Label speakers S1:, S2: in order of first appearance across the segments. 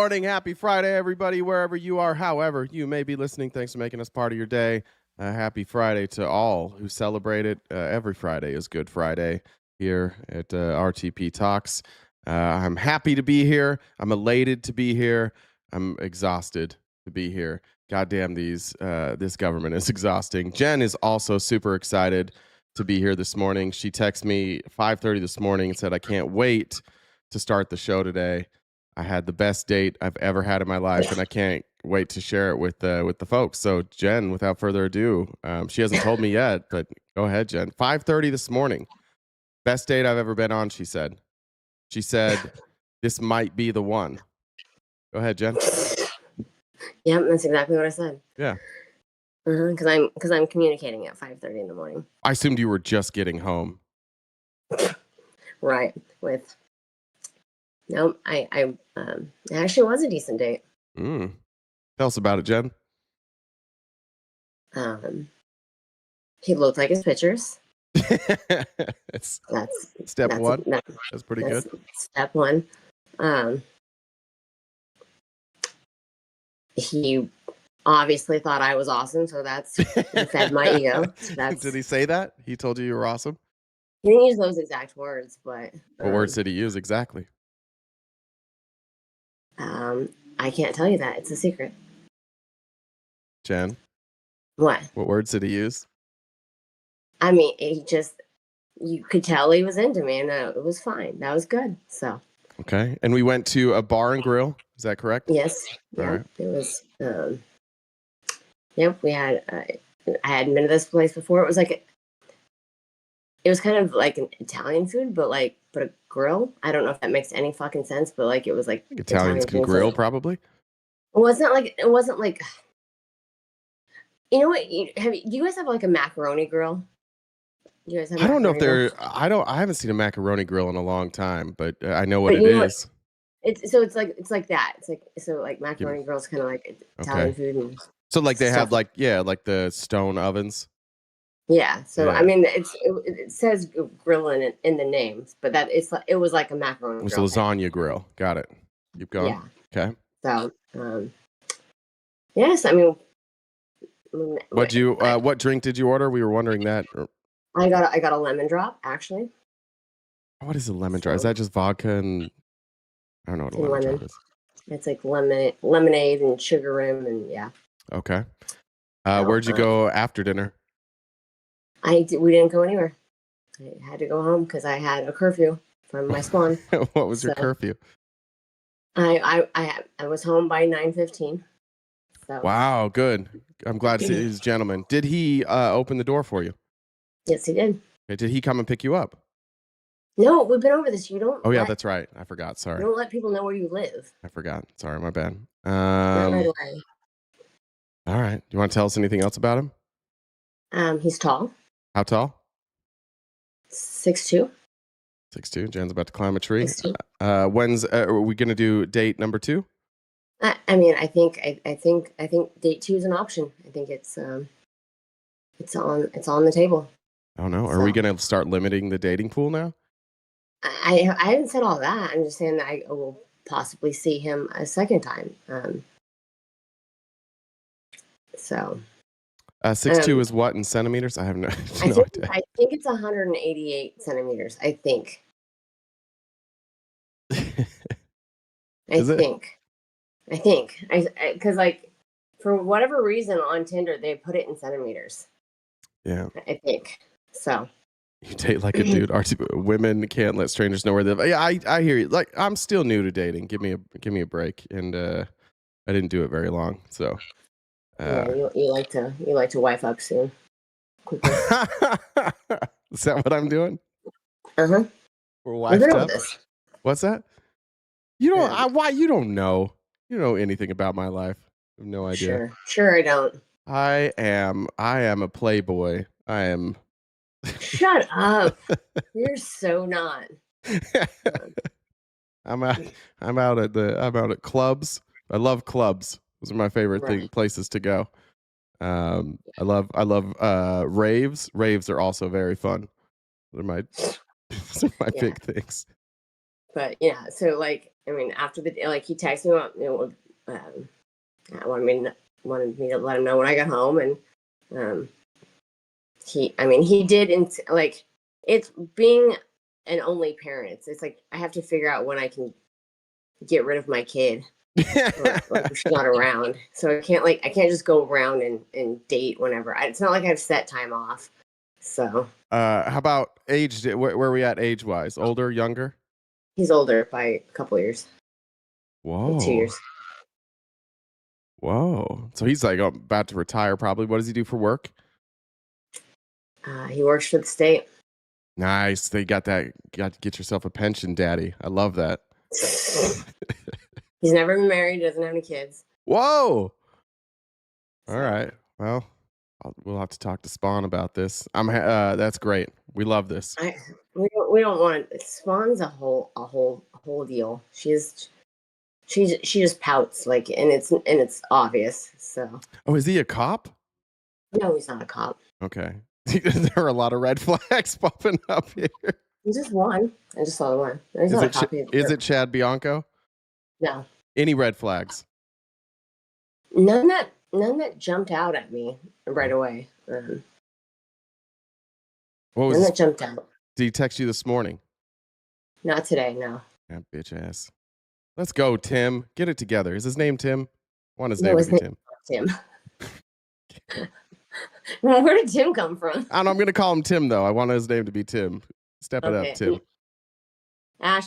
S1: morning. Happy Friday, everybody, wherever you are, however you may be listening. Thanks for making us part of your day. Happy Friday to all who celebrate it. Every Friday is Good Friday here at RTP Talks. I'm happy to be here. I'm elated to be here. I'm exhausted to be here. Goddamn, this government is exhausting. Jen is also super excited to be here this morning. She texted me 5:30 this morning and said, I can't wait to start the show today. I had the best date I've ever had in my life, and I can't wait to share it with the folks. So, Jen, without further ado, she hasn't told me yet, but go ahead, Jen. 5:30 this morning. Best date I've ever been on, she said. She said, this might be the one. Go ahead, Jen.
S2: Yeah, that's exactly what I said.
S1: Yeah.
S2: Because I'm communicating at 5:30 in the morning.
S1: I assumed you were just getting home.
S2: Right. No, it actually was a decent date.
S1: Tell us about it, Jen.
S2: He looked like his pictures.
S1: That's step one. That's pretty good.
S2: Step one. He obviously thought I was awesome, so that's fed my ego.
S1: Did he say that? He told you were awesome?
S2: He didn't use those exact words, but
S1: what words did he use exactly?
S2: I can't tell you that. It's a secret.
S1: Jen?
S2: What?
S1: What words did he use?
S2: I mean, you could tell he was into me, and it was fine. That was good. So.
S1: Okay. And we went to a bar and grill. Is that correct?
S2: Yes.
S1: All right.
S2: It was. Yep. We had. I hadn't been to this place before. It was like. It was kind of like an Italian food, but a grill. I don't know if that makes any fucking sense, but it was like
S1: Italians can grill, probably.
S2: It wasn't like. You know what? Do you guys have like a macaroni grill? You guys have
S1: I don't know if they're. I haven't seen a macaroni grill in a long time, but I know what it is.
S2: It's like that. It's like macaroni grills, kind of like Italian food.
S1: So they have like the stone ovens.
S2: Yeah. So I mean, it says grill in the names, but it was like a macaroni.
S1: It was a lasagna grill. Got it. Keep going.
S2: Yeah.
S1: Okay.
S2: So, yes, I mean,
S1: what drink did you order? We were wondering that.
S2: I got a lemon drop, actually.
S1: What is a lemon drop? Is that just vodka and I don't know what a lemon drop is.
S2: It's like lemonade and sugar rim and yeah.
S1: Okay. Where'd you go after dinner?
S2: We didn't go anywhere. I had to go home because I had a curfew from my spawn.
S1: What was your curfew?
S2: I was home by 9:15. So.
S1: Wow, good. I'm glad to see he's a gentleman. Did he open the door for you?
S2: Yes, he did.
S1: Did he come and pick you up?
S2: No, we've been over this. You don't.
S1: Oh yeah, that's right. I forgot. Sorry.
S2: You don't let people know where you live.
S1: I forgot. Sorry, my bad.
S2: Not right away.
S1: All right. Do you want to tell us anything else about him?
S2: He's tall.
S1: How tall?
S2: 6'2".
S1: 6'2". Jen's about to climb a tree. When's are we gonna do date number 2?
S2: I mean, I think date 2 is an option. I think it's on the table.
S1: Oh no! Are we gonna start limiting the dating pool now?
S2: I haven't said all that. I'm just saying that I will possibly see him a second time. So.
S1: 6'2" is what in centimeters? I have no idea.
S2: I think it's 188 centimeters. I think. I think because for whatever reason on Tinder they put it in centimeters.
S1: Yeah.
S2: I think so.
S1: You date like a dude. Women can't let strangers know where they live. Yeah, I hear you. I'm still new to dating. Give me a break. And I didn't do it very long, so.
S2: You like to wife up soon. Quickly.
S1: Is that what I'm doing?
S2: Uh-huh.
S1: We're wifed up. What's that? You don't. Why you don't know? You don't know anything about my life. I have no idea.
S2: Sure, I don't.
S1: I am a playboy. I am.
S2: Shut up! You're so not.
S1: I'm out at clubs. I love clubs. Those are my favorite places to go. I love raves. Raves are also very fun. Those are my big things.
S2: But yeah, so like, I mean, after the like, he texted me, wanted me to let him know when I got home, and um, he did, like, it's being an only parent. It's like I have to figure out when I can get rid of my kid, or like if she's not around. So I can't just go around and date whenever. It's not like I have set time off. So
S1: how about age? Where are we at age wise? Older, younger?
S2: he's older by a couple years. Like 2
S1: Whoa.
S2: years.
S1: Whoa. So he's like about to retire probably. What does he do for work?
S2: He works for the state.
S1: Nice. They got that. Got to get yourself a pension, daddy. I love that.
S2: He's never been married. Doesn't have any kids.
S1: Whoa. All right. Well, we'll have to talk to Spawn about this. That's great. We love this.
S2: We don't want Spawn's a whole deal. She just pouts, like, and it's obvious. So.
S1: Oh, is he a cop?
S2: No, he's not a cop.
S1: Okay. There are a lot of red flags popping up here.
S2: Just one. I just saw the one. He's not a cop either.
S1: Is it Chad Bianco?
S2: No.
S1: Any red flags?
S2: None that jumped out at me right away.
S1: What was
S2: none that jumped out.
S1: Did he text you this morning?
S2: Not today, no.
S1: That bitch ass. Let's go, Tim. Get it together. Is his name Tim? I want his name to be Tim.
S2: Tim. Well, where did Tim come from?
S1: I don't know. I'm going to call him Tim, though. I want his name to be Tim. Step it up, Tim.
S2: Ash,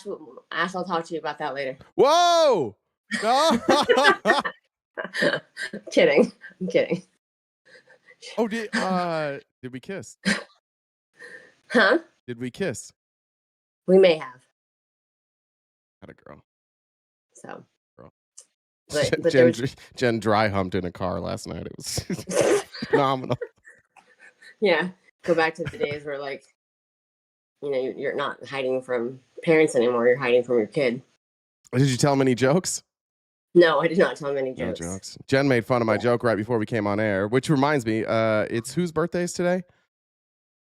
S2: I'll talk to you about that later.
S1: Whoa! No!
S2: I'm kidding.
S1: Oh, did we kiss?
S2: Huh?
S1: Did we kiss?
S2: We may have.
S1: Had a girl.
S2: So.
S1: Girl.
S2: But
S1: Jen dry humped in a car last night. It was phenomenal.
S2: Yeah. Go back to the days where, like, you know, you're not hiding from parents anymore. You're hiding from your kid.
S1: Did you tell him any jokes?
S2: No, I did not tell him any jokes.
S1: No jokes. Jen made fun of my joke right before we came on air, which reminds me, it's whose birthdays today?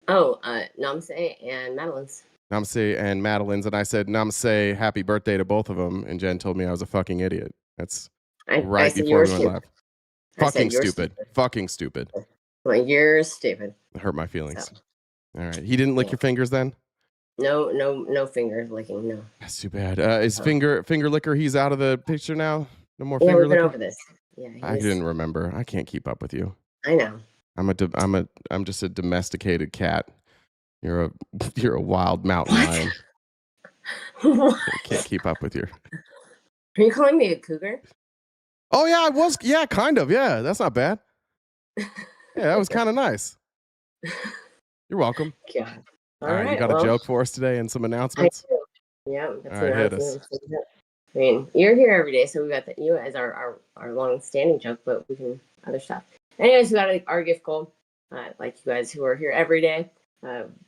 S2: Oh, Namaste and Madeline's.
S1: Namaste and Madeline's, and I said Namaste, happy birthday to both of them, and Jen told me I was a fucking idiot. That's right before we went live. Fucking stupid. Fucking stupid.
S2: Well, you're stupid.
S1: It hurt my feelings. So. All right. He didn't lick your fingers then?
S2: No finger licking, no.
S1: That's too bad. Is finger licker, he's out of the picture now? No more
S2: finger
S1: licker?
S2: Yeah, we've been over this. Yeah,
S1: I didn't remember. I can't keep up with you.
S2: I know.
S1: I'm just a domesticated cat. You're a wild mountain lion. I can't keep up with you.
S2: Are you calling me a cougar?
S1: Oh yeah, I was. Yeah, kind of. Yeah, that's not bad. Yeah, that was kind of nice. You're welcome.
S2: God.
S1: All right, you got a joke for us today and some announcements?
S2: I do. Yeah.
S1: All right, hit us.
S2: I mean, you're here every day, so we got you as our long-standing joke, but we can other stuff. Anyways, we got our gift goal. Like you guys who are here every day,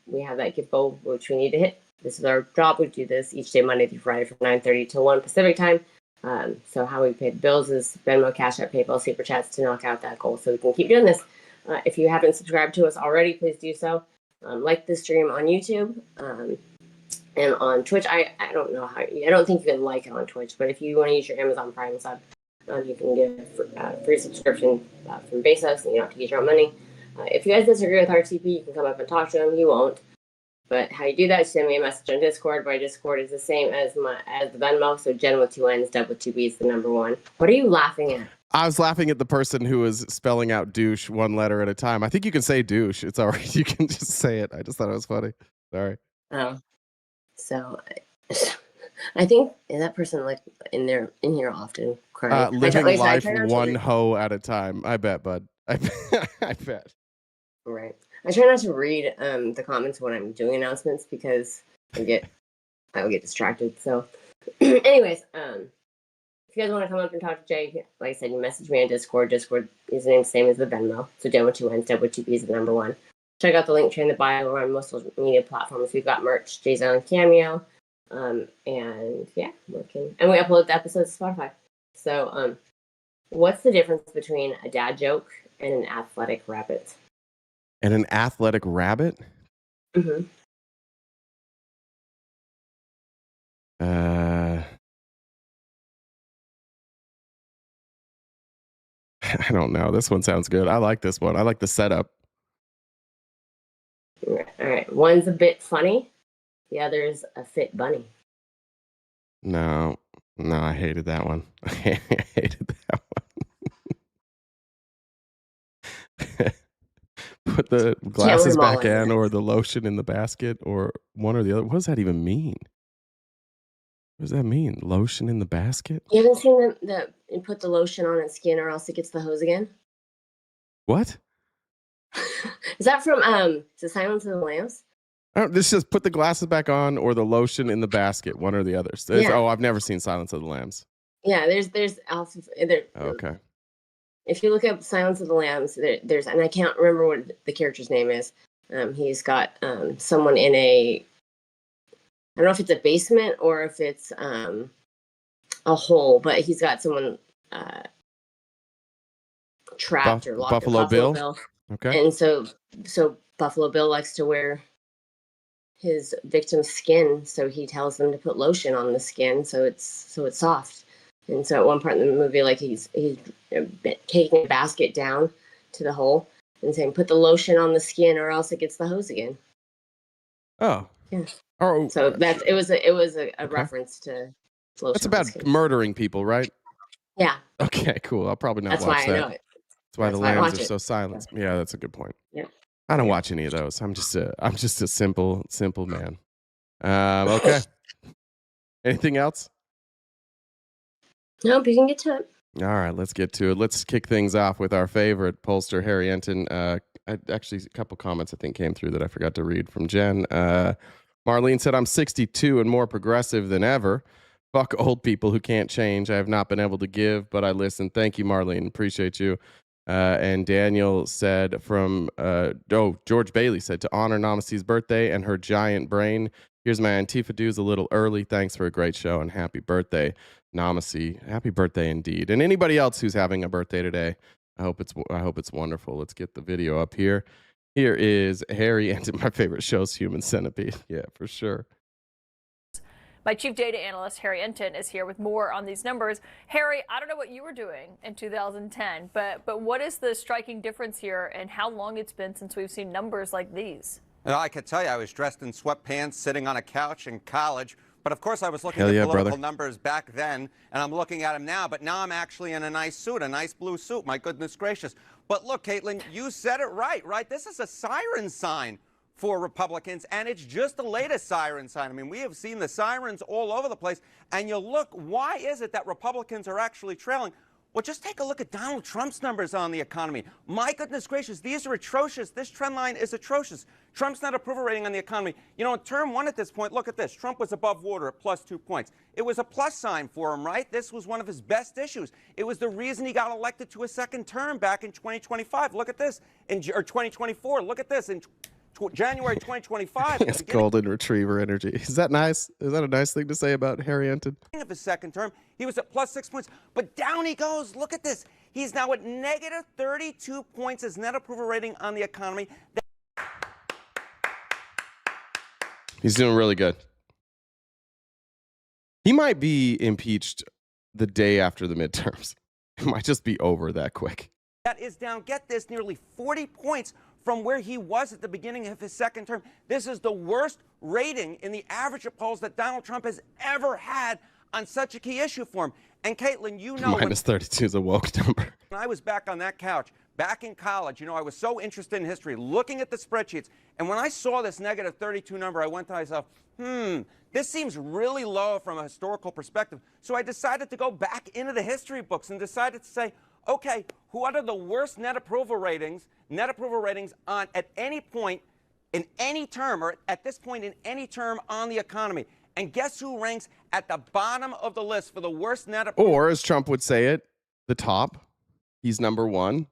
S2: we have that gift goal which we need to hit. This is our job. We do this each day, Monday through Friday, from 9:30 to 1 Pacific time. So how we pay the bills is Venmo, Cash App, PayPal, Super Chats to knock out that goal, so we can keep doing this. If you haven't subscribed to us already, please do so. Like the stream on YouTube and on Twitch. I don't know how. I don't think you can like it on Twitch, but if you want to use your Amazon Prime sub, you can get a free subscription from Bezos, and you don't have to use your own money. If you guys disagree with RTP, you can come up and talk to him. You won't. But how you do that, send me a message on Discord. My Discord is the same as the Venmo. So Jen with 2 N's, Deb with 2 B's, the number one. What are you laughing at?
S1: I was laughing at the person who was spelling out douche one letter at a time. I think you can say douche. It's all right. You can just say it. I just thought it was funny. Sorry.
S2: Oh. So I think that person like in here often crying.
S1: Living life one hoe at a time. I bet, bud. I bet.
S2: Right. I try not to read the comments when I'm doing announcements because I will get distracted. So anyways, if you guys want to come up and talk to Jay, like I said, you message me on Discord. Discord is the same as the Venmo. So Jen with 2 N's, Deb with 2 B's, the number one. Check out the link tree in the bio. We're on most social media platforms. We've got merch, Jay's on Cameo. And yeah, working. And we upload the episodes to Spotify. So what's the difference between a dad joke and an athletic rabbit?
S1: And an athletic rabbit?
S2: Mm-hmm.
S1: I don't know. This one sounds good. I like this one. I like the setup.
S2: All right. One's a bit funny. The other's a fit bunny.
S1: No, I hated that one. I hated that one. Put the glasses back in or the lotion in the basket or one or the other. What does that even mean? What does that mean? Lotion in the basket?
S2: You haven't seen the put the lotion on its skin or else it gets the hose again?
S1: What?
S2: Is that from The Silence of the Lambs?
S1: This says put the glasses back on or the lotion in the basket, one or the other. Yeah. Oh, I've never seen Silence of the Lambs.
S2: Yeah, there's Alpha.
S1: Okay.
S2: If you look up Silence of the Lambs, there's, and I can't remember what the character's name is. He's got someone in a, I don't know if it's a basement or if it's a hole, but he's got someone trapped or locked.
S1: Buffalo Bill. Okay.
S2: And so Buffalo Bill likes to wear his victim's skin, so he tells them to put lotion on the skin so it's soft. And so at one part in the movie, like he's taking a basket down to the hole and saying, "Put the lotion on the skin, or else it gets the hose again."
S1: Oh,
S2: yeah.
S1: Oh,
S2: so it was a reference to lotion.
S1: That's about murdering people, right?
S2: Yeah.
S1: Okay, cool. I'll probably not watch that.
S2: That's why I know it.
S1: That's why the lambs are so silent. Yeah, that's a good point.
S2: Yeah.
S1: I don't watch any of those. I'm just a simple man. Okay. Anything else?
S2: Nope, you can get to it.
S1: All right, let's get to it. Let's kick things off with our favorite pollster, Harry Enten. Actually, a couple comments I think came through that I forgot to read from Jen. Marlene said, "I'm 62 and more progressive than ever. Fuck old people who can't change. I have not been able to give, but I listen." Thank you, Marlene. Appreciate you. And Daniel said George Bailey said, "To honor Namaste's birthday and her giant brain, here's my Antifa dues a little early. Thanks for a great show and happy birthday, Namaste." Happy birthday indeed. And anybody else who's having a birthday today, I hope it's wonderful. Let's get the video up here. Here is Harry Enten. My favorite show's Human Centipede. Yeah, for sure.
S3: My chief data analyst, Harry Enten, is here with more on these numbers. Harry, I don't know what you were doing in 2010, but what is the striking difference here and how long it's been since we've seen numbers like these?
S4: Well, I could tell you I was dressed in sweatpants, sitting on a couch in college. But of course, I was looking at political numbers back then, and I'm looking at them now. But now I'm actually in a nice suit, a nice blue suit. My goodness gracious. But look, Caitlin, you said it right? This is a siren sign for Republicans, and it's just the latest siren sign. I mean, we have seen the sirens all over the place. And you look, why is it that Republicans are actually trailing? Well, just take a look at Donald Trump's numbers on the economy. My goodness gracious, these are atrocious. This trend line is atrocious. Trump's net approval rating on the economy. You know, in term one at this point, look at this. Trump was above water at plus 2 points. It was a plus sign for him, right? This was one of his best issues. It was the reason he got elected to a second term back in 2025. Look at this. Or 2024. Look at this. In January 2025.
S1: It's golden retriever energy. Is that nice? Is that a nice thing to say about Harry Enten?
S4: Of his second term, he was at plus 6 points, but down he goes. Look at this. He's now at negative 32 points as net approval rating on the economy.
S1: He's doing really good. He might be impeached the day after the midterms. It might just be over that quick.
S4: That is down, get this, nearly 40 points from where he was at the beginning of his second term. This is the worst rating in the average of polls that Donald Trump has ever had on such a key issue for him. And Caitlin, you know,
S1: minus 32 is a woke number.
S4: When I was back on that couch, back in college, you know, I was so interested in history, looking at the spreadsheets. And when I saw this negative 32 number, I went to myself, this seems really low from a historical perspective. So I decided to go back into the history books and decided to say, okay, what are the worst net approval ratings on at any point in any term, or at this point in any term on the economy? And guess who ranks at the bottom of the list for the worst net approval?
S1: Or, as Trump would say it, the top. He's number one.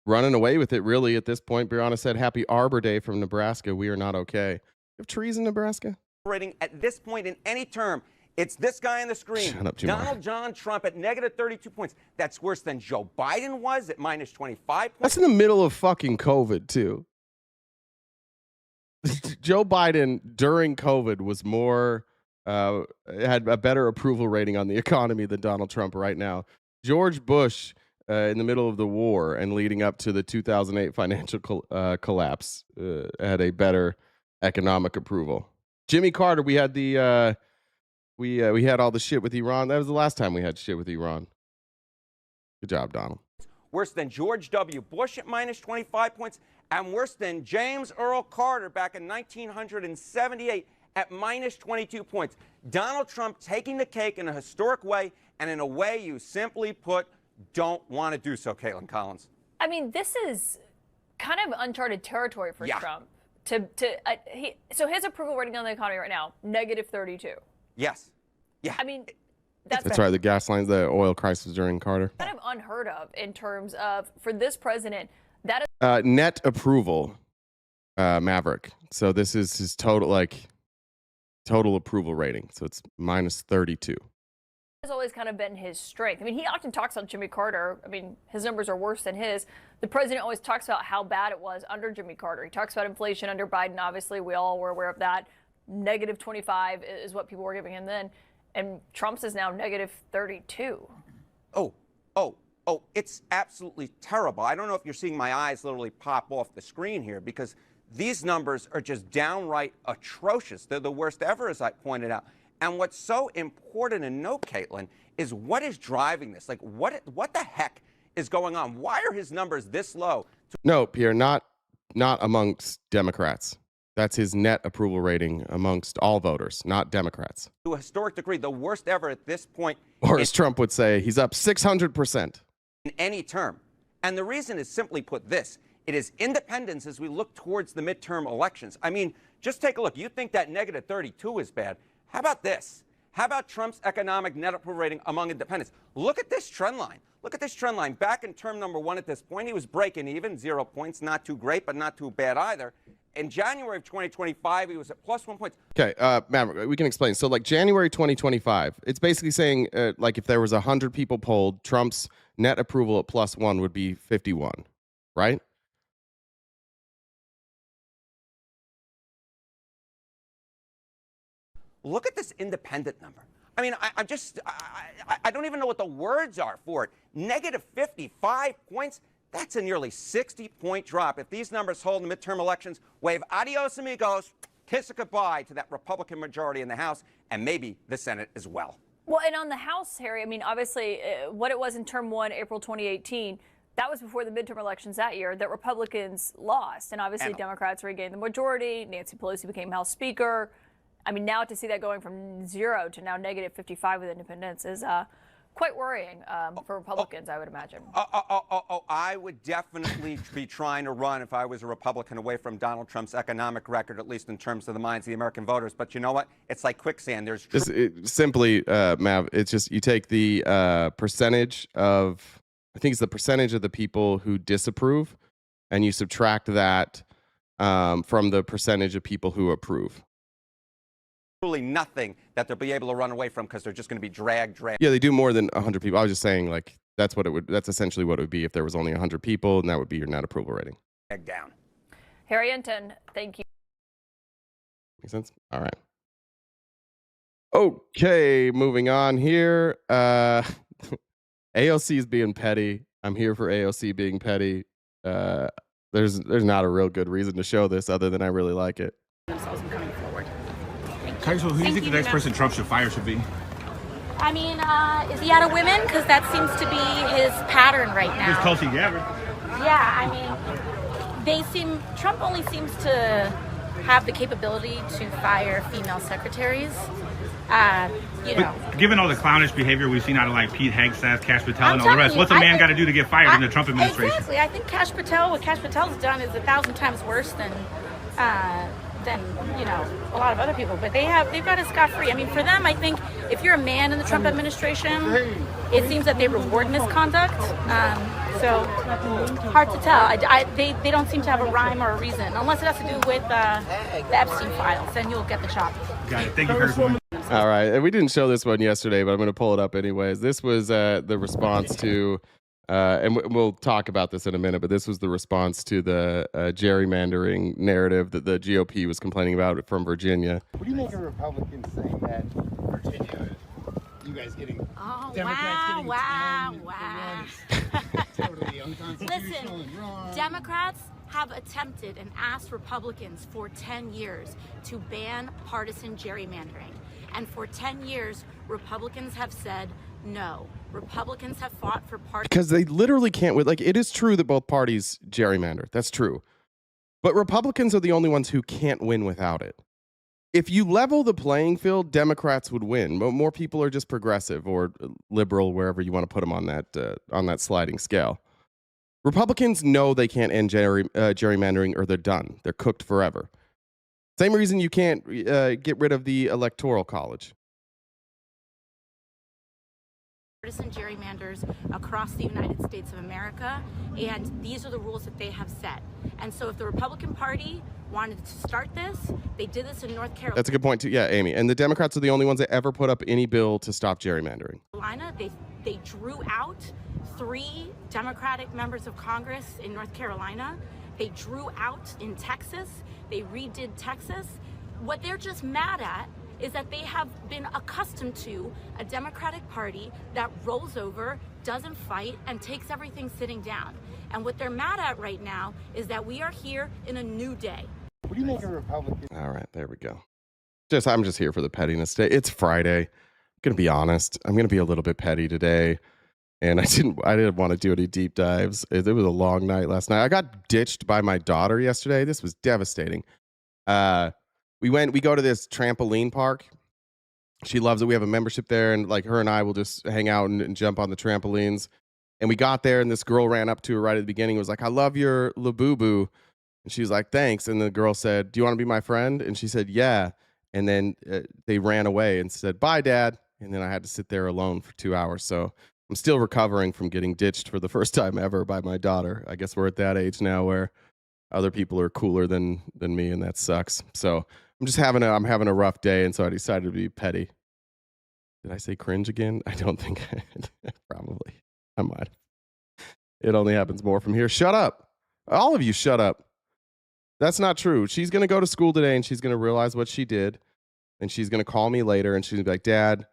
S1: Running away with it, really, at this point. Brianna said, "Happy Arbor Day from Nebraska. We are not okay." You have trees in Nebraska?
S4: Rating at this point in any term. It's this guy on the screen,
S1: Shut up,
S4: Donald John Trump, at negative 32 points. That's worse than Joe Biden was at minus 25 points.
S1: That's in the middle of fucking COVID, too. Joe Biden, during COVID, was more, had a better approval rating on the economy than Donald Trump right now. George Bush in the middle of the war and leading up to the 2008 financial collapse had a better economic approval. Jimmy Carter, we had the we had all the shit with Iran. That was the last time we had shit with Iran. Good job, Donald.
S4: Worse than George W. Bush at minus 25 points, and worse than James Earl Carter back in 1978 at minus 22 points. Donald Trump taking the cake in a historic way, and in a way you simply put don't want to do so, Caitlin Collins.
S3: I mean, this is kind of uncharted territory for Trump. So his approval rating on the economy right now, negative 32.
S4: Yes. Yeah.
S3: I mean,
S1: that's right. The gas lines, the oil crisis during Carter.
S3: Kind of unheard of in terms of, for this president, that is
S1: net approval, Maverick. So this is his total approval rating. So it's minus 32.
S3: Has always kind of been his strength. I mean, he often talks about Jimmy Carter. I mean, his numbers are worse than his. The president always talks about how bad it was under Jimmy Carter. He talks about inflation under Biden. Obviously, we all were aware of that. Negative 25 is what people were giving him then. And Trump's is now negative 32.
S4: It's absolutely terrible. I don't know if you're seeing my eyes literally pop off the screen here, because these numbers are just downright atrocious. They're the worst ever, as I pointed out. And what's so important to note, Caitlin, is what is driving this? Like, what the heck is going on? Why are his numbers this low?
S1: No, Pierre, not amongst Democrats. That's his net approval rating amongst all voters, not Democrats.
S4: To a historic degree, the worst ever at this point.
S1: Or as Trump would say, he's up 600%.
S4: In any term. And the reason is simply put this. It is independence as we look towards the midterm elections. I mean, just take a look. You think that negative 32 is bad. How about this? How about Trump's economic net approval rating among independents? Look at this trend line. Look at this trend line. Back in term number one at this point, he was breaking even, 0 points. Not too great, but not too bad either. In January of 2025, he was at plus 1 point.
S1: Okay, Maverick, we can explain. So, like, January 2025, it's basically saying, like, if there was 100 people polled, Trump's net approval at plus 1 would be 51, right?
S4: Look at this independent number. I mean, I don't even know what the words are for it. Negative 55 points. That's a nearly 60-point drop. If these numbers hold in the midterm elections, wave adios, amigos, kiss a goodbye to that Republican majority in the House and maybe the Senate as well.
S3: Well, and on the House, Harry, I mean, obviously, what it was in term one, April 2018, that was before the midterm elections that year that Republicans lost. And obviously, Democrats regained the majority. Nancy Pelosi became House Speaker. I mean, now to see that going from 0 to now negative 55 with independents is quite worrying for Republicans, I would imagine.
S4: I would definitely be trying to run, if I was a Republican, away from Donald Trump's economic record, at least in terms of the minds of the American voters. But you know what? It's like quicksand. There's
S1: simply, Mav, it's just you take the percentage of, I think it's the percentage of the people who disapprove, and you subtract that from the percentage of people who approve.
S4: Truly nothing that they'll be able to run away from because they're just going to be dragged.
S1: Yeah, they do more than 100 people. I was just saying, like, that's essentially what it would be if there was only 100 people, and that would be your net approval rating.
S4: Drag down.
S3: Harry Enten, thank you.
S1: Make sense? All right. Okay, moving on here. AOC is being petty. I'm here for AOC being petty. There's not a real good reason to show this other than I really like it.
S5: Themselves and coming forward.
S6: Okay, so who do you think the next person Trump should fire should be?
S5: I mean, is he out of women? Because that seems to be his pattern right now.
S6: It's Tulsi Gabbard.
S5: Yeah, I mean, Trump only seems to have the capability to fire female secretaries.
S6: Given all the clownish behavior we've seen out of like Pete Hegseth, Kash Patel, and all the rest, what's a man got to do to get fired in the Trump administration?
S5: Exactly. I think what Kash Patel's done is 1,000 times worse than a lot of other people, but they've got it scot-free. I mean, for them, I think if you're a man in the Trump administration, it seems that they reward misconduct. So hard to tell. They don't seem to have a rhyme or a reason, unless it has to do with the Epstein files. Then you'll get the chop.
S6: Got it. Thank you, Congresswoman.
S1: All right, and we didn't show this one yesterday, but I'm going to pull it up anyways. This was the response to. And we'll talk about this in a minute, but this was the response to the gerrymandering narrative that the GOP was complaining about from Virginia.
S7: What do you make of Republicans saying that Virginia You guys getting
S5: Democrats wow.
S7: Totally unconstitutional and wrong.
S5: Democrats have attempted and asked Republicans for 10 years to ban partisan gerrymandering. And for 10 years, Republicans have said no. Republicans have fought for partisan...
S1: Because they literally can't win. Like, it is true that both parties gerrymander. That's true. But Republicans are the only ones who can't win without it. If you level the playing field, Democrats would win. More people are just progressive or liberal, wherever you want to put them on that sliding scale. Republicans know they can't end gerrymandering or they're done. They're cooked forever. Same reason you can't get rid of the Electoral College.
S5: Partisan gerrymanders across the United States of America, and these are the rules that they have set. And so if the Republican Party wanted to start this, they did this in North Carolina.
S1: That's a good point too. Yeah, Amy. And the Democrats are the only ones that ever put up any bill to stop gerrymandering.
S5: They drew out 3 Democratic members of Congress in North Carolina. They drew out in Texas. They redid Texas. What they're just mad at is that they have been accustomed to a Democratic Party that rolls over, doesn't fight, and takes everything sitting down. And what they're mad at right now is that we are here in a new day.
S7: What do you make a Republican?
S1: All right, there we go. I'm just here for the pettiness today. It's Friday. I'm gonna be honest. I'm gonna be a little bit petty today. And I didn't want to do any deep dives. It was a long night last night. I got ditched by my daughter yesterday. This was devastating. We go to this trampoline park. She loves it. We have a membership there, and like her and I will just hang out and jump on the trampolines. And we got there, and this girl ran up to her right at the beginning and was like, "I love your Labubu." And she was like, "Thanks." And the girl said, "Do you want to be my friend?" And she said, "Yeah." And then they ran away and said, "Bye, Dad." And then I had to sit there alone for 2 hours. So I'm still recovering from getting ditched for the first time ever by my daughter. I guess we're at that age now where other people are cooler than me, and that sucks. So I'm having a rough day, and so I decided to be petty. Did I say cringe again? I don't think I did. Probably. I might. It only happens more from here. Shut up. All of you shut up. That's not true. She's going to go to school today, and she's going to realize what she did, and she's going to call me later, and she's going to be like, "Dad,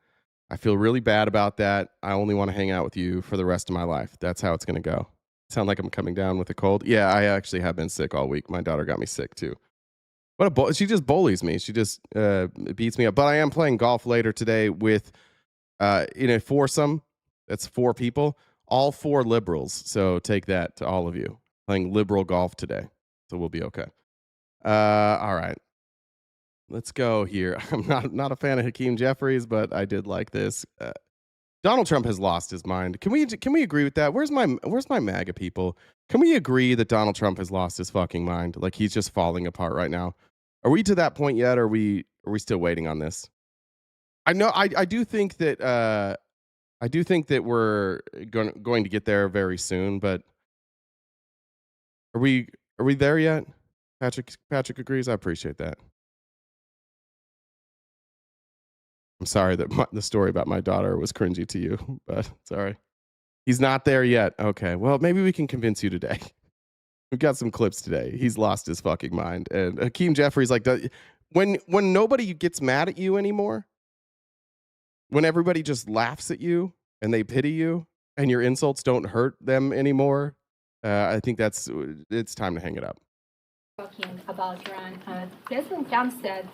S1: I feel really bad about that. I only want to hang out with you for the rest of my life." That's how it's going to go. Sound like I'm coming down with a cold? Yeah, I actually have been sick all week. My daughter got me sick too. She just bullies me. She just beats me up. But I am playing golf later today with in a foursome. That's 4 people, all 4 liberals. So take that to all of you. Playing liberal golf today, so we'll be okay. All right. Let's go here. I'm not a fan of Hakeem Jeffries, but I did like this. Donald Trump has lost his mind. Can we agree with that? Where's my MAGA people? Can we agree that Donald Trump has lost his fucking mind? Like, he's just falling apart right now. Are we to that point yet? Or are we still waiting on this? I know I do think that we're going to get there very soon, but are we there yet? Patrick agrees. I appreciate that. I'm sorry that the story about my daughter was cringy to you, but sorry. He's not there yet. Okay, well, maybe we can convince you today. We've got some clips today. He's lost his fucking mind. And Hakeem Jeffries, like, when nobody gets mad at you anymore, when everybody just laughs at you and they pity you and your insults don't hurt them anymore, I think it's time to hang it up.
S8: Talking about Iran, President Trump said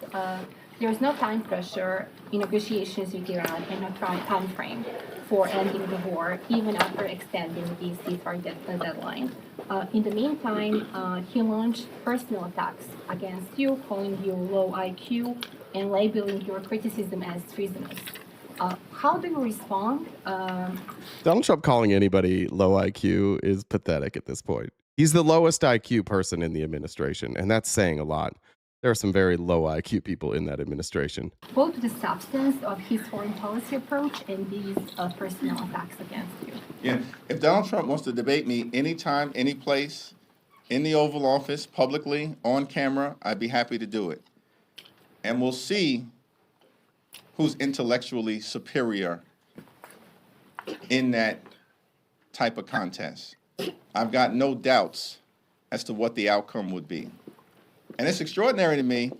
S8: there is no time pressure in negotiations with Iran and no time frame for ending the war, even after extending the ceasefire deadline. In the meantime, he launched personal attacks against you, calling you low IQ and labeling your criticism as treasonous. How do you respond?
S1: Donald Trump calling anybody low IQ is pathetic at this point. He's the lowest IQ person in the administration, and that's saying a lot. There are some very low IQ people in that administration.
S8: Both the substance of his foreign policy approach and these personal attacks against you.
S9: Yeah, if Donald Trump wants to debate me anytime, any place, in the Oval Office, publicly, on camera, I'd be happy to do it. And we'll see who's intellectually superior in that type of contest. I've got no doubts as to what the outcome would be. And it's extraordinary to me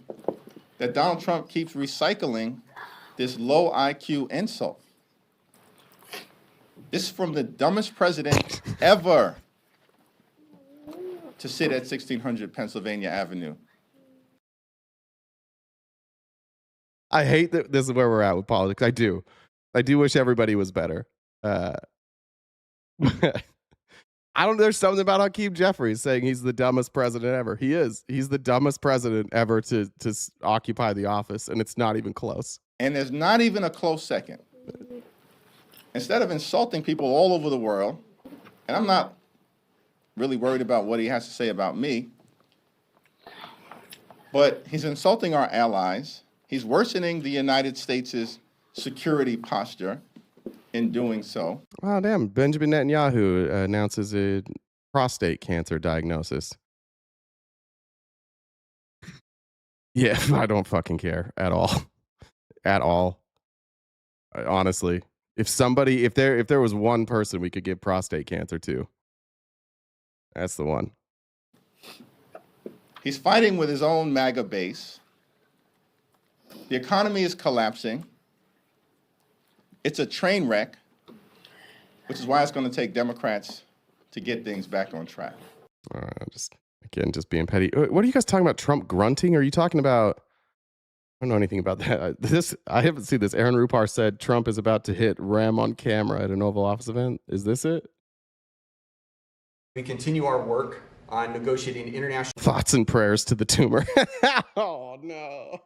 S9: that Donald Trump keeps recycling this low IQ insult. This is from the dumbest president ever to sit at 1600 Pennsylvania Avenue.
S1: I hate that this is where we're at with politics. I do wish everybody was better. There's something about Hakeem Jeffries saying he's the dumbest president ever. He is. He's the dumbest president ever to occupy the office, and it's not even close.
S9: And there's not even a close second. Instead of insulting people all over the world, and I'm not really worried about what he has to say about me, but he's insulting our allies. He's worsening the United States' security posture in doing so.
S1: Oh, damn. Benjamin Netanyahu announces a prostate cancer diagnosis. Yeah, I don't fucking care at all. At all. Honestly. If there was one person we could give prostate cancer to, that's the one.
S9: He's fighting with his own MAGA base. The economy is collapsing. It's a train wreck, which is why it's going to take Democrats to get things back on track.
S1: Just being petty. What are you guys talking about? Trump grunting? Are you talking about? I don't know anything about that. I haven't seen this. Aaron Rupar said Trump is about to hit Rem on camera at an Oval Office event. Is this it?
S10: We continue our work on negotiating international
S1: thoughts and prayers to the tumor. Oh no.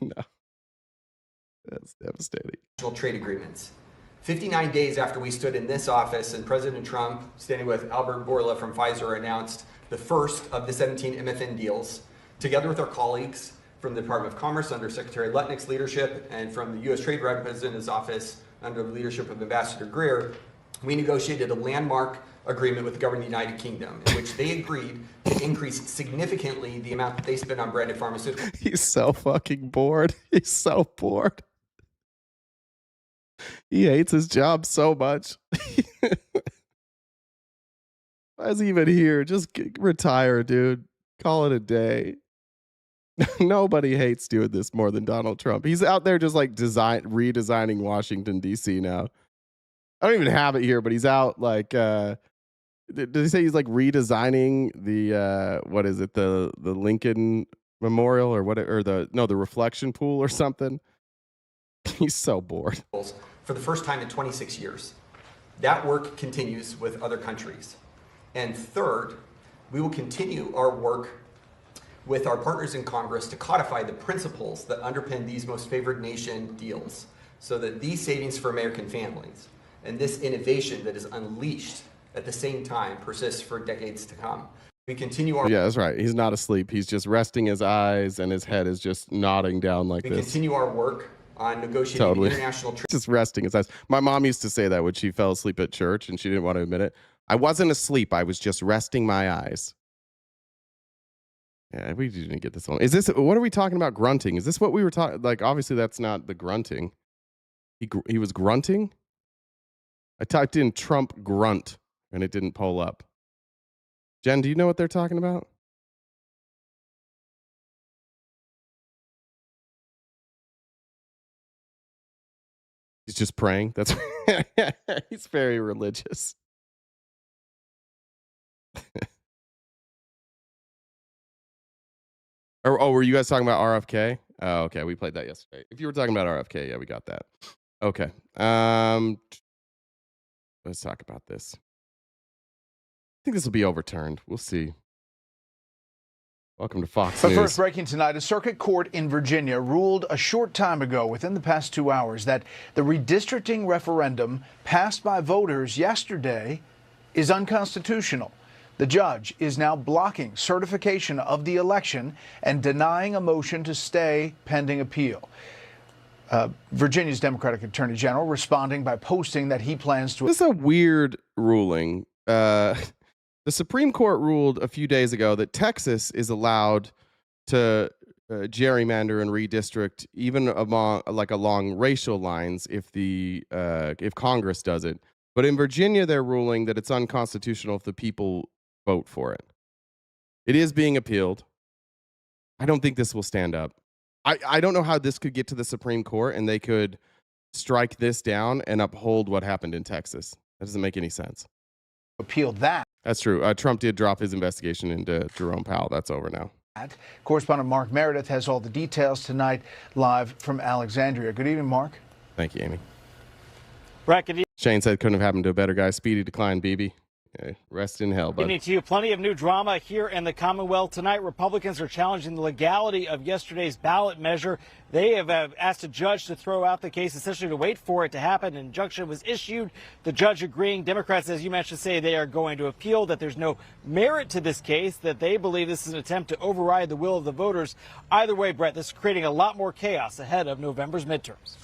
S1: No. That's devastating.
S10: Trade agreements. 59 days after we stood in this office and President Trump, standing with Albert Bourla from Pfizer, announced the first of the 17 MFN deals, together with our colleagues from the Department of Commerce under Secretary Lutnik's leadership and from the U.S. Trade Representative's office under the leadership of Ambassador Greer, we negotiated a landmark agreement with the government of the United Kingdom in which they agreed to increase significantly the amount that they spend on branded pharmaceuticals.
S1: He's so fucking bored. He's so bored. He hates his job so much. Why is he even here? Just retire, dude. Call it a day. Nobody hates doing this more than Donald Trump. He's out there just like redesigning Washington, D.C. now. I don't even have it here, but he's out like, did he say he's like redesigning the, what is it? The Lincoln Memorial or what, or the reflection pool or something. He's so bored.
S10: For the first time in 26 years. That work continues with other countries. And third, we will continue our work with our partners in Congress to codify the principles that underpin these most favored nation deals so that these savings for American families and this innovation that is unleashed at the same time persists for decades to come. We continue our...
S1: Yeah, that's right. He's not asleep. He's just resting his eyes and his head is just nodding down like
S10: this.
S1: We
S10: continue our work on negotiating international trade.
S1: Just resting his eyes. My mom used to say that when she fell asleep at church and she didn't want to admit it. I wasn't asleep. I was just resting my eyes. Yeah, we didn't get this one. Is this, what are we talking about grunting? Is this what we were talking, like, obviously that's not the grunting. He was grunting? I typed in Trump grunt and it didn't pull up. Jen, do you know what they're talking about? He's just praying. That's he's very religious. Were you guys talking about RFK? Oh, okay, we played that yesterday. If you were talking about RFK, yeah, we got that. Okay. Let's talk about this. I think this will be overturned. We'll see. Welcome to Fox News.
S11: But first, breaking tonight, a circuit court in Virginia ruled a short time ago, within the past 2 hours, that the redistricting referendum passed by voters yesterday is unconstitutional. The judge is now blocking certification of the election and denying a motion to stay pending appeal. Virginia's Democratic Attorney General responding by posting that he plans to...
S1: This is a weird ruling. The Supreme Court ruled a few days ago that Texas is allowed to gerrymander and redistrict even along racial lines if Congress does it. But in Virginia, they're ruling that it's unconstitutional if the people vote for it. It is being appealed. I don't think this will stand up. I don't know how this could get to the Supreme Court and they could strike this down and uphold what happened in Texas. That doesn't make any sense.
S11: Appeal that.
S1: That's true. Trump did drop his investigation into Jerome Powell. That's over now.
S11: Correspondent Mark Meredith has all the details tonight, live from Alexandria. Good evening, Mark.
S1: Thank you, Amy.
S12: Bracket.
S1: Shane said couldn't have happened to a better guy. Speedy decline, BB. Okay, rest in hell, bud.
S12: Evening to you. Plenty of new drama here in the Commonwealth tonight. Republicans are challenging the legality of yesterday's ballot measure. They have asked a judge to throw out the case, essentially to wait for it to happen. An injunction was issued. The judge agreeing. Democrats, as you mentioned, say they are going to appeal, that there's no merit to this case, that they believe this is an attempt to override the will of the voters. Either way, Brett, this is creating a lot more chaos ahead of November's midterms.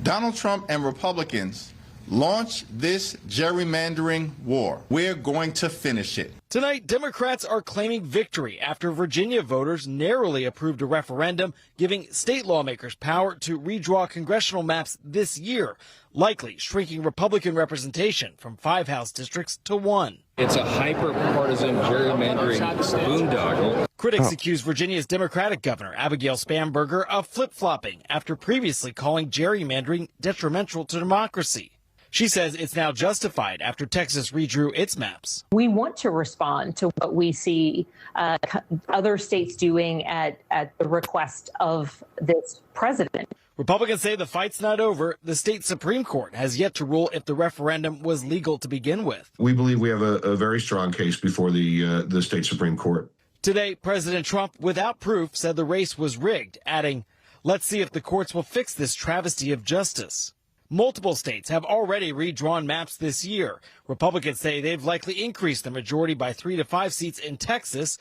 S9: Donald Trump and Republicans launch this gerrymandering war. We're going to finish it.
S12: Tonight, Democrats are claiming victory after Virginia voters narrowly approved a referendum giving state lawmakers power to redraw congressional maps this year, likely shrinking Republican representation from 5 House districts to 1.
S13: It's a hyper-partisan gerrymandering boondoggle.
S12: Critics accuse Virginia's Democratic governor, Abigail Spanberger, of flip-flopping after previously calling gerrymandering detrimental to democracy. She says it's now justified after Texas redrew its maps.
S14: We want to respond to what we see other states doing at the request of this president.
S12: Republicans say the fight's not over. The state Supreme Court has yet to rule if the referendum was legal to begin with.
S15: We believe we have a very strong case before the state Supreme Court.
S12: Today, President Trump, without proof, said the race was rigged, adding, "Let's see if the courts will fix this travesty of justice." Multiple states have already redrawn maps this year. Republicans say they've likely increased the majority by 3 to 5 seats in Texas.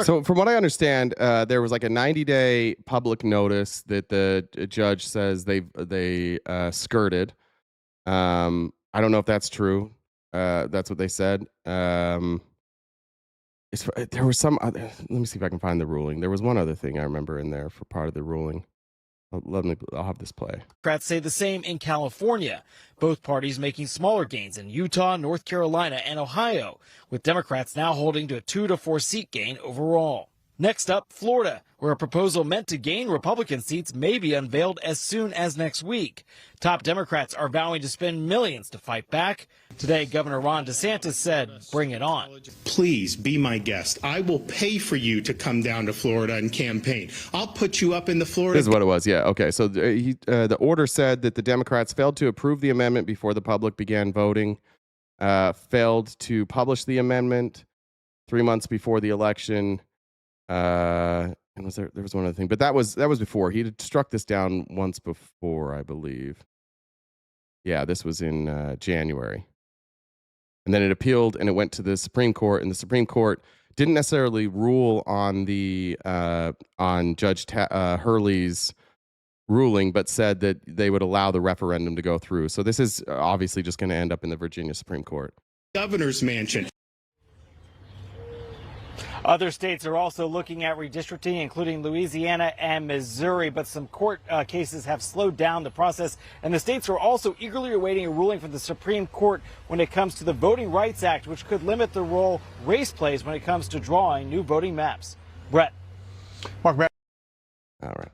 S1: So from what I understand, there was like a 90-day public notice that the judge says they skirted. I don't know if that's true. That's what they said. There was some other, let me see if I can find the ruling. There was one other thing I remember in there for part of the ruling. I'll have this play.
S12: Democrats say the same in California. Both parties making smaller gains in Utah, North Carolina, and Ohio, with Democrats now holding to a 2 to 4 seat gain overall. Next up, Florida, where a proposal meant to gain Republican seats may be unveiled as soon as next week. Top Democrats are vowing to spend millions to fight back. Today, Governor Ron DeSantis said, "Bring it on."
S16: Please be my guest. I will pay for you to come down to Florida and campaign. I'll put you up in the Florida.
S1: This is what it was. Yeah. Okay. So the order said that the Democrats failed to approve the amendment before the public began voting, failed to publish the amendment 3 months before the election. And there was one other thing, but that was before. He had struck this down once before, I believe. Yeah, this was in January. And then it appealed and it went to the Supreme Court, and the Supreme Court didn't necessarily rule on the on Judge Hurley's ruling, but said that they would allow the referendum to go through. So this is obviously just going to end up in the Virginia Supreme Court.
S16: Governor's mansion.
S12: Other states are also looking at redistricting, including Louisiana and Missouri, but some court cases have slowed down the process, and the states are also eagerly awaiting a ruling from the Supreme Court when it comes to the Voting Rights Act, which could limit the role race plays when it comes to drawing new voting maps. Brett.
S11: Mark.
S1: All right.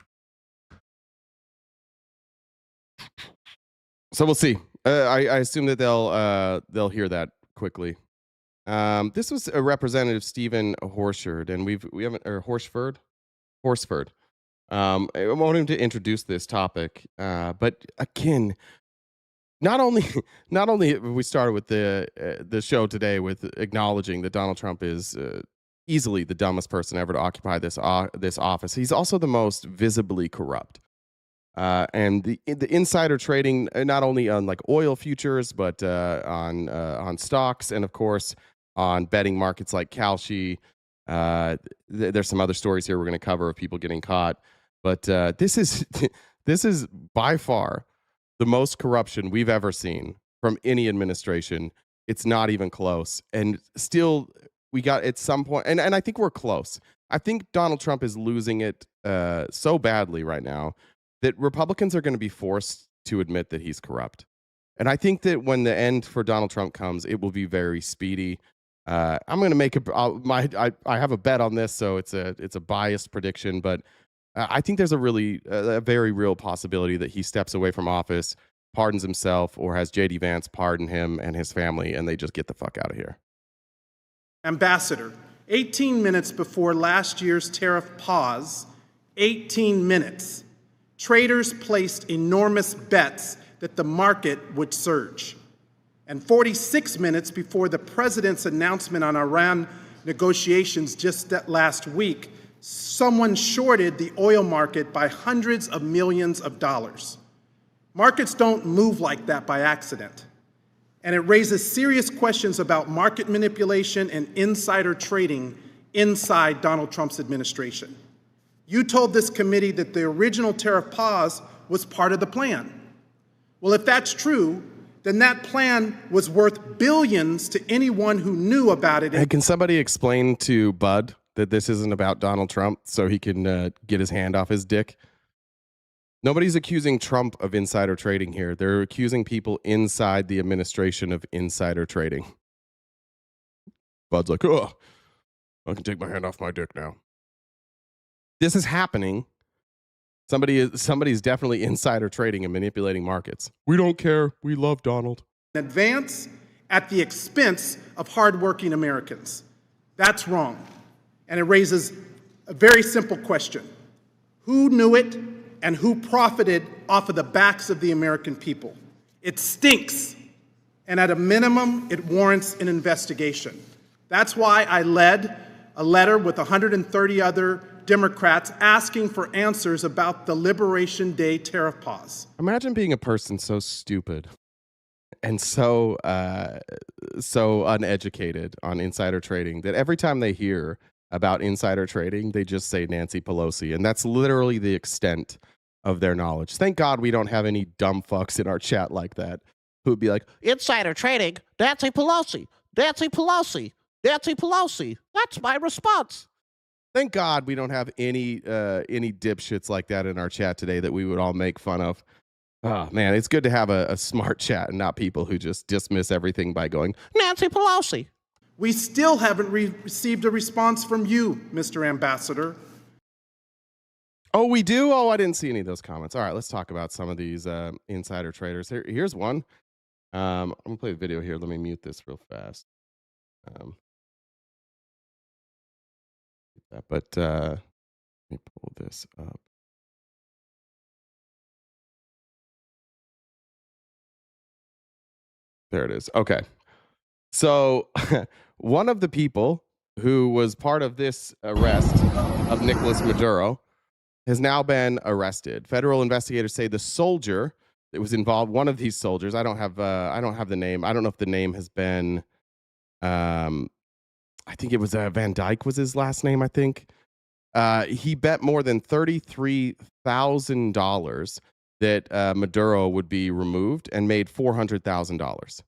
S1: So we'll see. I assume that they'll hear that quickly. This was a Representative Stephen Horsford, and we haven't, or Horsford. I want him to introduce this topic, but again, not only have we started with the show today with acknowledging that Donald Trump is easily the dumbest person ever to occupy this office, he's also the most visibly corrupt. And the insider trading, not only on like oil futures, but on stocks, and of course on betting markets like Kalshi. There's some other stories here we're going to cover of people getting caught, but this is by far the most corruption we've ever seen from any administration. It's not even close, and still we got at some point, and I think we're close. I think Donald Trump is losing it so badly right now that Republicans are going to be forced to admit that he's corrupt. And I think that when the end for Donald Trump comes, it will be very speedy. I'm going to make I have a bet on this, so it's a biased prediction, but I think there's a very real possibility that he steps away from office, pardons himself, or has J.D. Vance pardon him and his family, and they just get the fuck out of here.
S17: Ambassador, 18 minutes before last year's tariff pause, 18 minutes, traders placed enormous bets that the market would surge. And 46 minutes before the president's announcement on Iran negotiations just last week, someone shorted the oil market by hundreds of millions of dollars. Markets don't move like that by accident. And it raises serious questions about market manipulation and insider trading inside Donald Trump's administration. You told this committee that the original tariff pause was part of the plan. Well, if that's true, then that plan was worth billions to anyone who knew about it.
S1: Hey, can somebody explain to Bud that this isn't about Donald Trump so he can get his hand off his dick? Nobody's accusing Trump of insider trading here. They're accusing people inside the administration of insider trading. Bud's like, oh, I can take my hand off my dick now. This is happening. Somebody's definitely insider trading and manipulating markets. We don't care. We love Donald.
S17: Advance at the expense of hardworking Americans. That's wrong. And it raises a very simple question. Who knew it and who profited off of the backs of the American people? It stinks. And at a minimum, it warrants an investigation. That's why I led a letter with 130 other Democrats asking for answers about the Liberation Day tariff pause.
S1: Imagine being a person so stupid and so uneducated on insider trading that every time they hear about insider trading, they just say Nancy Pelosi. And that's literally the extent of their knowledge. Thank God we don't have any dumb fucks in our chat like that who would be like, insider trading, Nancy Pelosi, Nancy Pelosi, Nancy Pelosi. That's my response. Thank God we don't have any dipshits like that in our chat today that we would all make fun of. Oh, man, it's good to have a smart chat and not people who just dismiss everything by going, Nancy Pelosi.
S17: We still haven't received a response from you, Mr. Ambassador.
S1: Oh, we do? Oh, I didn't see any of those comments. All right, let's talk about some of these insider traders. Here's one. I'm going to play the video here. Let me mute this real fast. But let me pull this up. There it is. Okay. So one of the people who was part of this arrest of Nicolas Maduro has now been arrested. Federal investigators say the soldier that was involved, one of these soldiers, I don't have the name. I don't know if the name has been, I think it was Van Dyke was his last name, I think. He bet more than $33,000 that Maduro would be removed and made $400,000.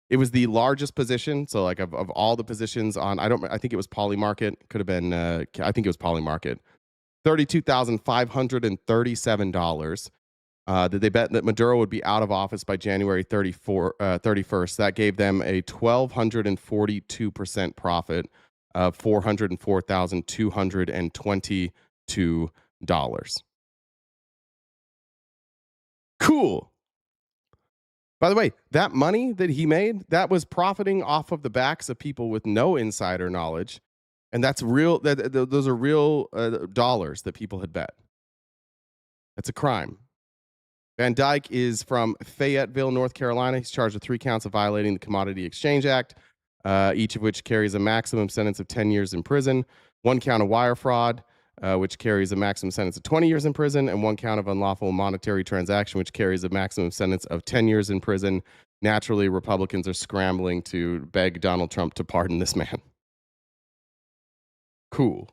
S1: It was the largest position. So like of all the positions on, I think it was Polymarket. Could have been, I think it was Polymarket. $32,537 that they bet that Maduro would be out of office by January 31st. That gave them a 1,242% profit of $404,222. Cool. By the way, that money that he made, that was profiting off of the backs of people with no insider knowledge. And that's real. Those are real dollars that people had bet. That's a crime. Van Dyke is from Fayetteville, North Carolina. He's charged with 3 counts of violating the Commodity Exchange Act, each of which carries a maximum sentence of 10 years in prison. 1 count of wire fraud, which carries a maximum sentence of 20 years in prison, and 1 count of unlawful monetary transaction, which carries a maximum sentence of 10 years in prison. Naturally, Republicans are scrambling to beg Donald Trump to pardon this man. Cool.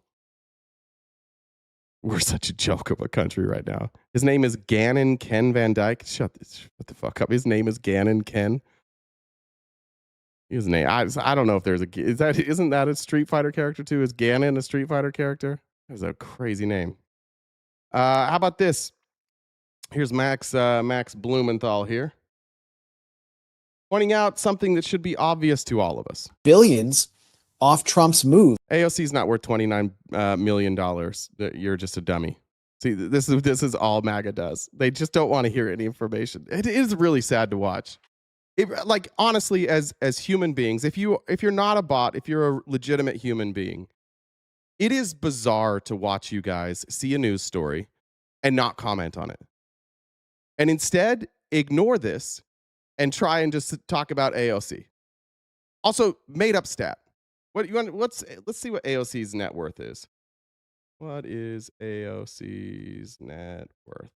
S1: We're such a joke of a country right now. His name is Gannon Ken Van Dyke. Shut the fuck up. His name is Gannon Ken. His name. I don't know if there's isn't that a Street Fighter character too? Is Gannon a Street Fighter character? That's a crazy name. How about this? Here's Max Blumenthal here, pointing out something that should be obvious to all of us.
S18: Billions off Trump's move.
S1: AOC is not worth $29 million. You're just a dummy. See, this is all MAGA does. They just don't want to hear any information. It is really sad to watch. Like, honestly, as human beings, if you're not a bot, if you're a legitimate human being, it is bizarre to watch you guys see a news story and not comment on it, and instead ignore this and try and just talk about AOC. Also, made up stat. Let's see what AOC's net worth is. What is AOC's net worth?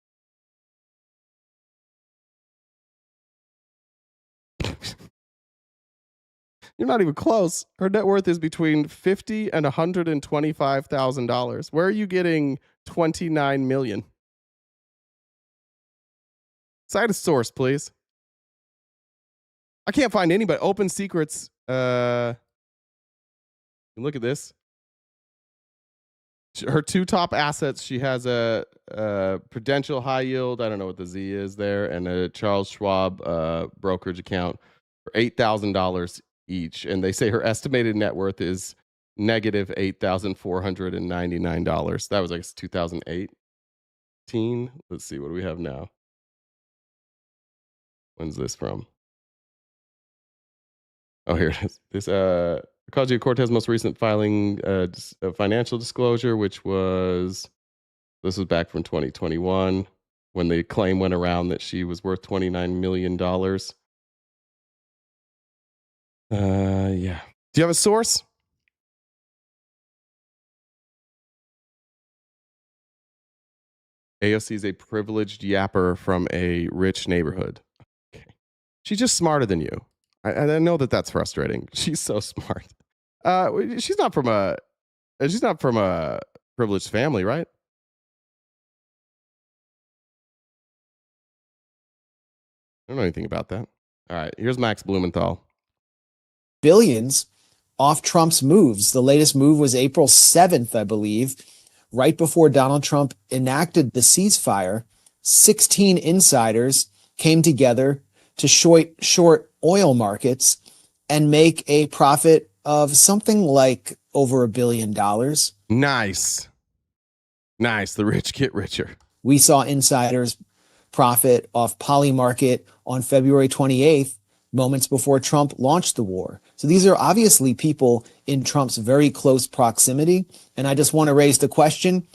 S1: You're not even close. Her net worth is between $50,000 and $125,000. Where are you getting $29 million? Cite a source, please. I can't find anybody. Open Secrets. Look at this. Her two top assets. She has a Prudential high yield. I don't know what the Z is there, and a Charles Schwab brokerage account for $8,000 each. And they say her estimated net worth is negative $8,499. That was, I guess, 2018. Let's see, what do we have now? When's this from? Oh, here it is. This Ocasio-Cortez most recent filing, a financial disclosure, this was back from 2021 when the claim went around that she was worth $29 million. Yeah. Do you have a source? AOC is a privileged yapper from a rich neighborhood. Okay. She's just smarter than you. I know that that's frustrating. She's so smart. She's not from a privileged family, right? I don't know anything about that. All right, here's Max Blumenthal.
S18: Billions off Trump's moves. The latest move was April 7th, I believe, right before Donald Trump enacted the ceasefire. 16 insiders came together to short oil markets and make a profit of something like over $1 billion.
S1: Nice. The rich get richer.
S18: We saw insiders profit off Polymarket on February 28th, moments before Trump launched the war. So these are obviously people in Trump's very close proximity. And I just want to raise the question,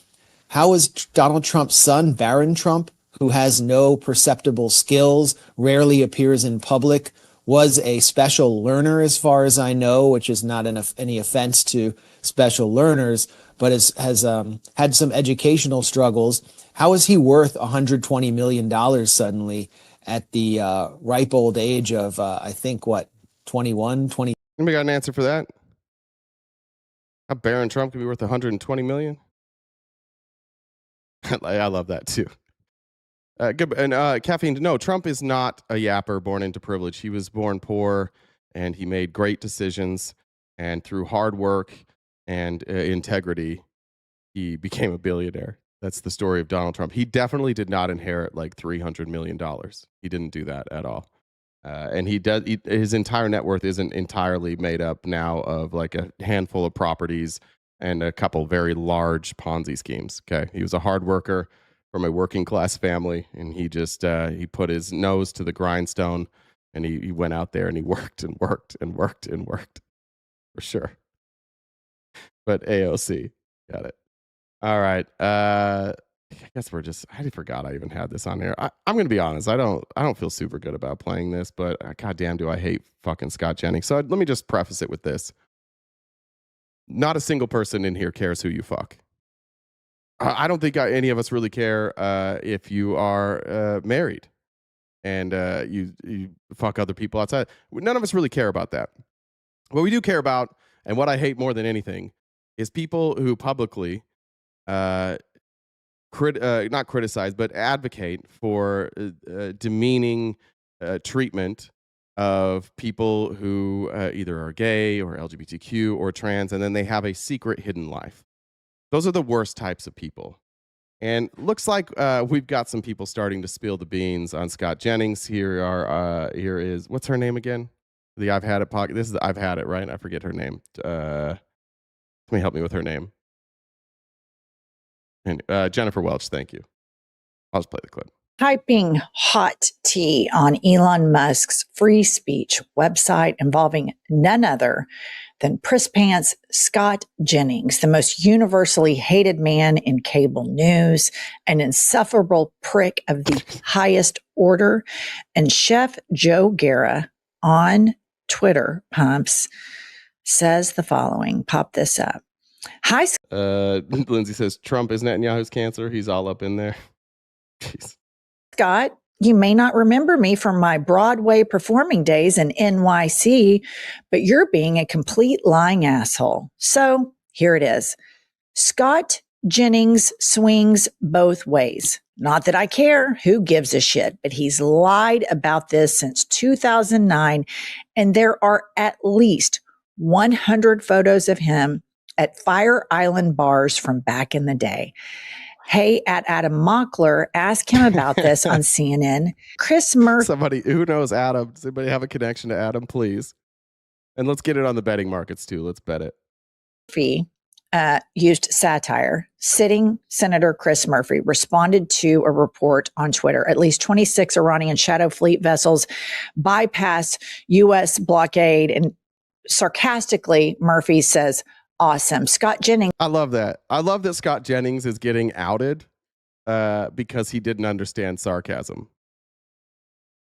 S18: how is Donald Trump's son, Barron Trump, who has no perceptible skills, rarely appears in public, was a special learner as far as I know, which is not any offense to special learners, but has had some educational struggles. How is he worth $120 million suddenly at the ripe old age of, I think, 21, 20?
S1: Anybody got an answer for that? How Barron Trump could be worth $120 million? I love that too. Good. And Caffeine, no, Trump is not a yapper born into privilege. He was born poor, and he made great decisions. And through hard work and integrity, he became a billionaire. That's the story of Donald Trump. He definitely did not inherit like $300 million. He didn't do that at all. And his entire net worth isn't entirely made up now of like a handful of properties and a couple very large Ponzi schemes. Okay. He was a hard worker from a working class family, and he just he put his nose to the grindstone, and he went out there and he worked and worked and worked and worked, for sure. But AOC, got it. All right. I guess I forgot I even had this on here. I'm gonna be honest, I don't feel super good about playing this, but goddamn do I hate fucking Scott Jennings. So let me just preface it with this. Not a single person in here cares who you fuck. I don't think any of us really care if you are married and you fuck other people outside. None of us really care about that. What we do care about, and what I hate more than anything, is people who publicly not criticize, but advocate for demeaning treatment of people who either are gay or LGBTQ or trans, and then they have a secret hidden life. Those are the worst types of people. And looks like we've got some people starting to spill the beans on Scott Jennings. Here is, what's her name again? The I've Had It pocket. This is the I've Had It, right? I forget her name. Let me help me with her name. And Jennifer Welch, thank you. I'll just play the clip.
S19: Typing hot tea on Elon Musk's free speech website involving none other than Priss Pants Scott Jennings, the most universally hated man in cable news, an insufferable prick of the highest order, and Chef Joe Guerra on Twitter pumps says the following. Pop this up. Hi,
S1: Lindsay says Trump is Netanyahu's cancer. He's all up in there. Jeez.
S19: Scott. You may not remember me from my Broadway performing days in NYC, but you're being a complete lying asshole. So here it is. Scott Jennings swings both ways. Not that I care. Who gives a shit? But he's lied about this since 2009. And there are at least 100 photos of him at Fire Island bars from back in the day. Hey, at Adam Mockler, ask him about this on CNN. Chris Murphy.
S1: Somebody who knows Adam. Does anybody have a connection to Adam, please? And let's get it on the betting markets too. Let's bet it.
S19: Murphy used satire. Sitting Senator Chris Murphy responded to a report on Twitter. At least 26 Iranian shadow fleet vessels bypass U.S. blockade. And sarcastically, Murphy says, awesome. Scott Jennings.
S1: I love that. I love that Scott Jennings is getting outed because he didn't understand sarcasm.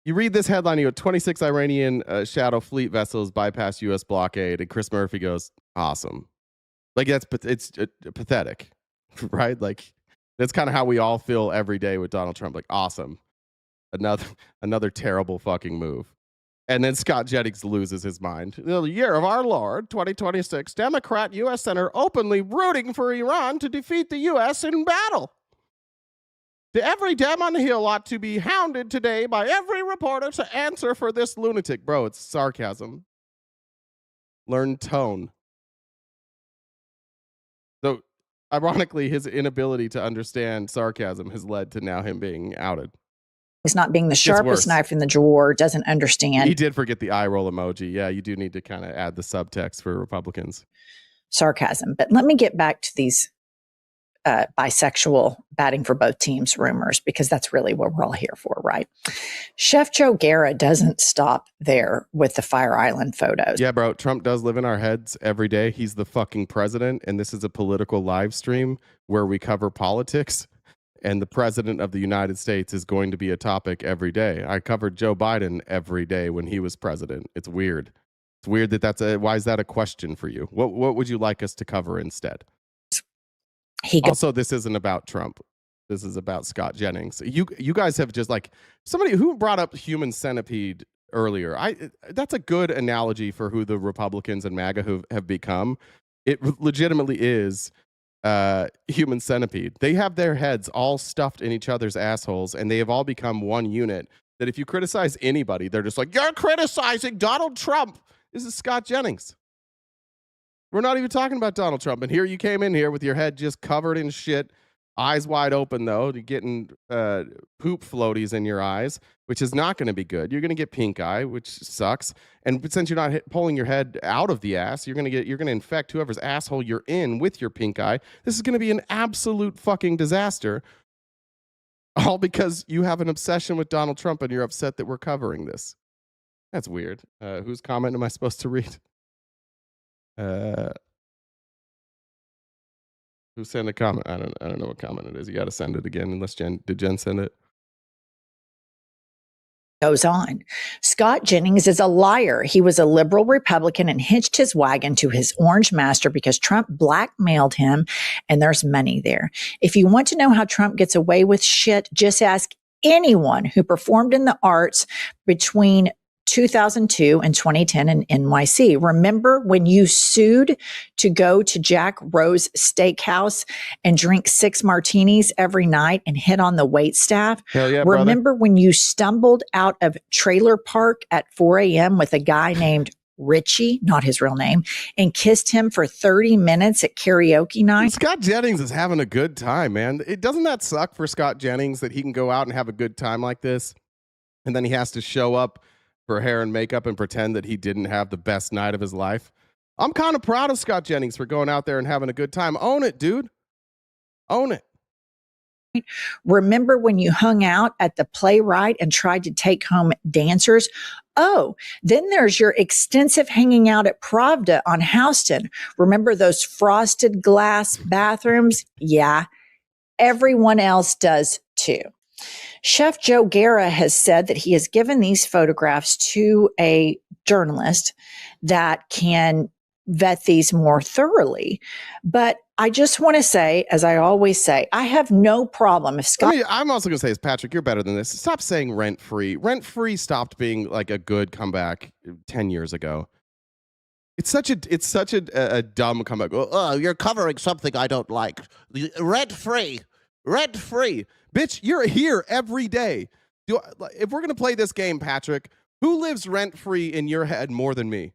S1: You read this headline, you go 26 Iranian shadow fleet vessels bypass U.S. blockade, and Chris Murphy goes, awesome. Like it's pathetic, right? Like that's kind of how we all feel every day with Donald Trump. Like awesome. Another terrible fucking move. And then Scott Jennings loses his mind. The year of our Lord, 2026, Democrat U.S. Senator openly rooting for Iran to defeat the U.S. in battle. The every Dem on the Hill ought to be hounded today by every reporter to answer for this lunatic. Bro, it's sarcasm. Learn tone. So, ironically, his inability to understand sarcasm has led to now him being outed.
S19: He's not being the sharpest knife in the drawer, doesn't understand.
S1: He did forget the eye roll emoji. Yeah, you do need to kind of add the subtext for Republicans.
S19: Sarcasm. But let me get back to these bisexual batting for both teams rumors, because that's really what we're all here for, right? Chef Joe Guerra doesn't stop there with the Fire Island photos.
S1: Yeah, bro, Trump does live in our heads every day. He's the fucking president, and this is a political live stream where we cover politics. And the president of the United States is going to be a topic every day. I covered Joe Biden every day when he was president. It's weird. It's weird that why is that a question for you? What would you like us to cover instead? Also, this isn't about Trump. This is about Scott Jennings. You guys have just like somebody who brought up human centipede earlier. That's a good analogy for who the Republicans and MAGA who have become. It legitimately is human centipede. They have their heads all stuffed in each other's assholes, and they have all become one unit that if you criticize anybody, they're just like, you're criticizing Donald Trump. This is Scott Jennings. We're not even talking about Donald Trump. And here you came in here with your head just covered in shit, eyes wide open, though. You're getting poop floaties in your eyes, which is not going to be good. You're going to get pink eye, which sucks. And since you're not pulling your head out of the ass, you're going to infect whoever's asshole you're in with your pink eye. This is going to be an absolute fucking disaster. All because you have an obsession with Donald Trump and you're upset that we're covering this. That's weird. Whose comment am I supposed to read? Who sent a comment? I don't know what comment it is. You got to send it again. Unless did Jen send it?
S19: Goes on. Scott Jennings is a liar. He was a liberal Republican and hitched his wagon to his orange master because Trump blackmailed him, and there's money there. If you want to know how Trump gets away with shit, just ask anyone who performed in the arts between 2002 and 2010 in NYC. Remember when you sued to go to Jack Rose Steakhouse and drink 6 martinis every night and hit on the wait staff?
S1: Hell yeah,
S19: Remember
S1: brother.
S19: when you stumbled out of Trailer Park at 4 a.m. with a guy named Richie, not his real name, and kissed him for 30 minutes at karaoke night?
S1: Scott Jennings is having a good time, man. Doesn't that suck for Scott Jennings that he can go out and have a good time like this, and then he has to show up for hair and makeup and pretend that he didn't have the best night of his life? I'm kind of proud of Scott Jennings for going out there and having a good time. Own it, dude. Own it.
S19: Remember when you hung out at the Playwright and tried to take home dancers? Oh, then there's your extensive hanging out at Pravda on Houston. Remember those frosted glass bathrooms? Yeah, everyone else does too. Chef Joe Guerra has said that he has given these photographs to a journalist that can vet these more thoroughly. But I just want to say, as I always say, I have no problem if Scott.
S1: I'm also going to say, is Patrick, you're better than this. Stop saying rent free. Rent free stopped being like a good comeback 10 years ago. It's such a dumb comeback. Oh, you're covering something I don't like. Rent free. Rent free. Bitch, you're here every day. If we're going to play this game, Patrick, who lives rent free in your head more than me?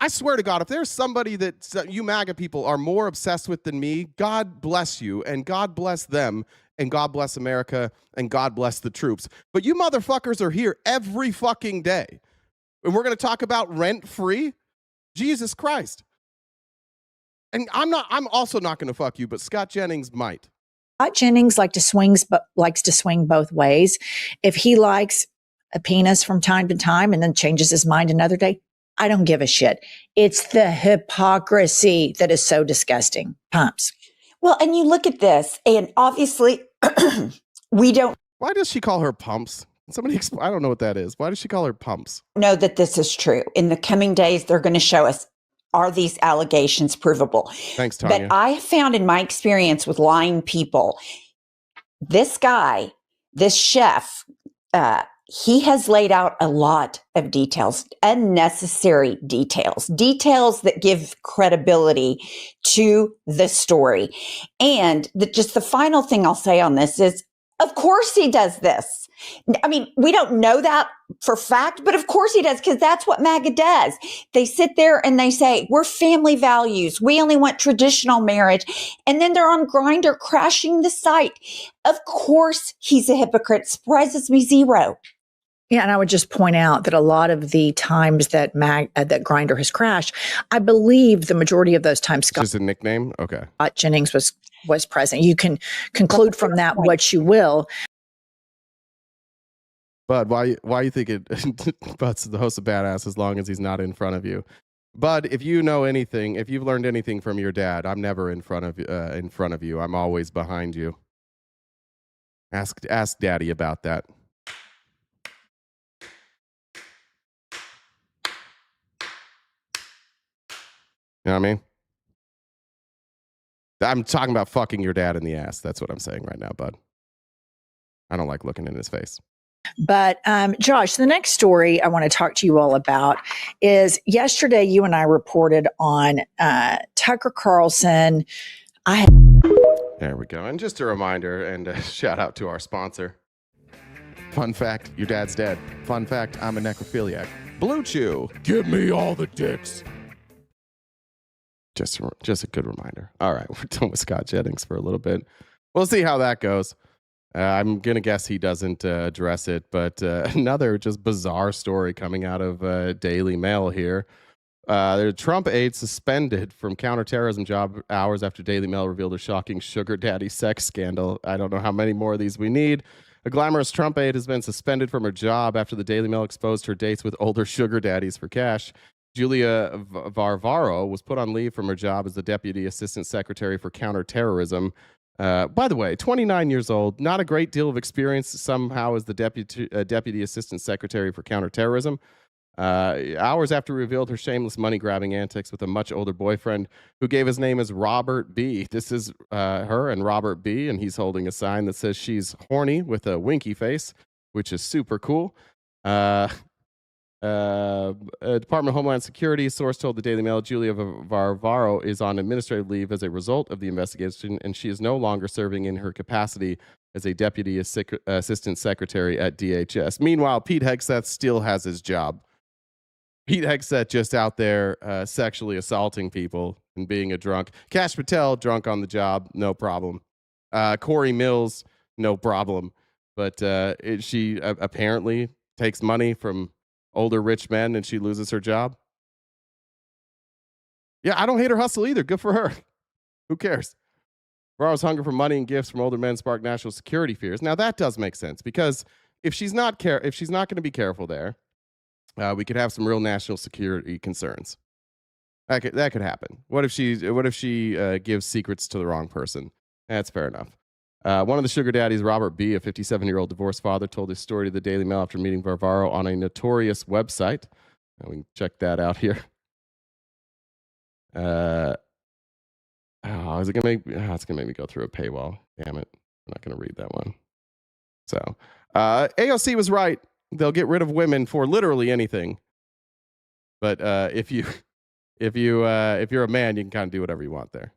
S1: I swear to God, if there's somebody that you MAGA people are more obsessed with than me, God bless you, and God bless them, and God bless America, and God bless the troops. But you motherfuckers are here every fucking day. And we're going to talk about rent-free? Jesus Christ. And I'm also not going to fuck you, but Scott Jennings might.
S19: Scott Jennings likes to swing both ways. If he likes a penis from time to time and then changes his mind another day, I don't give a shit. It's the hypocrisy that is so disgusting. Pumps.
S20: Well, and you look at this, and obviously we don't.
S1: Why does she call her pumps? Somebody, I don't know what that is. Why does she call her pumps?
S20: Know that this is true. In the coming days, they're going to show us, are these allegations provable?
S1: Thanks, Tanya.
S20: But I have found in my experience with lying people, this guy, this chef, he has laid out a lot of details, unnecessary details that give credibility to the story. And just the final thing I'll say on this is, of course he does this. I mean, we don't know that for fact, but of course he does, because that's what MAGA does. They sit there and they say, we're family values. We only want traditional marriage. And then they're on Grindr crashing the site. Of course he's a hypocrite. Surprises me zero.
S19: Yeah, and I would just point out that a lot of the times that that Grindr has crashed, I believe the majority of those times Scott.
S1: Just a nickname? Okay.
S19: Jennings was present. You can conclude from that what you will.
S1: Bud, why you think Bud's the host of Badass as long as he's not in front of you? Bud, if you know anything, if you've learned anything from your dad, I'm never in front of you. I'm always behind you. Ask Daddy about that. You know what I mean? I'm talking about fucking your dad in the ass. That's what I'm saying right now, Bud. I don't like looking in his face.
S19: But Josh, the next story I want to talk to you all about is yesterday you and I reported on Tucker Carlson.
S1: There we go. And just a reminder and a shout out to our sponsor. Fun fact, your dad's dead. Fun fact, I'm a necrophiliac. Blue Chew. Give me all the dicks. Just a good reminder. All right, we're done with Scott Jennings for a little bit. We'll see how that goes. I'm going to guess he doesn't address it, but another just bizarre story coming out of Daily Mail here. The Trump aide suspended from counterterrorism job hours after Daily Mail revealed a shocking sugar daddy sex scandal. I don't know how many more of these we need. A glamorous Trump aide has been suspended from her job after the Daily Mail exposed her dates with older sugar daddies for cash. Julia Varvaro was put on leave from her job as the Deputy Assistant Secretary for Counterterrorism. By the way, 29 years old, not a great deal of experience somehow as the Deputy Assistant Secretary for Counterterrorism. Hours after revealed her shameless money-grabbing antics with a much older boyfriend who gave his name as Robert B. This is her and Robert B., and he's holding a sign that says she's horny with a winky face, which is super cool. Department of Homeland Security source told the Daily Mail Julia Varvaro is on administrative leave as a result of the investigation, and she is no longer serving in her capacity as a Deputy Assistant Secretary at DHS. Meanwhile, Pete Hegseth still has his job. Pete Hegseth just out there sexually assaulting people and being a drunk. Kash Patel, drunk on the job, no problem. Corey Mills, no problem. But she apparently takes money from older rich men and she loses her job. Yeah, I don't hate her hustle either. Good for her. Who cares? Ferraro's hunger for money and gifts from older men sparked national security fears. Now that does make sense, because if she's not going to be careful there, we could have some real national security concerns. That could happen. What if she gives secrets to the wrong person? That's fair enough. One of the sugar daddies, Robert B., a 57-year-old divorced father, told his story to the Daily Mail after meeting Varvaro on a notorious website. We can check that out here. Is it gonna make? It's gonna make me go through a paywall. Damn it! I'm not gonna read that one. So, AOC was right. They'll get rid of women for literally anything. But if you're a man, you can kind of do whatever you want there.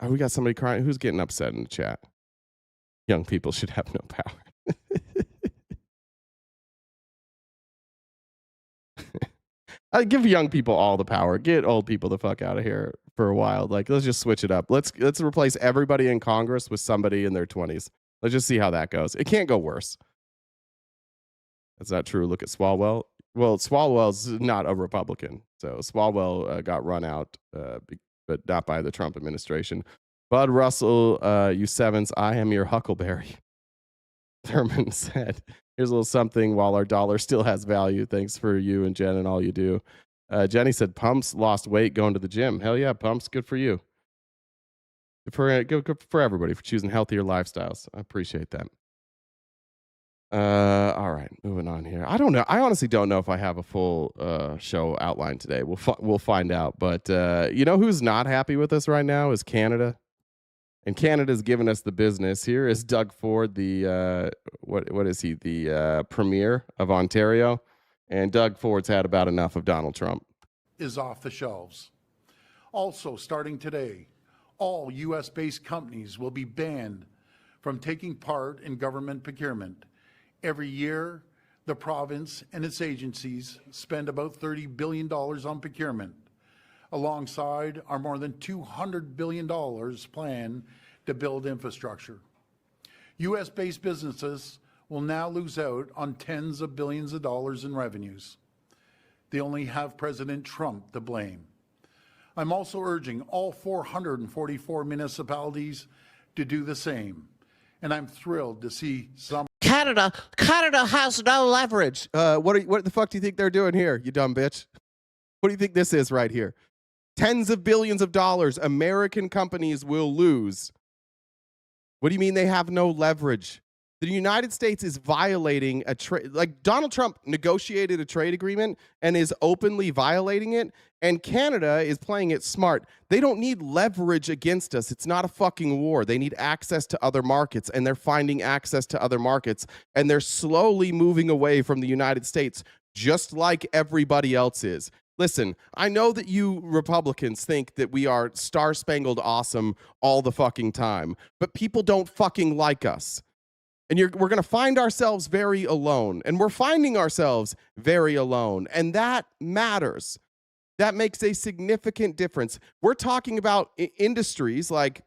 S1: Oh, we got somebody crying. Who's getting upset in the chat? Young people should have no power. I give young people all the power. Get old people the fuck out of here for a while. Like, let's just switch it up. Let's replace everybody in Congress with somebody in their 20s. Let's just see how that goes. It can't go worse. That's not true. Look at Swalwell. Well, Swalwell's not a Republican, so Swalwell got run out, but not by the Trump administration. Bud Russell, you sevens, I am your Huckleberry. Thurman said, here's a little something while our dollar still has value. Thanks for you and Jen and all you do. Jenny said, Pumps lost weight going to the gym. Hell yeah, Pumps. Good for you. Good for everybody for choosing healthier lifestyles. I appreciate that. All right, moving on here. I don't know. I honestly don't know if I have a full show outline today. We'll find out. But you know who's not happy with us right now is Canada. And Canada's given us the business. Here is Doug Ford, the what is he? The premier of Ontario. And Doug Ford's had about enough of Donald Trump.
S21: Is off the shelves. Also, starting today, all U.S.-based companies will be banned from taking part in government procurement. Every year, the province and its agencies spend about $30 billion on procurement, alongside our more than $200 billion plan to build infrastructure. U.S.-based businesses will now lose out on tens of billions of dollars in revenues. They only have President Trump to blame. I'm also urging all 444 municipalities to do the same, and I'm thrilled to see some.
S1: Canada has no leverage. What the fuck do you think they're doing here, you dumb bitch? What do you think this is right here? Tens of billions of dollars American companies will lose. What do you mean they have no leverage? The United States is violating a trade. Like, Donald Trump negotiated a trade agreement and is openly violating it, and Canada is playing it smart. They don't need leverage against us. It's not a fucking war. They need access to other markets, and they're finding access to other markets, and they're slowly moving away from the United States, just like everybody else is. Listen, I know that you Republicans think that we are star-spangled awesome all the fucking time, but people don't fucking like us. And we're going to find ourselves very alone. And we're finding ourselves very alone. And that matters. That makes a significant difference. We're talking about industries like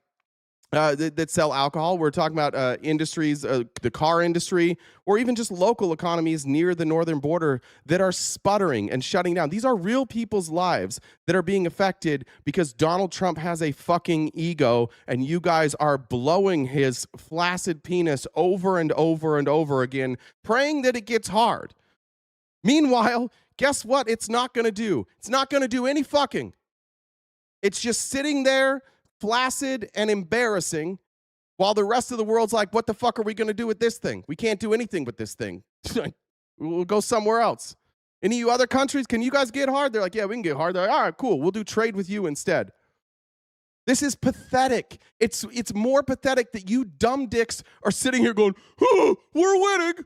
S1: that sell alcohol. We're talking about industries, the car industry, or even just local economies near the northern border that are sputtering and shutting down. These are real people's lives that are being affected because Donald Trump has a fucking ego, and you guys are blowing his flaccid penis over and over and over again, praying that it gets hard. Meanwhile, guess what it's not going to do? It's not going to do any fucking. It's just sitting there flaccid and embarrassing, while the rest of the world's like, what the fuck are we going to do with this thing? We can't do anything with this thing. We'll go somewhere else. Any of you other countries, can you guys get hard? They're like, yeah, we can get hard. They're like, all right, cool. We'll do trade with you instead. This is pathetic. It's more pathetic that you dumb dicks are sitting here going, oh, we're winning.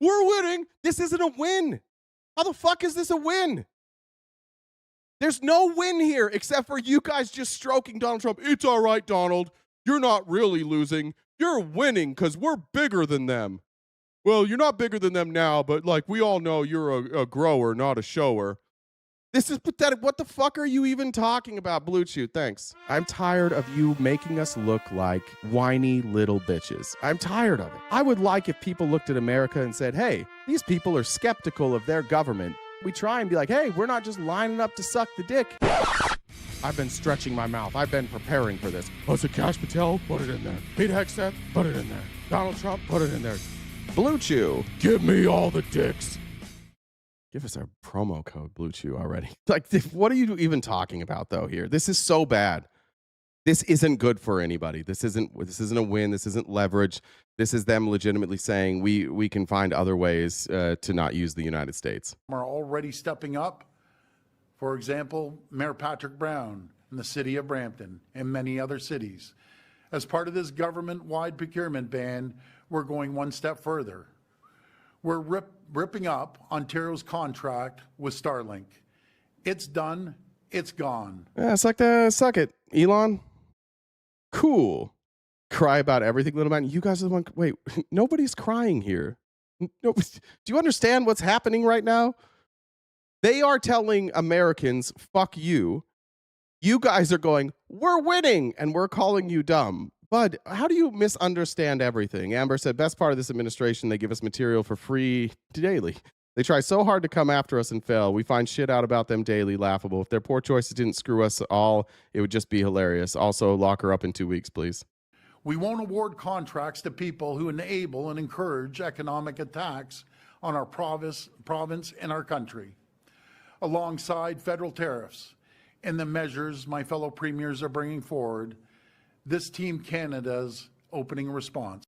S1: We're winning. This isn't a win. How the fuck is this a win? There's no win here except for you guys just stroking Donald Trump. It's all right, Donald. You're not really losing. You're winning because we're bigger than them. Well, you're not bigger than them now, but like we all know you're a grower, not a shower. This is pathetic. What the fuck are you even talking about, Blue Chew? Thanks. I'm tired of you making us look like whiny little bitches. I'm tired of it. I would like if people looked at America and said, hey, these people are skeptical of their government. We try and be like, hey, we're not just lining up to suck the dick. I've been stretching my mouth. I've been preparing for this. Oh, so Kash Patel, put it in there. Pete Hegseth, put it in there. Donald Trump, put it in there. Blue Chew, give me all the dicks. Give us our promo code, Blue Chew, already. Like, what are you even talking about, though, here? This is so bad. This isn't good for anybody. This isn't a win. This isn't leverage. This is them legitimately saying we can find other ways to not use the United States.
S21: Are already stepping up. For example, Mayor Patrick Brown in the city of Brampton and many other cities. As part of this government-wide procurement ban, we're going one step further. We're ripping up Ontario's contract with Starlink. It's done. It's gone.
S1: Yeah, it's like the suck it, Elon. Cool. Cry about everything, little man. You guys are the one. Wait, nobody's crying here. No, do you understand what's happening right now? They are telling Americans, fuck you. You guys are going, we're winning, and we're calling you dumb. Bud, how do you misunderstand everything? Amber said, best part of this administration, they give us material for free daily. They try so hard to come after us and fail. We find shit out about them daily, laughable. If their poor choices didn't screw us all, it would just be hilarious. Also, lock her up in 2 weeks, please.
S21: We won't award contracts to people who enable and encourage economic attacks on our province and our country. Alongside federal tariffs and the measures my fellow premiers are bringing forward, this Team Canada's opening response.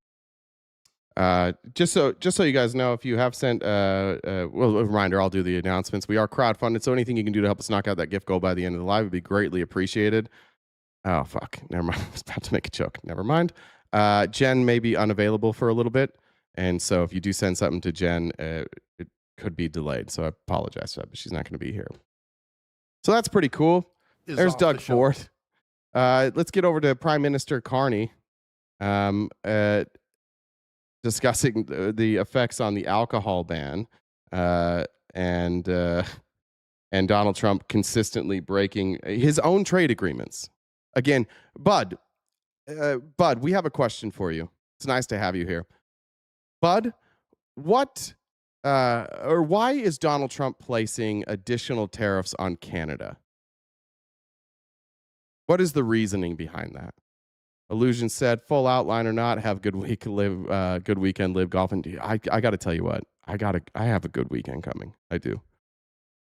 S1: Just so you guys know, if you have sent, well, a reminder, I'll do the announcements. We are crowdfunded, so anything you can do to help us knock out that gift goal by the end of the live would be greatly appreciated. Oh, fuck. Never mind. I was about to make a joke. Never mind. Jen may be unavailable for a little bit, and so if you do send something to Jen, it could be delayed, so I apologize for that, but she's not going to be here. So that's pretty cool. There's Doug Ford. Let's get over to Prime Minister Carney. Discussing the effects on the alcohol ban, and Donald Trump consistently breaking his own trade agreements. Again, Bud, we have a question for you. It's nice to have you here. Bud, what or why is Donald Trump placing additional tariffs on Canada? What is the reasoning behind that? Illusion said, full outline or not, have good week, live good weekend, live golf. And I got to tell you what, I have a good weekend coming. I do.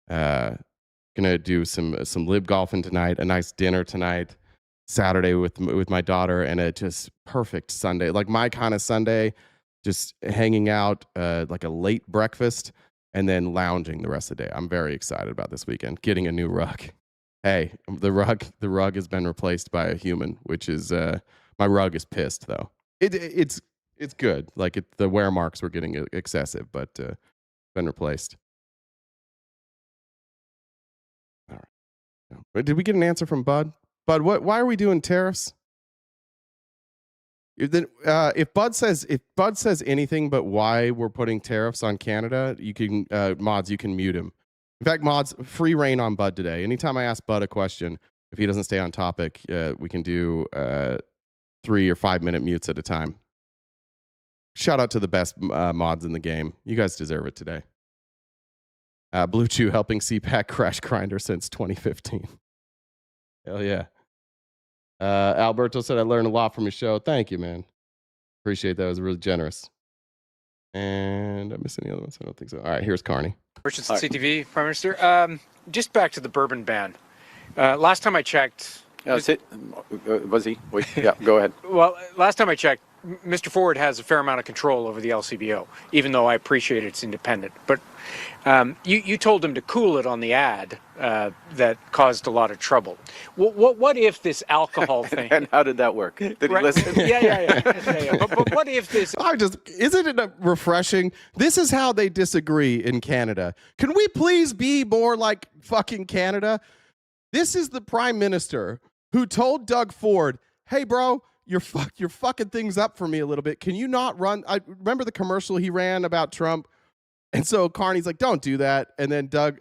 S1: Gonna do some live golfing tonight, a nice dinner tonight, Saturday with my daughter, and a just perfect Sunday, like my kind of Sunday, just hanging out, like a late breakfast, and then lounging the rest of the day. I'm very excited about this weekend. Getting a new rug. Hey, the rug has been replaced by a human, which is my rug is pissed though. It's good. Like the wear marks were getting excessive, but been replaced. All right. Did we get an answer from Bud? Bud, why are we doing tariffs? If Bud says anything but why we're putting tariffs on Canada, you can mods, you can mute him. In fact, mods, free reign on Bud today. Anytime I ask Bud a question, if he doesn't stay on topic, we can do 3 or 5 minute mutes at a time. Shout out to the best mods in the game. You guys deserve it today. Blue Chew helping CPAC crash grinder since 2015. Hell yeah. Alberto said, I learned a lot from your show. Thank you, man. Appreciate that. It was really generous. And I missed any other ones? I don't think so. All right, here's Carney.
S2: Richardson, CTV, Prime Minister. Just back to the bourbon ban. Last time I checked...
S22: Was he? Wait, yeah, go ahead.
S2: Well, last time I checked, Mr. Ford has a fair amount of control over the LCBO, even though I appreciate it's independent. But you told him to cool it on the ad that caused a lot of trouble. What if this alcohol thing...
S22: And how did that work? Did he listen?
S2: Yeah. But what if this...
S1: Isn't it refreshing? This is how they disagree in Canada. Can we please be more like fucking Canada? This is the Prime Minister who told Doug Ford, hey, bro, you're fucking things up for me a little bit. Can you not run? I remember the commercial he ran about Trump. And so Carney's like, don't do that. And then Doug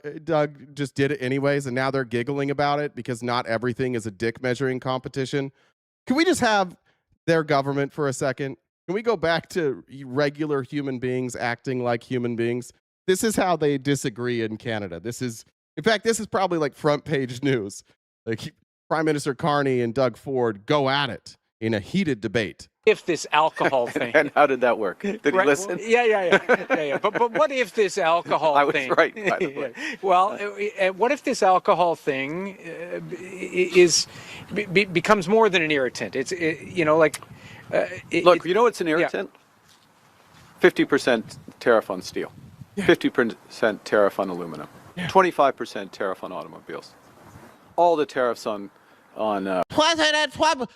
S1: just did it anyways. And now they're giggling about it because not everything is a dick measuring competition. Can we just have their government for a second? Can we go back to regular human beings acting like human beings? This is how they disagree in Canada. In fact, this is probably like front page news. Like Prime Minister Carney and Doug Ford go at it in a heated debate.
S2: If this alcohol thing.
S22: And how did that work? Did he listen?
S2: Yeah. But what if this alcohol
S22: I was
S2: thing?
S22: right, by the way.
S2: Well, what if this alcohol thing becomes more than an irritant? Look, you know what's an irritant? 50% tariff on steel, 50% tariff on aluminum, 25% tariff on automobiles, all the tariffs on
S1: President Trump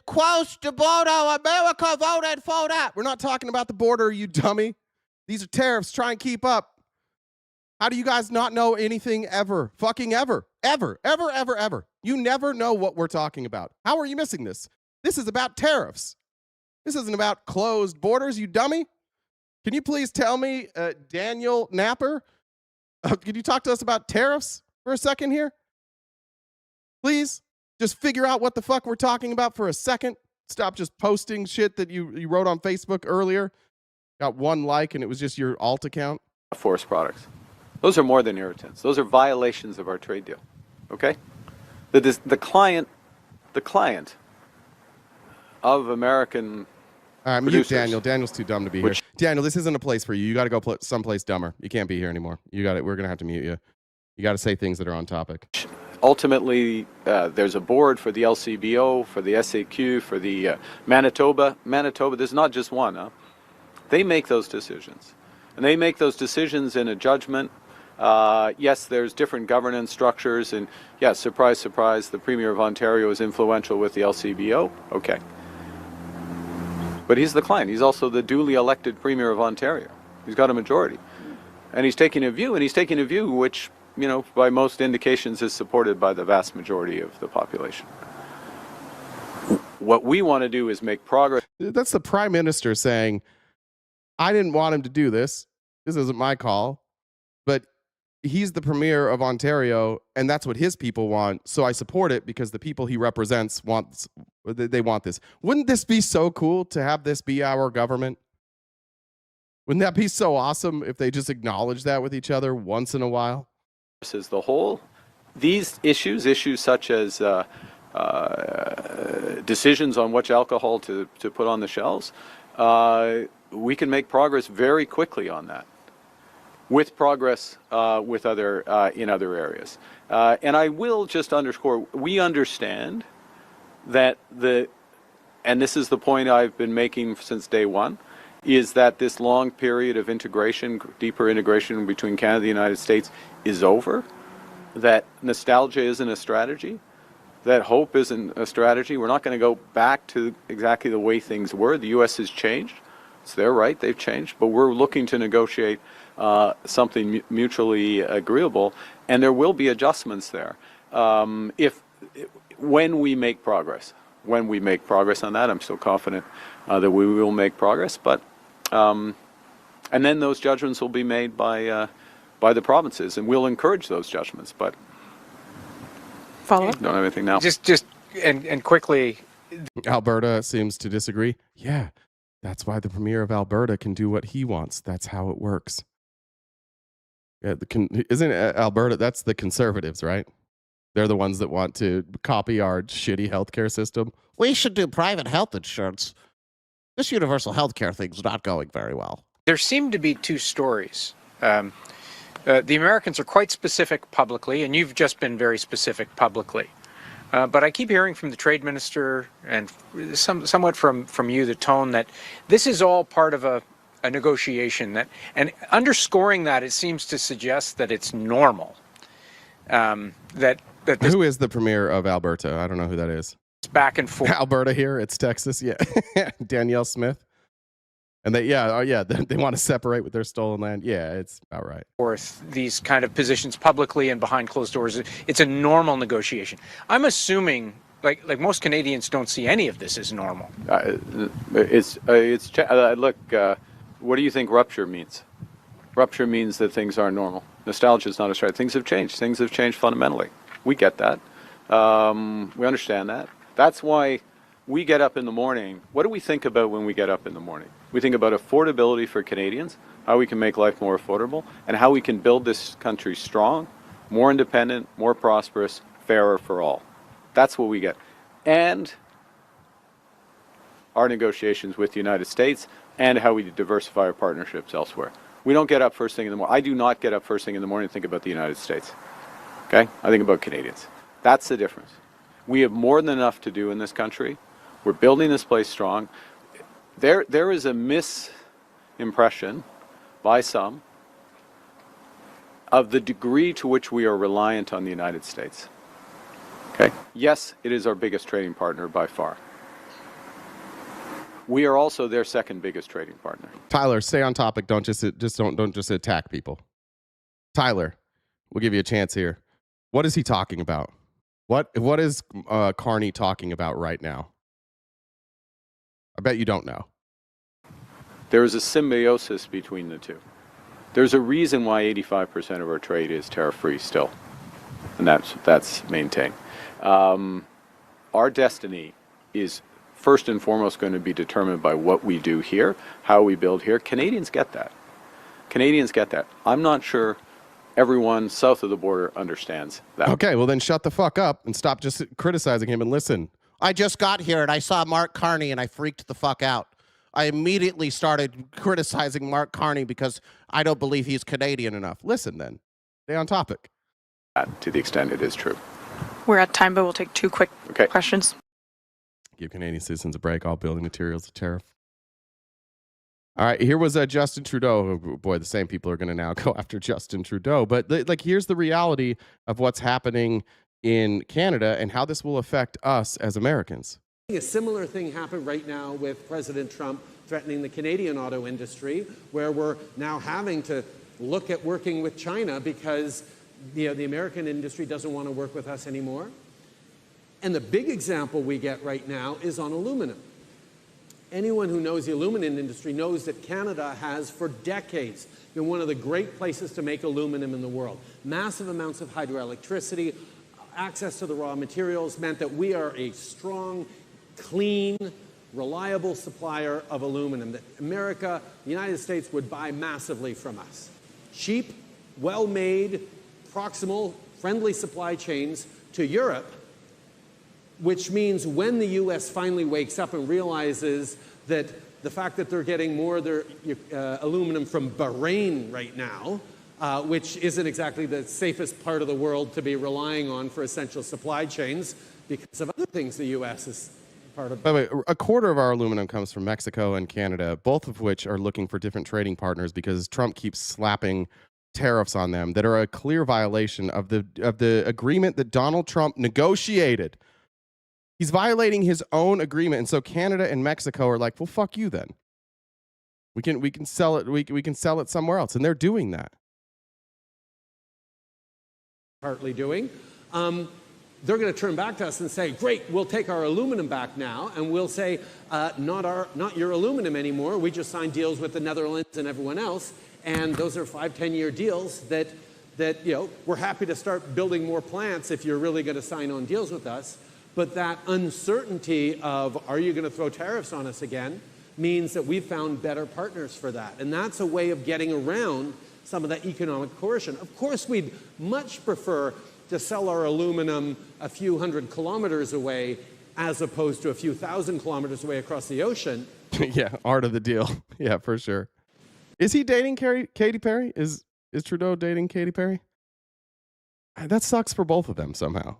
S1: quotes the border. America voted for that. We're not talking about the border, you dummy. These are tariffs. Try and keep up. How do you guys not know anything ever? Fucking ever. Ever. You never know what we're talking about. How are you missing this? This is about tariffs. This isn't about closed borders, you dummy. Can you please tell me, Daniel Napper, can you talk to us about tariffs for a second here? Please? Just figure out what the fuck we're talking about for a second. Stop just posting shit that you wrote on Facebook earlier. Got 1 like and it was just your alt account.
S22: Forest products. Those are more than irritants. Those are violations of our trade deal. Okay? The client of American
S1: mute
S22: producers.
S1: Daniel. Daniel's too dumb to be here. Daniel, this isn't a place for you. You got to go someplace dumber. You can't be here anymore. We're going to have to mute you. You got to say things that are on topic.
S22: Ultimately, there's a board for the LCBO, for the SAQ, for the Manitoba. There's not just one. Huh? They make those decisions. And they make those decisions in a judgment. Yes, there's different governance structures. And yes, surprise, surprise, the Premier of Ontario is influential with the LCBO. Okay. But he's the client. He's also the duly elected Premier of Ontario. He's got a majority. And he's taking a view, which, you know, by most indications is supported by the vast majority of the population. What we want to do is make progress.
S1: That's the Prime Minister saying, I didn't want him to do this. This isn't my call. But he's the Premier of Ontario, and that's what his people want. So I support it because the people he represents they want this. Wouldn't this be so cool to have this be our government? Wouldn't that be so awesome if they just acknowledge that with each other once in a while?
S22: As the whole, these issues such as decisions on which alcohol to put on the shelves, we can make progress very quickly on that. With progress with in other areas, and I will just underscore: we understand that and this is the point I've been making since day one, is that this long period of integration, deeper integration between Canada and the United States is over, that nostalgia isn't a strategy, that hope isn't a strategy. We're not going to go back to exactly the way things were. The U.S. has changed. It's their right, they've changed, but we're looking to negotiate something mutually agreeable, and there will be adjustments there. When we make progress on that, I'm still confident that we will make progress, but and then those judgments will be made by the provinces, and we'll encourage those judgments. But
S2: follow up.
S22: Don't have anything now.
S2: Just and quickly.
S1: Alberta seems to disagree. Yeah, that's why the Premier of Alberta can do what he wants. That's how it works. Yeah, isn't Alberta? That's the Conservatives, right? They're the ones that want to copy our shitty healthcare system. We should do private health insurance. This universal healthcare thing's not going very well.
S2: There seem to be two stories. The Americans are quite specific publicly, and you've just been very specific publicly. But I keep hearing from the trade minister and somewhat from you the tone that this is all part of a negotiation. And underscoring that, it seems to suggest that it's normal.
S1: Who is the Premier of Alberta? I don't know who that is.
S2: It's back and forth.
S1: Alberta here. It's Texas. Yeah. Danielle Smith. And they want to separate with their stolen land. Yeah, it's about right.
S2: Forth these kind of positions publicly and behind closed doors. It's a normal negotiation. I'm assuming, like most Canadians don't see any of this as normal.
S22: Look. What do you think rupture means? Rupture means that things aren't normal. Nostalgia is not a strategy. Things have changed. Things have changed fundamentally. We get that. We understand that. That's why we get up in the morning. What do we think about when we get up in the morning? We think about affordability for Canadians, how we can make life more affordable, and how we can build this country strong, more independent, more prosperous, fairer for all. That's what we get. And our negotiations with the United States and how we diversify our partnerships elsewhere. We don't get up first thing in the morning. I do not get up first thing in the morning and think about the United States. Okay? I think about Canadians. That's the difference. We have more than enough to do in this country. We're building this place strong. There is a misimpression by some of the degree to which we are reliant on the United States. Okay? Yes, it is our biggest trading partner by far. We are also their second biggest trading partner.
S1: Tyler, stay on topic. Don't just attack people. Tyler, we'll give you a chance here. What is he talking about? What is Carney talking about right now? I bet you don't know.
S22: There is a symbiosis between the two. There's a reason why 85% of our trade is tariff-free still, and that's maintained. Our destiny is first and foremost going to be determined by what we do here, how we build here. Canadians get that. Canadians get that. I'm not sure everyone south of the border understands that.
S1: Okay, well then shut the fuck up and stop just criticizing him and listen.
S3: I just got here and I saw Mark Carney and I freaked the fuck out. I immediately started criticizing Mark Carney because I don't believe he's Canadian enough.
S1: Listen then. Stay on topic.
S22: To the extent it is true.
S4: We're at time, but we'll take two quick questions.
S1: Give Canadian citizens a break. All building materials, a tariff. All right, here was Justin Trudeau. Oh, boy, the same people are going to now go after Justin Trudeau. But here's the reality of what's happening in Canada and how this will affect us as Americans.
S23: A similar thing happened right now with President Trump threatening the Canadian auto industry, where we're now having to look at working with China because the American industry doesn't want to work with us anymore. And the big example we get right now is on aluminum. Anyone who knows the aluminum industry knows that Canada has, for decades, been one of the great places to make aluminum in the world. Massive amounts of hydroelectricity, access to the raw materials meant that we are a strong, clean, reliable supplier of aluminum that America, the United States, would buy massively from us. Cheap, well-made, proximal, friendly supply chains to Europe, which means when the U.S. finally wakes up and realizes that the fact that they're getting more of their aluminum from Bahrain right now, which isn't exactly the safest part of the world to be relying on for essential supply chains because of other things the U.S. is part of.
S1: By the way, a quarter of our aluminum comes from Mexico and Canada, both of which are looking for different trading partners because Trump keeps slapping tariffs on them that are a clear violation of the agreement that Donald Trump negotiated. He's violating his own agreement, and so Canada and Mexico are like, "Well, fuck you then. We can sell it. We can sell it somewhere else," and they're doing that.
S23: Partly doing. They're going to turn back to us and say, "Great, we'll take our aluminum back now," and we'll say, "Not your aluminum anymore. We just signed deals with the Netherlands and everyone else, and those are 5-10-year deals that we're happy to start building more plants if you're really going to sign on deals with us." But that uncertainty of, are you going to throw tariffs on us again, means that we've found better partners for that. And that's a way of getting around some of that economic coercion. Of course, we'd much prefer to sell our aluminum a few hundred kilometers away as opposed to a few thousand kilometers away across the ocean.
S1: Yeah, art of the deal. Yeah, for sure. Is he dating Katy Perry? Is Trudeau dating Katy Perry? That sucks for both of them somehow.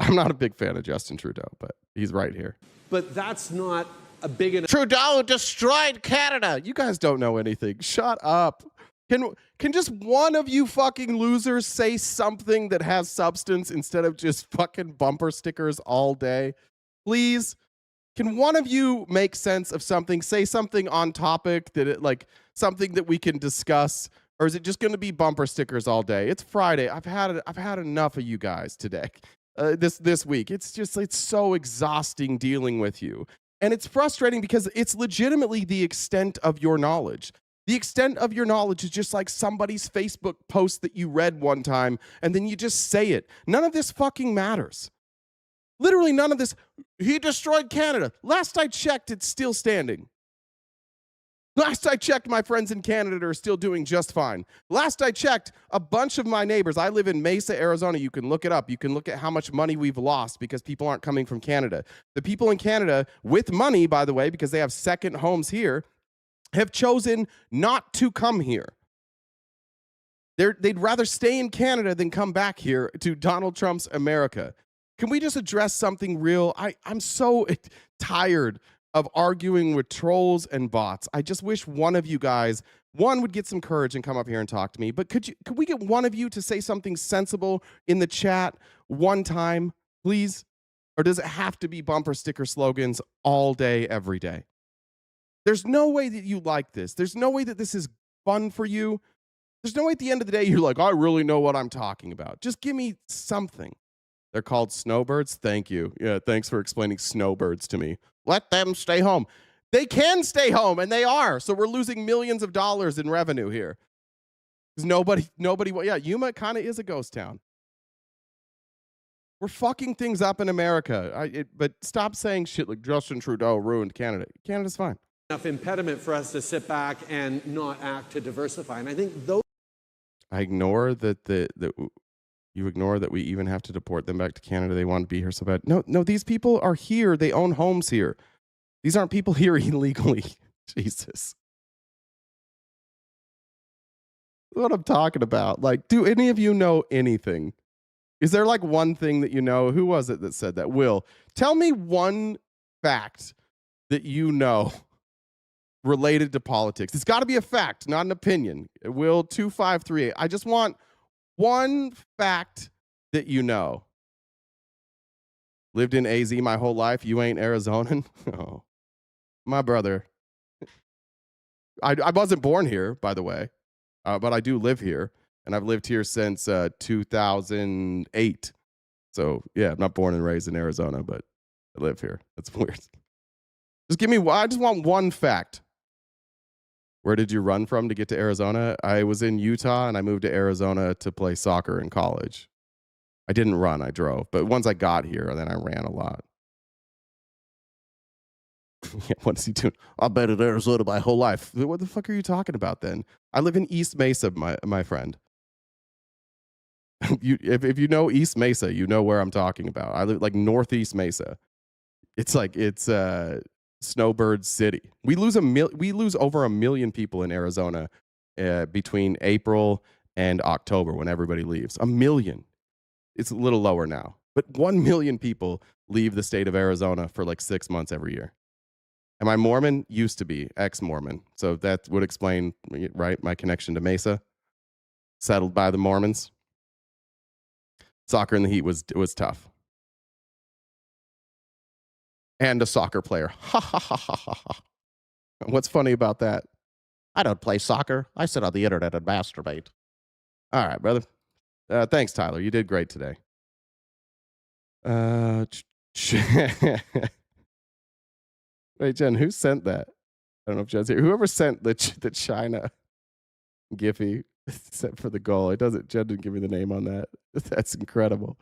S1: I'm not a big fan of Justin Trudeau, but he's right here.
S23: But that's not a big enough.
S3: Trudeau destroyed Canada.
S1: You guys don't know anything. Shut up. Can just one of you fucking losers say something that has substance instead of just fucking bumper stickers all day? Please? Can one of you make sense of something? Say something on topic something that we can discuss, or is it just going to be bumper stickers all day? It's Friday. I've had enough of you guys today. This week. It's so exhausting dealing with you. And it's frustrating because it's legitimately the extent of your knowledge. The extent of your knowledge is just like somebody's Facebook post that you read one time and then you just say it. None of this fucking matters. Literally none of this. He destroyed Canada. Last I checked, it's still standing. Last I checked, my friends in Canada are still doing just fine. Last I checked, a bunch of my neighbors, I live in Mesa, Arizona. You can look it up. You can look at how much money we've lost because people aren't coming from Canada. The people in Canada with money, by the way, because they have second homes here, have chosen not to come here. They'd rather stay in Canada than come back here to Donald Trump's America. Can we just address something real? I'm so tired of arguing with trolls and bots. I just wish one of you guys, one would get some courage and come up here and talk to me. But could we get one of you to say something sensible in the chat one time, please? Or does it have to be bumper sticker slogans all day, every day? There's no way that you like this. There's no way that this is fun for you. There's no way at the end of the day you're like, I really know what I'm talking about. Just give me something. They're called snowbirds. Thank you. Yeah, thanks for explaining snowbirds to me. Let them stay home. They can stay home, and they are. So we're losing millions of dollars in revenue here. Because nobody, yeah, Yuma kind of is a ghost town. We're fucking things up in America. But stop saying shit like Justin Trudeau ruined Canada. Canada's fine.
S23: Enough impediment for us to sit back and not act to diversify. And I think those.
S1: I ignore that you ignore that we even have to deport them back to Canada. They want to be here so bad. No, these people are here. They own homes here. These aren't people here illegally. Jesus. What I'm talking about. Like, do any of you know anything? Is there like one thing that you know? Who was it that said that? Will, tell me one fact that you know related to politics. It's got to be a fact, not an opinion. Will 2538. I just want one fact that you know. Lived in AZ my whole life. You ain't Arizonan? Oh, my brother. I wasn't born here, by the way, but I do live here, and I've lived here since 2008. So, yeah, I'm not born and raised in Arizona, but I live here. That's weird. Just give me, I just want one fact. Where did you run from to get to Arizona? I was in Utah, and I moved to Arizona to play soccer in college. I didn't run, I drove. But once I got here, then I ran a lot. Yeah, what is he doing? I've been in Arizona my whole life. What the fuck are you talking about then? I live in East Mesa, my friend. If you know East Mesa, you know where I'm talking about. I live like Northeast Mesa. It's Snowbird City. We lose over 1 million people in Arizona between April and October when everybody leaves. 1 million. It's a little lower now, but 1 million people leave the state of Arizona for like 6 months every year. Am I Mormon? Used to be ex-Mormon. So that would explain, right, my connection to Mesa. Settled by the Mormons. Soccer in the heat was tough. And a soccer player. Ha ha ha ha ha. What's funny about that? I don't play soccer. I sit on the internet and masturbate. All right, brother. Thanks, Tyler. You did great today. Wait, Jen, who sent that? I don't know if Jen's here. Whoever sent the China Giphy sent for the goal. Jen didn't give me the name on that. That's incredible.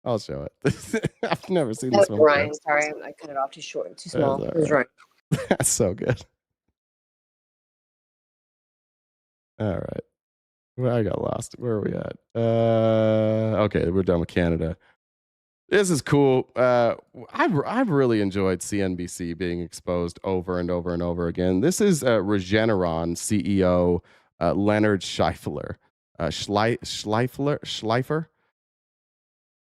S1: I'll show it. I've never seen this one.
S5: Ryan, sorry, I cut it off too short, too small. It was Ryan.
S1: That's so good. All right. Well, I got lost. Where are we at? Okay, we're done with Canada. This is cool. I've really enjoyed CNBC being exposed over and over and over again. This is Regeneron CEO Leonard Schleifer. Schleifer.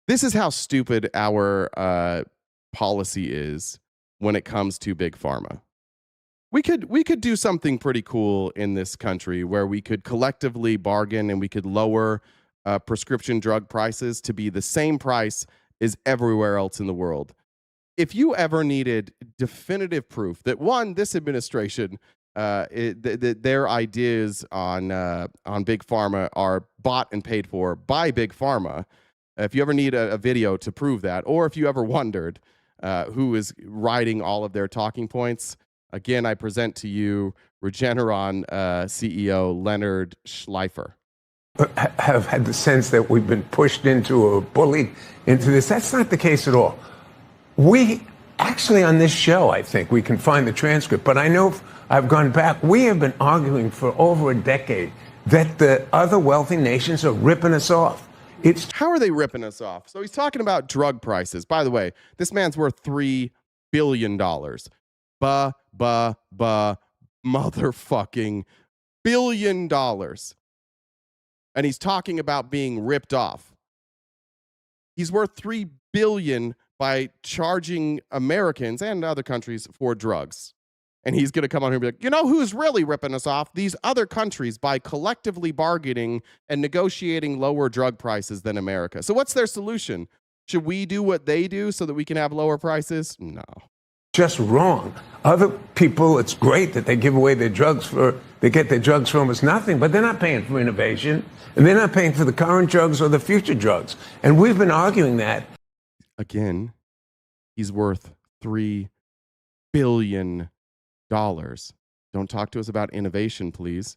S1: This is how stupid our policy is when it comes to big pharma. We could do something pretty cool in this country where we could collectively bargain and we could lower prescription drug prices to be the same price as everywhere else in the world. If you ever needed definitive proof that one, this administration, their ideas on big pharma are bought and paid for by big pharma. If you ever need a video to prove that, or if you ever wondered who is writing all of their talking points, again, I present to you Regeneron CEO Leonard Schleifer.
S6: Have had the sense that we've been pushed into or bullied into this. That's not the case at all. We actually, on this show, I think we can find the transcript, but I know I've gone back. We have been arguing for over a decade that the other wealthy nations are ripping us off.
S1: How are they ripping us off? So he's talking about drug prices. By the way, this man's worth $3 billion. Motherfucking $1 billion. And he's talking about being ripped off. He's worth $3 billion by charging Americans and other countries for drugs. And he's going to come on here and be like, you know who's really ripping us off? These other countries by collectively bargaining and negotiating lower drug prices than America. So what's their solution? Should we do what they do so that we can have lower prices? No.
S6: Just wrong. Other people, it's great that they give away their drugs they get their drugs for almost nothing, but they're not paying for innovation, and they're not paying for the current drugs or the future drugs. And we've been arguing that.
S1: Again, he's worth $3 billion. Don't talk to us about innovation, please.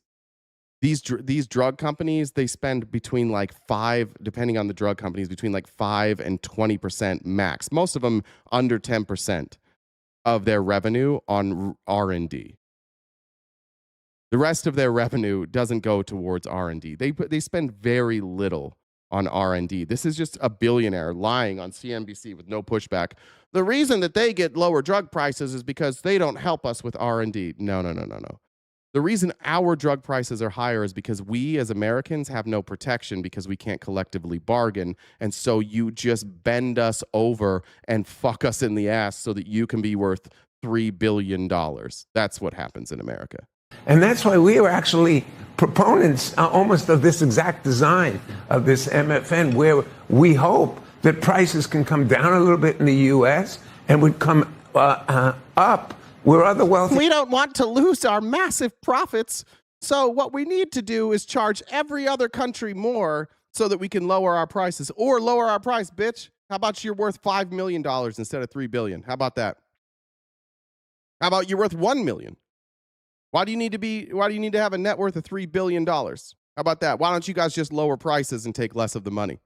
S1: These drug companies, they spend between like 5, depending on the drug companies, between like 5 and 20% max. Most of them under 10% of their revenue on R&D. The rest of their revenue doesn't go towards R&D. They spend very little on R&D. This is just a billionaire lying on CNBC with no pushback. The reason that they get lower drug prices is because they don't help us with R&D. No. The reason our drug prices are higher is because we as Americans have no protection because we can't collectively bargain. And so you just bend us over and fuck us in the ass so that you can be worth $3 billion. That's what happens in America.
S6: And that's why we are actually proponents almost of this exact design of this MFN, where we hope that prices can come down a little bit in the U.S. and would come up where other wealthy...
S3: We don't want to lose our massive profits, so what we need to do is charge every other country more so that we can lower our prices. Or lower our price, bitch. How about you're worth $5 million instead of $3 billion? How about that? How about you're worth $1 million? Why do you need to have a net worth of $3 billion? How about that? Why don't you guys just lower prices and take less of the money?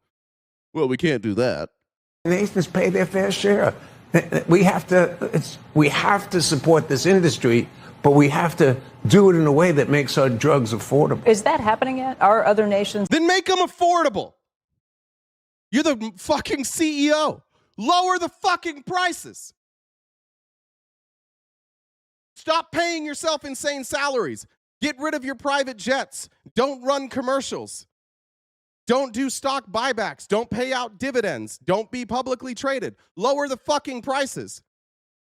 S3: Well, we can't do that.
S6: Nations pay their fair share. We have to support this industry, but we have to do it in a way that makes our drugs affordable.
S7: Is that happening yet? Are other nations?
S3: Then make them affordable. You're the fucking CEO. Lower the fucking prices. Stop paying yourself insane salaries. Get rid of your private jets. Don't run commercials. Don't do stock buybacks. Don't pay out dividends. Don't be publicly traded. Lower the fucking prices.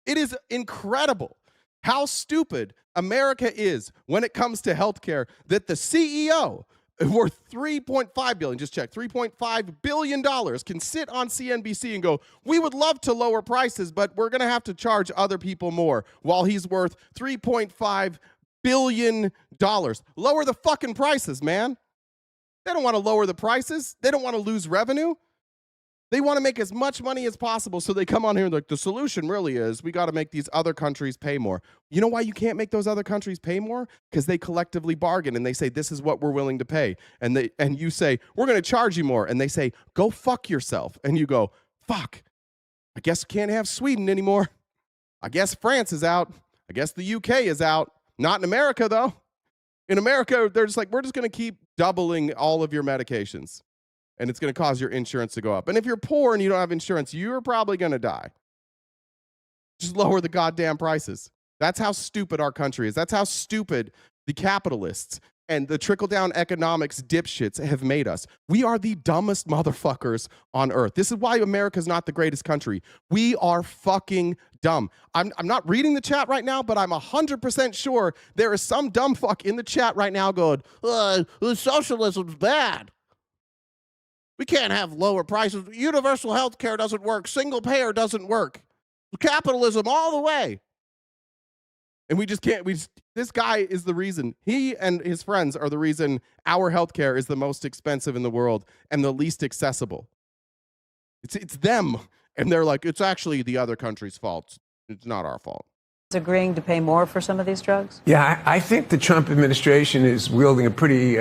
S3: It is incredible how stupid America is when it comes to healthcare that the CEO worth $3.5 billion, just check, $3.5 billion can sit on CNBC and go, we would love to lower prices, but we're going to have to charge other people more, while he's worth $3.5 billion. Lower the fucking prices, man. They don't want to lower the prices. They don't want to lose revenue. They want to make as much money as possible, so they come on here and like, the solution really is we got to make these other countries pay more. You know why you can't make those other countries pay more? Because they collectively bargain and they say, this is what we're willing to pay. And you say, we're going to charge you more. And they say, go fuck yourself. And you go, fuck, I guess we can't have Sweden anymore. I guess France is out. I guess the UK is out. Not in America, though. In America, they're just like, we're just going to keep doubling all of your medications. And it's going to cause your insurance to go up. And if you're poor and you don't have insurance, you're probably going to die. Just lower the goddamn prices. That's how stupid our country is. That's how stupid the capitalists and the trickle-down economics dipshits have made us. We are the dumbest motherfuckers on earth. This is why America's not the greatest country. We are fucking dumb. I'm not reading the chat right now, but I'm 100% sure there is some dumb fuck in the chat right now going, socialism's bad. We can't have lower prices. Universal health care doesn't work. Single payer doesn't work. Capitalism all the way. And we just can't. This guy is the reason. He and his friends are the reason our health care is the most expensive in the world and the least accessible. It's them. And they're like, it's actually the other country's fault. It's not our fault.
S7: Agreeing to pay more for some of these drugs?
S6: Yeah, I think the Trump administration is wielding a pretty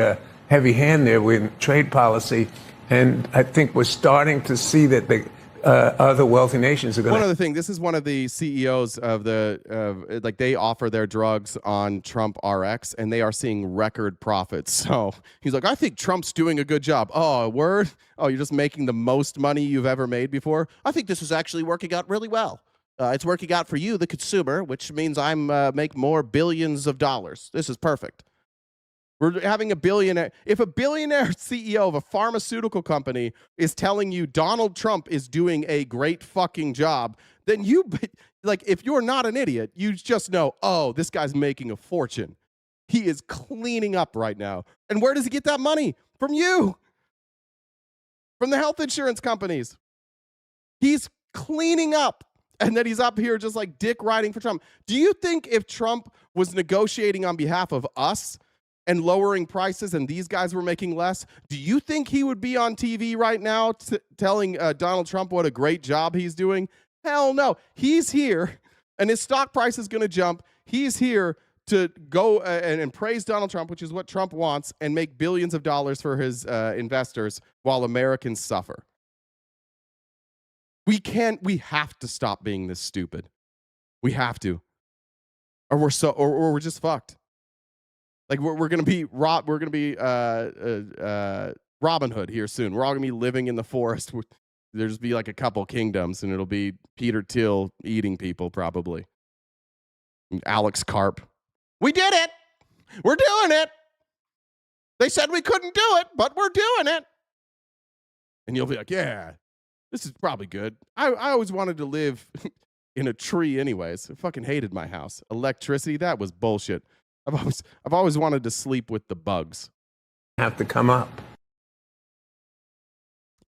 S6: heavy hand there with trade policy. And I think we're starting to see that other wealthy nations are going to.
S3: One other thing, this is one of the CEOs of like they offer their drugs on Trump RX and they are seeing record profits. So he's like, I think Trump's doing a good job. Oh, a word? Oh, you're just making the most money you've ever made before? I think this is actually working out really well. It's working out for you, the consumer, which means I'm make more billions of dollars. This is perfect. We're having a billionaire. If a billionaire CEO of a pharmaceutical company is telling you Donald Trump is doing a great fucking job, then you, like, if you're not an idiot, you just know, oh, this guy's making a fortune. He is cleaning up right now. And where does he get that money? From you. From the health insurance companies. He's cleaning up. And then he's up here just like dick riding for Trump. Do you think if Trump was negotiating on behalf of us and lowering prices and these guys were making less, do you think he would be on TV right now telling Donald Trump what a great job he's doing? Hell no. He's here and his stock price is going to jump. He's here to go and praise Donald Trump, which is what Trump wants, and make billions of dollars for his investors while Americans suffer. We have to stop being this stupid. We have to. Or we're just fucked. Like we're gonna be Robin Hood here soon. We're all gonna be living in the forest. There's be like a couple kingdoms, and it'll be Peter Thiel eating people probably. And Alex Karp. We did it. We're doing it. They said we couldn't do it, but we're doing it. And you'll be like, yeah, this is probably good. I always wanted to live in a tree, anyways. I fucking hated my house. Electricity, that was bullshit. I've always wanted to sleep with the bugs.
S6: Have to come up.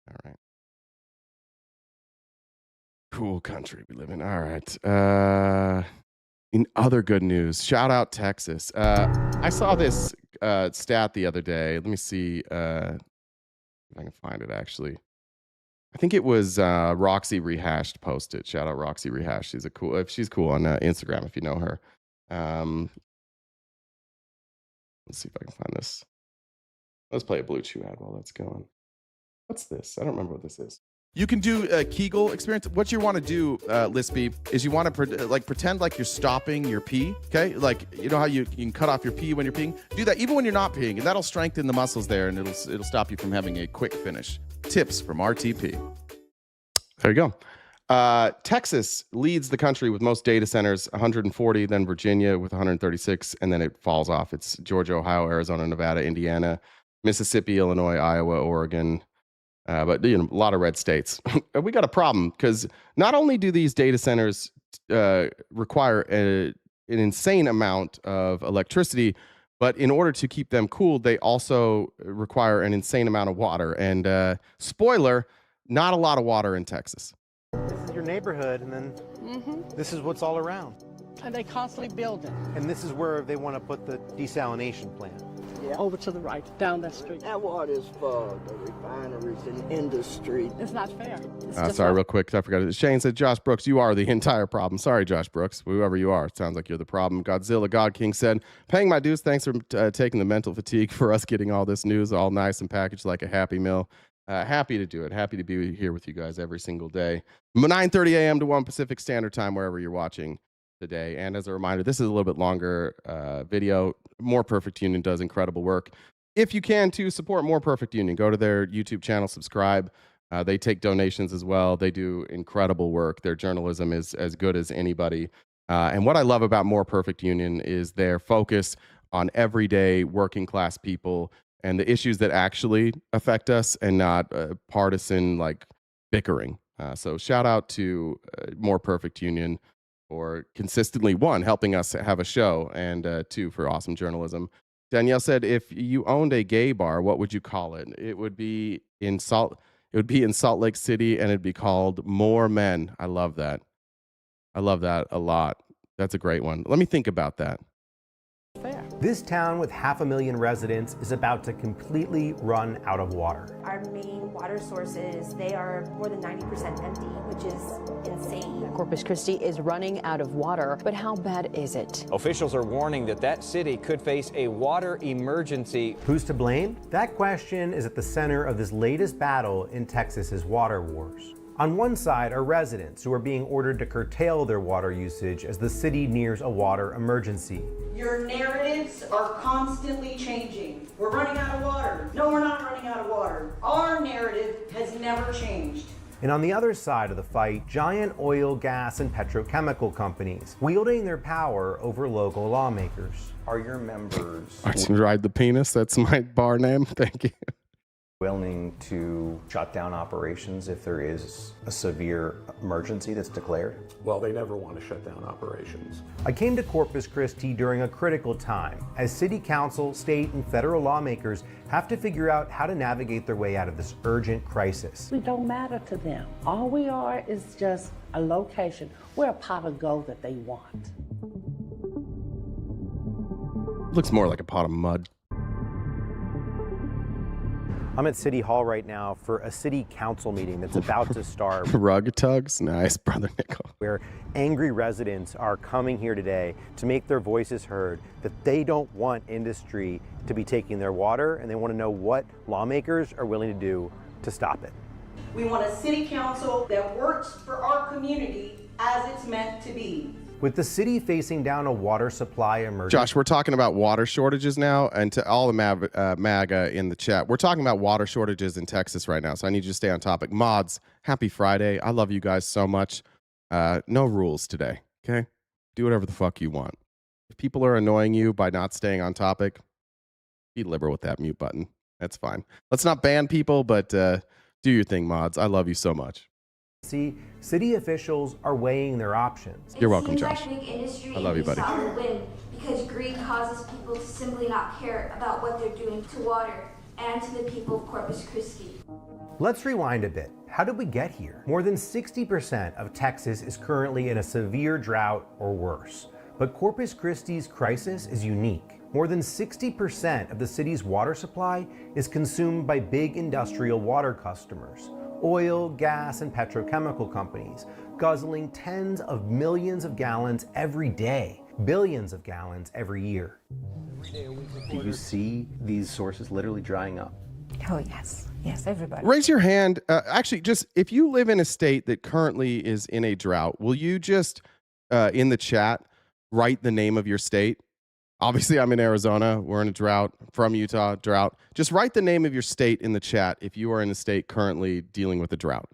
S3: All right. Cool country we live in. All right. In other good news, shout out Texas. I saw this stat the other day. Let me see if I can find it actually. I think it was Roxy Rehashed posted. Shout out Roxy Rehashed. She's cool on Instagram if you know her. Let's see if I can find this. Let's play a Blue Chew ad while that's going. What's this? I don't remember what this is. You can do a Kegel experience. What you want to do, Lispy, is you want to pretend like you're stopping your pee. Okay, like you know how you can cut off your pee when you're peeing. Do that even when you're not peeing, and that'll strengthen the muscles there, and it'll stop you from having a quick finish. Tips from RTP. There you go. Texas leads the country with most data centers, 140, then Virginia with 136, and then it falls off. It's Georgia, Ohio, Arizona, Nevada, Indiana, Mississippi, Illinois, Iowa, Oregon, but a lot of red states. We got a problem because not only do these data centers require an insane amount of electricity, but in order to keep them cooled, they also require an insane amount of water. And spoiler, not a lot of water in Texas.
S8: This is your neighborhood, and then this is what's all around.
S9: And they constantly build it.
S8: And this is where they want to put the desalination plant.
S9: Yeah. Over to the right, down that street.
S10: That water is for the refineries and industry.
S9: It's not fair.
S3: Sorry, real quick, I forgot. Shane said, Josh Brooks, you are the entire problem. Sorry, Josh Brooks, whoever you are. It sounds like you're the problem. Godzilla God King said, paying my dues. Thanks for taking the mental fatigue for us getting all this news all nice and packaged like a Happy Meal. Happy to do it. Happy to be here with you guys every single day. 9:30 a.m. to 1 Pacific Standard Time, wherever you're watching today. And as a reminder, this is a little bit longer video. More Perfect Union does incredible work. If you can, to support More Perfect Union, go to their YouTube channel, subscribe. They take donations as well. They do incredible work. Their journalism is as good as anybody. And what I love about More Perfect Union is their focus on everyday working class people and the issues that actually affect us and not partisan like bickering. So shout out to More Perfect Union for consistently, one, helping us have a show, and two, for awesome journalism. Danielle said, if you owned a gay bar, what would you call it? It would be in Salt Lake City, and it'd be called More Men. I love that. I love that a lot. That's a great one. Let me think about that.
S8: Fair. This town with 500,000 residents is about to completely run out of water.
S24: Our main water sources, they are more than 90% empty, which is insane.
S25: Corpus Christi is running out of water, but how bad is it?
S26: Officials are warning that city could face a water emergency.
S8: Who's to blame? That question is at the center of this latest battle in Texas's water wars. On one side are residents who are being ordered to curtail their water usage as the city nears a water emergency.
S11: Your narratives are constantly changing. We're running out of water. No, we're not running out of water. Our narrative has never changed.
S8: And on the other side of the fight, giant oil, gas, and petrochemical companies wielding their power over local lawmakers.
S12: Are your members
S1: Ride the penis? That's my bar name. Thank you.
S12: willing to shut down operations if there is a severe emergency that's declared?
S13: Well, they never want to shut down operations.
S8: I came to Corpus Christi during a critical time as city council, state, and federal lawmakers have to figure out how to navigate their way out of this urgent crisis.
S9: We don't matter to them. All we are is just a location. We're a pot of gold that they want.
S1: Looks more like a pot of mud.
S8: I'm at City Hall right now for a city council meeting that's about to start.
S1: Rug tugs? Nice, Brother Nickel.
S8: Where angry residents are coming here today to make their voices heard that they don't want industry to be taking their water, and they want to know what lawmakers are willing to do to stop it.
S11: We want a city council that works for our community as it's meant to be.
S8: With the city facing down a water supply emergency.
S1: Josh, we're talking about water shortages now, and to all the MAGA in the chat, we're talking about water shortages in Texas right now, so I need you to stay on topic. Mods, happy Friday. I love you guys so much. No rules today, okay? Do whatever the fuck you want. If people are annoying you by not staying on topic, be liberal with that mute button. That's fine. Let's not ban people, but do your thing, mods. I love you so much.
S8: See, city officials are weighing their options.
S1: You're welcome, Josh.
S14: Like big industry
S1: I love you, buddy.
S14: Solid wind because greed causes people to simply not care about what they're doing to water and to the people of Corpus Christi.
S8: Let's rewind a bit. How did we get here? More than 60% of Texas is currently in a severe drought or worse. But Corpus Christi's crisis is unique. More than 60% of the city's water supply is consumed by big industrial water customers. Oil, gas, and petrochemical companies, guzzling tens of millions of gallons every day, billions of gallons every year.
S12: Do you see these sources literally drying up?
S15: Oh, yes. Yes, everybody.
S1: Raise your hand. Actually, just if you live in a state that currently is in a drought, will you just, in the chat, write the name of your state? Obviously, I'm in Arizona. We're in a drought. From Utah, drought. Just write the name of your state in the chat if you are in a state currently dealing with a drought.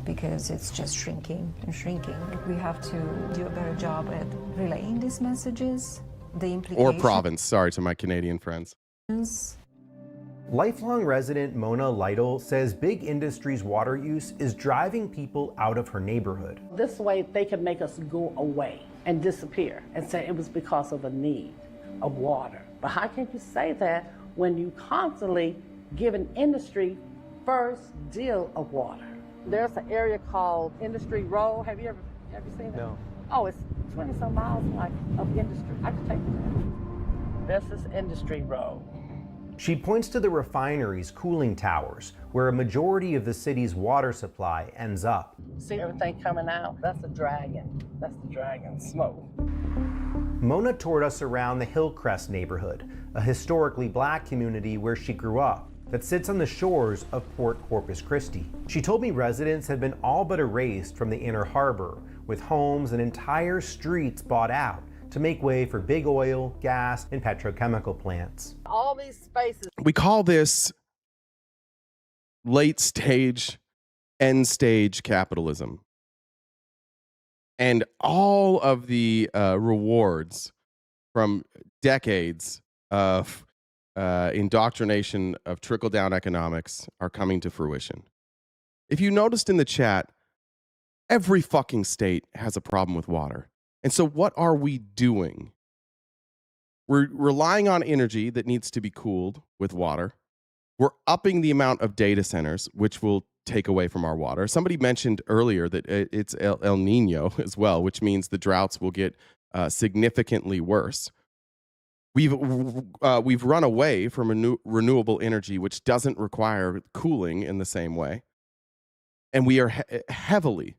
S15: Because it's just shrinking and shrinking. We have to do a better job at relaying these messages, the implications.
S1: Or province. Sorry to my Canadian friends.
S8: Lifelong resident Mona Lytle says big industry's water use is driving people out of her neighborhood.
S9: This way they can make us go away and disappear and say it was because of a need of water. But how can you say that when you constantly give an industry first deal of water? There's an area called Industry Road. Have you seen that?
S8: No.
S9: Oh, it's 20-some miles like of industry. I can take you there. This is Industry Road.
S8: She points to the refinery's cooling towers, where a majority of the city's water supply ends up.
S9: See everything coming out? That's the dragon. That's the dragon smoke.
S8: Mona toured us around the Hillcrest neighborhood, a historically black community where she grew up, that sits on the shores of Port Corpus Christi. She told me residents had been all but erased from the inner harbor, with homes and entire streets bought out to make way for big oil, gas, and petrochemical plants.
S9: All these spaces.
S1: We call this late stage, end stage capitalism. And all of the rewards from decades of indoctrination of trickle-down economics are coming to fruition. If you noticed in the chat, every fucking state has a problem with water. And so what are we doing? We're relying on energy that needs to be cooled with water. We're upping the amount of data centers, which will take away from our water. Somebody mentioned earlier that it's El Nino as well, which means the droughts will get significantly worse. We've run away from renewable energy, which doesn't require cooling in the same way. And we are heavily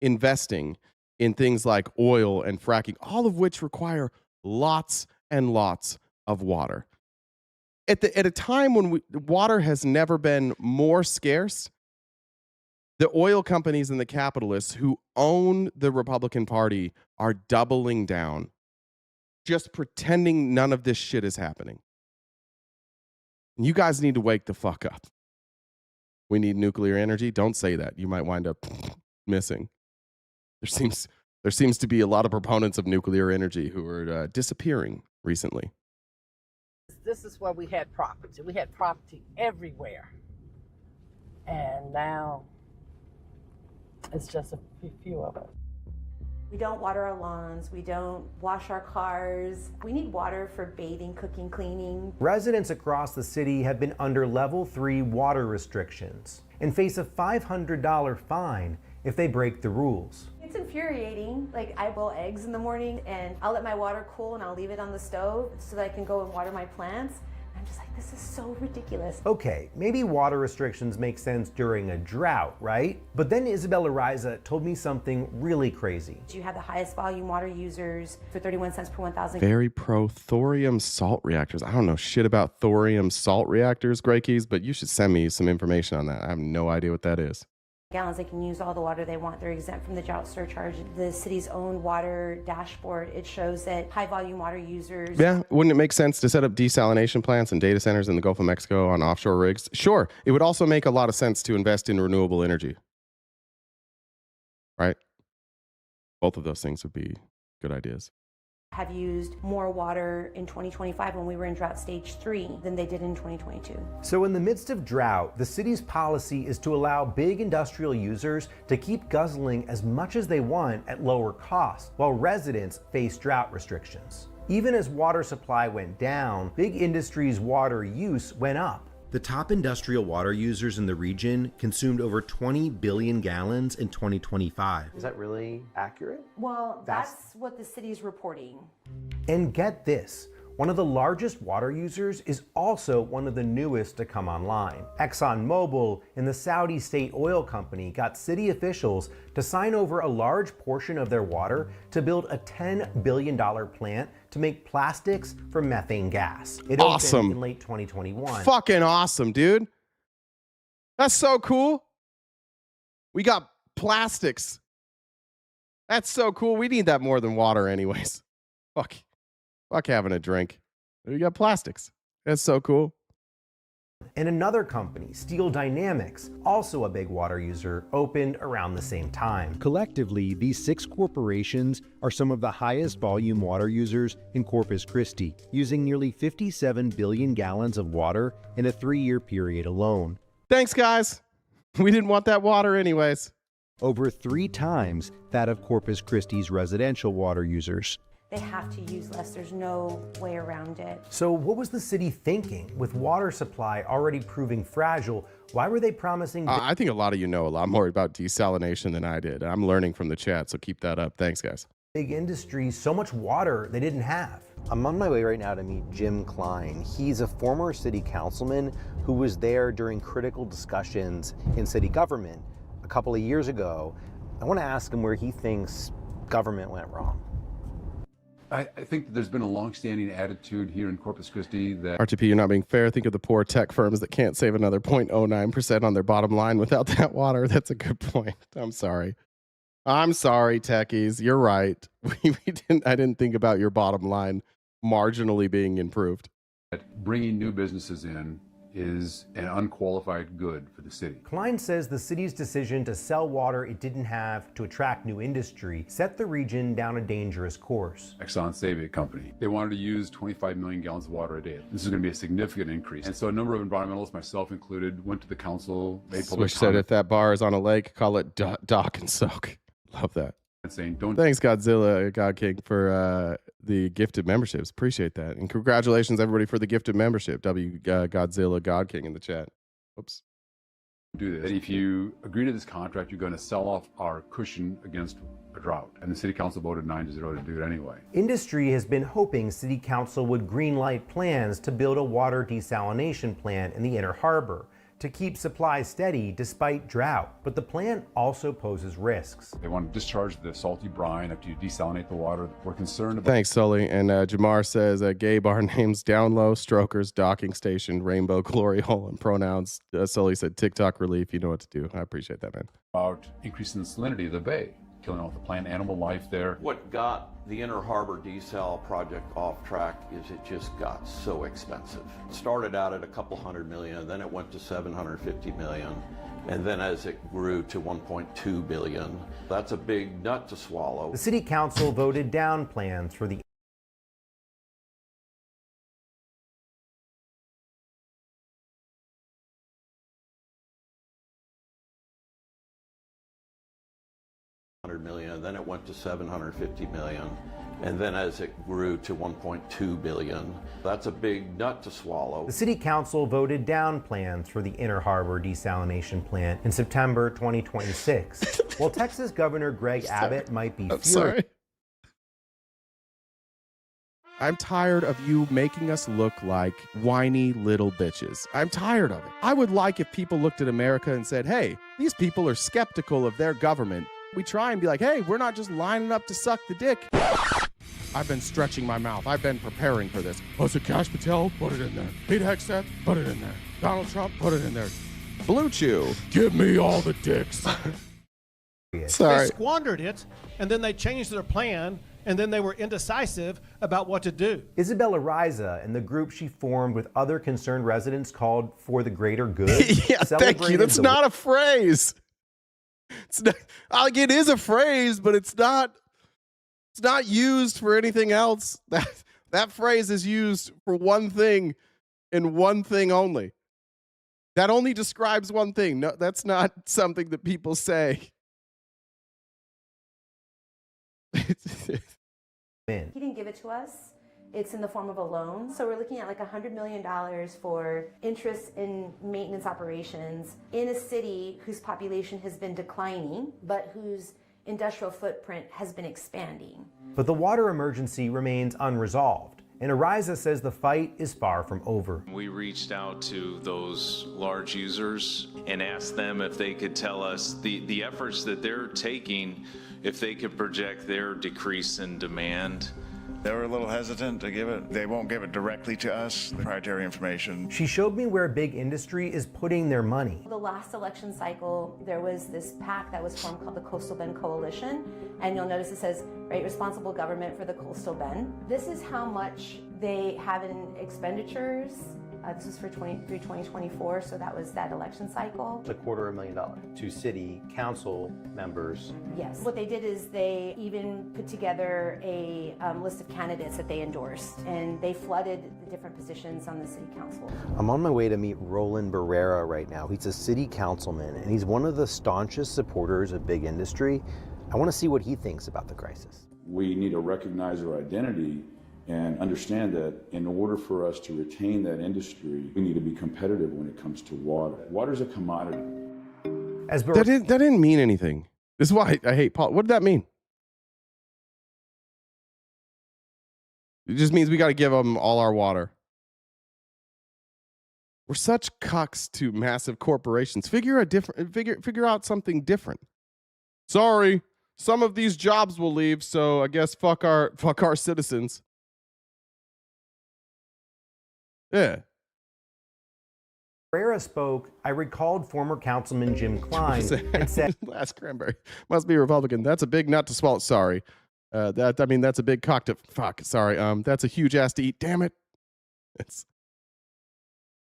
S1: investing in things like oil and fracking, all of which require lots and lots of water. At a time when water has never been more scarce,
S3: The oil companies and the capitalists who own the Republican Party are doubling down, just pretending none of this shit is happening. You guys need to wake the fuck up. We need nuclear energy. Don't say that. You might wind up missing. There seems to be a lot of proponents of nuclear energy who are disappearing recently.
S9: This is where we had property. We had property everywhere. And now it's just a few of us.
S24: We don't water our lawns. We don't wash our cars. We need water for bathing, cooking, cleaning.
S8: Residents across the city have been under level 3 water restrictions and face a $500 fine if they break the rules.
S24: It's infuriating. Like, I boil eggs in the morning and I'll let my water cool and I'll leave it on the stove so that I can go and water my plants. I'm just like, this is so ridiculous.
S8: Okay, maybe water restrictions make sense during a drought, right? But then Isabella Riza told me something really crazy.
S24: You have the highest volume water users for 31 cents per 1,000.
S3: Very pro thorium salt reactors. I don't know shit about thorium salt reactors, Grey Keys, but you should send me some information on that. I have no idea what that is.
S24: Gallons. They can use all the water they want. They're exempt from the drought surcharge. The city's own water dashboard, it shows that high volume water users.
S3: Yeah, wouldn't it make sense to set up desalination plants and data centers in the Gulf of Mexico on offshore rigs? Sure. It would also make a lot of sense to invest in renewable energy. Right? Both of those things would be good ideas.
S24: Have used more water in 2025 when we were in drought stage 3 than they did in 2022.
S8: So in the midst of drought, the city's policy is to allow big industrial users to keep guzzling as much as they want at lower cost, while residents face drought restrictions. Even as water supply went down, big industry's water use went up. The top industrial water users in the region consumed over 20 billion gallons in 2025.
S12: Is that really accurate?
S24: Well, that's what the city's reporting.
S8: And get this, one of the largest water users is also one of the newest to come online. ExxonMobil and the Saudi state oil company got city officials to sign over a large portion of their water to build a $10 billion plant to make plastics from methane gas. It opened in late 2021.
S3: Fucking awesome, dude. That's so cool. We got plastics. That's so cool. We need that more than water anyways. Fuck having a drink. We got plastics. That's so cool.
S8: And another company, Steel Dynamics, also a big water user, opened around the same time. Collectively, these 6 corporations are some of the highest volume water users in Corpus Christi, using nearly 57 billion gallons of water in a 3-year period alone.
S3: Thanks, guys. We didn't want that water anyways.
S8: Over 3 times that of Corpus Christi's residential water users.
S24: They have to use less. There's no way around it.
S8: So what was the city thinking? With water supply already proving fragile, why were they promising...
S3: I think a lot of you know a lot more about desalination than I did. I'm learning from the chat, so keep that up. Thanks, guys.
S8: Big industry, so much water they didn't have.
S12: I'm on my way right now to meet Jim Klein. He's a former city councilman who was there during critical discussions in city government a couple of years ago. I want to ask him where he thinks government went wrong.
S16: I think that there's been a long-standing attitude here in Corpus Christi that...
S3: RTP, you're not being fair. Think of the poor tech firms that can't save another 0.09% on their bottom line without that water. That's a good point. I'm sorry. I'm sorry, techies. You're right. I didn't think about your bottom line marginally being improved.
S16: Bringing new businesses in is an unqualified good for the city.
S8: Klein says the city's decision to sell water it didn't have to attract new industry set the region down a dangerous course.
S16: Exxon Sabic company, they wanted to use 25 million gallons of water a day. This is going to be a significant increase. And so a number of environmentalists, myself included, went to the council, made public
S3: Swish said if that bar is on a lake, call it dock and soak. Love that.
S16: Saying, don't.
S3: Thanks, Godzilla, God King, for the gifted memberships. Appreciate that. And congratulations, everybody, for the gifted membership. Godzilla, God King in the chat. Oops.
S16: Do this. If you agree to this contract, you're going to sell off our cushion against a drought. And the city council voted 9-0 to do it anyway.
S8: Industry has been hoping city council would greenlight plans to build a water desalination plant in the Inner Harbor to keep supplies steady despite drought. But the plant also poses risks.
S16: They want to discharge the salty brine after you desalinate the water. We're concerned about...
S3: Thanks, Sully. And Jamar says, gay bar names, Down Low, Strokers, Docking Station, Rainbow, Glory Hole, and pronouns. Sully said, TikTok relief. You know what to do. I appreciate that, man.
S16: About increasing the salinity of the bay, killing off the plant animal life there.
S2: What got the Inner Harbor desal project off track is it just got so expensive. It started out at a couple $100 million, then it went to $750 million, and then as it grew to $1.2 billion. That's a big nut to swallow.
S8: The city council voted down plans for the
S2: $100 million, then it went to $750 million, and then as it grew to $1.2 billion. That's a big nut to swallow.
S8: The city council voted down plans for the Inner Harbor desalination plant in September 2026. While Texas Governor Greg Abbott might be furious.
S3: I'm tired of you making us look like whiny little bitches. I'm tired of it. I would like if people looked at America and said, hey, these people are skeptical of their government. We try and be like, hey, we're not just lining up to suck the dick. I've been stretching my mouth. I've been preparing for this. Oh, so Kash Patel? Put it in there. Pete Hegseth? Put it in there. Donald Trump? Put it in there. Blue Chew? Give me all the dicks.
S17: Sorry. They squandered it, and then they changed their plan, and then they were indecisive about what to do.
S8: Isabella Riza and the group she formed with other concerned residents called For the Greater Good.
S3: Yeah, thank you. That's not a phrase. It's not, like, it is a phrase, but it's not used for anything else. That phrase is used for one thing and one thing only. That only describes one thing. No, that's not something that people say.
S24: He didn't give it to us. It's in the form of a loan. So we're looking at like $100 million for interest in maintenance operations in a city whose population has been declining, but whose industrial footprint has been expanding.
S8: But the water emergency remains unresolved, and Ariza says the fight is far from over.
S18: We reached out to those large users and asked them if they could tell us the efforts that they're taking, if they could project their decrease in demand.
S19: They were a little hesitant to give it. They won't give it directly to us, the proprietary information.
S8: She showed me where big industry is putting their money.
S24: The last election cycle, there was this PAC that was formed called the Coastal Bend Coalition. And you'll notice it says, right, responsible government for the Coastal Bend. This is how much they have in expenditures. This is for through 2024, so that was that election cycle.
S12: $250,000 to city council members.
S24: Yes. What they did is they even put together a list of candidates that they endorsed, and they flooded the different positions on the city council.
S12: I'm on my way to meet Roland Barrera right now. He's a city councilman, and he's one of the staunchest supporters of big industry. I want to see what he thinks about the crisis.
S20: We need to recognize our identity and understand that in order for us to retain that industry, we need to be competitive when it comes to water. Water is a commodity.
S3: That didn't mean anything. This is why I hate Paul. What did that mean? It just means we got to give them all our water. We're such cucks to massive corporations. Figure out something different. Sorry, some of these jobs will leave, so I guess fuck our citizens. Yeah.
S8: Barrera spoke. I recalled former councilman Jim Klein and said,
S3: "Last cranberry must be Republican. That's a big nut to swallow. Sorry, that's a big cock to fuck. Sorry, that's a huge ass to eat. Damn it." It's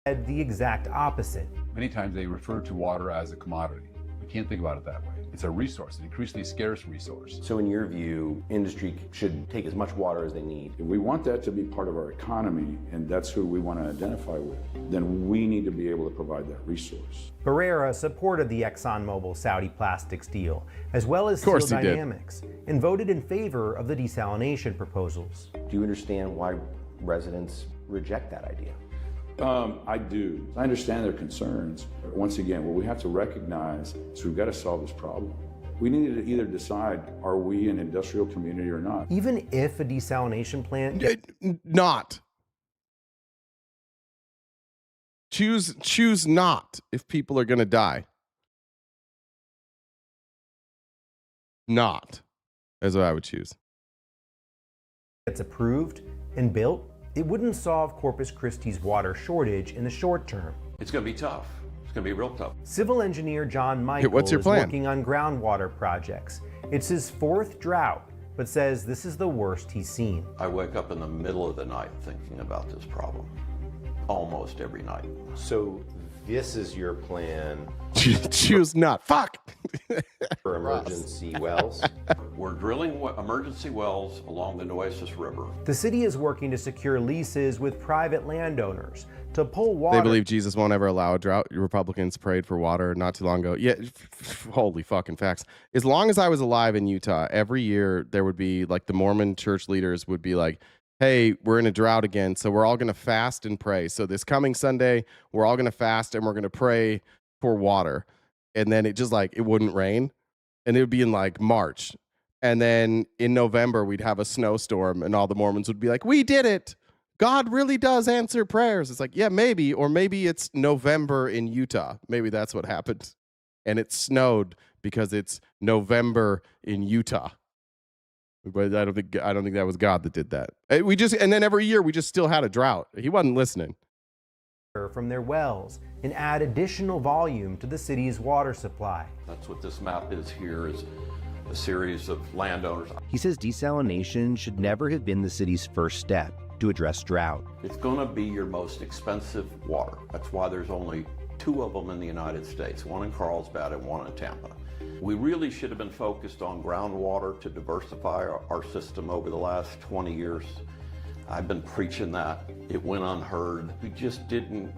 S8: the exact opposite.
S16: Many times they refer to water as a commodity. We can't think about it that way. It's a resource, an increasingly scarce resource.
S21: So in your view, industry should take as much water as they need.
S20: If we want that to be part of our economy, and that's who we want to identify with, then we need to be able to provide that resource.
S8: Barrera supported the ExxonMobil Saudi plastics deal, as well as Steel Dynamics, and voted in favor of the desalination proposals.
S21: Do you understand why residents reject that idea?
S20: I do. I understand their concerns. Once again, what we have to recognize is we've got to solve this problem. We need to either decide, are we an industrial community or not?
S8: Even if a desalination plant...
S3: Not. Choose not if people are going to die. Not. That's what I would choose.
S8: It's approved and built. It wouldn't solve Corpus Christi's water shortage in the short term.
S2: It's going to be tough. It's going to be real tough.
S8: Civil engineer John Michael
S1: what's your
S8: is
S1: plan?
S8: working on groundwater projects. It's his fourth drought, but says this is the worst he's seen.
S2: I wake up in the middle of the night thinking about this problem. Almost every night.
S12: So this is your plan
S1: Choose not. Fuck.
S12: for emergency wells?
S2: We're drilling emergency wells along the Nueces River.
S8: The city is working to secure leases with private landowners to pull water.
S1: They believe Jesus won't ever allow a drought. Republicans prayed for water not too long ago. Yeah, holy fucking facts. As long as I was alive in Utah, every year there would be like the Mormon church leaders would be like, hey, we're in a drought again, so we're all going to fast and pray. So this coming Sunday, we're all going to fast and we're going to pray for water. And then it just like, it wouldn't rain. And it would be in like March. And then in November, we'd have a snowstorm and all the Mormons would be like, we did it. God really does answer prayers. It's like, yeah, maybe. Or maybe it's November in Utah. Maybe that's what happened. And it snowed because it's November in Utah. But I don't think that was God that did that. And then every year we just still had a drought. He wasn't listening.
S8: From their wells and add additional volume to the city's water supply.
S2: That's what this map is here, is a series of landowners.
S4: He says desalination should never have been the city's first step to address drought.
S2: It's going to be your most expensive water. That's why there's only 2 of them in the United States, one in Carlsbad and one in Tampa. We really should have been focused on groundwater to diversify our system over the last 20 years. I've been preaching that. It went unheard. We just didn't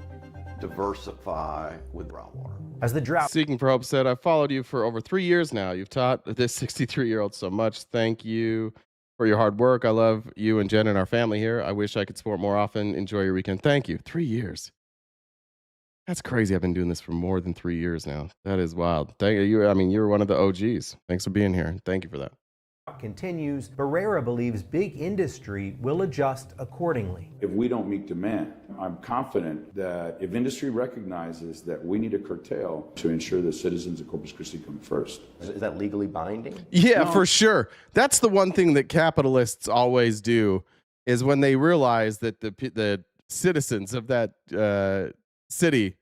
S2: diversify with groundwater.
S8: As the drought...
S1: Seeking for Hope said, I've followed you for over 3 years now. You've taught this 63-year-old so much. Thank you for your hard work. I love you and Jen and our family here. I wish I could support more often. Enjoy your weekend. Thank you. 3 years. That's crazy. I've been doing this for more than 3 years now. That is wild. Thank you. I mean, you're one of the OGs. Thanks for being here. Thank you for that.
S8: Continues, Barrera believes big industry will adjust accordingly.
S20: If we don't meet demand, I'm confident that if industry recognizes that we need to curtail to ensure that citizens of Corpus Christi come first.
S12: Is that legally binding?
S1: Yeah, for sure. That's the one thing that capitalists always do is when they realize that the citizens of that city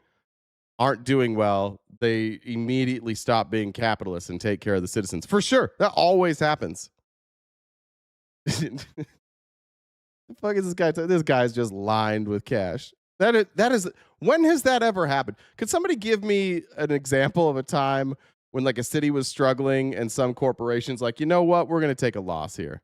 S1: aren't doing well, they immediately stop being capitalists and take care of the citizens. For sure. That always happens. The fuck is this guy? This guy's just lined with cash. That is. When has that ever happened? Could somebody give me an example of a time when like a city was struggling and some corporations like, you know what, we're going to take a loss here?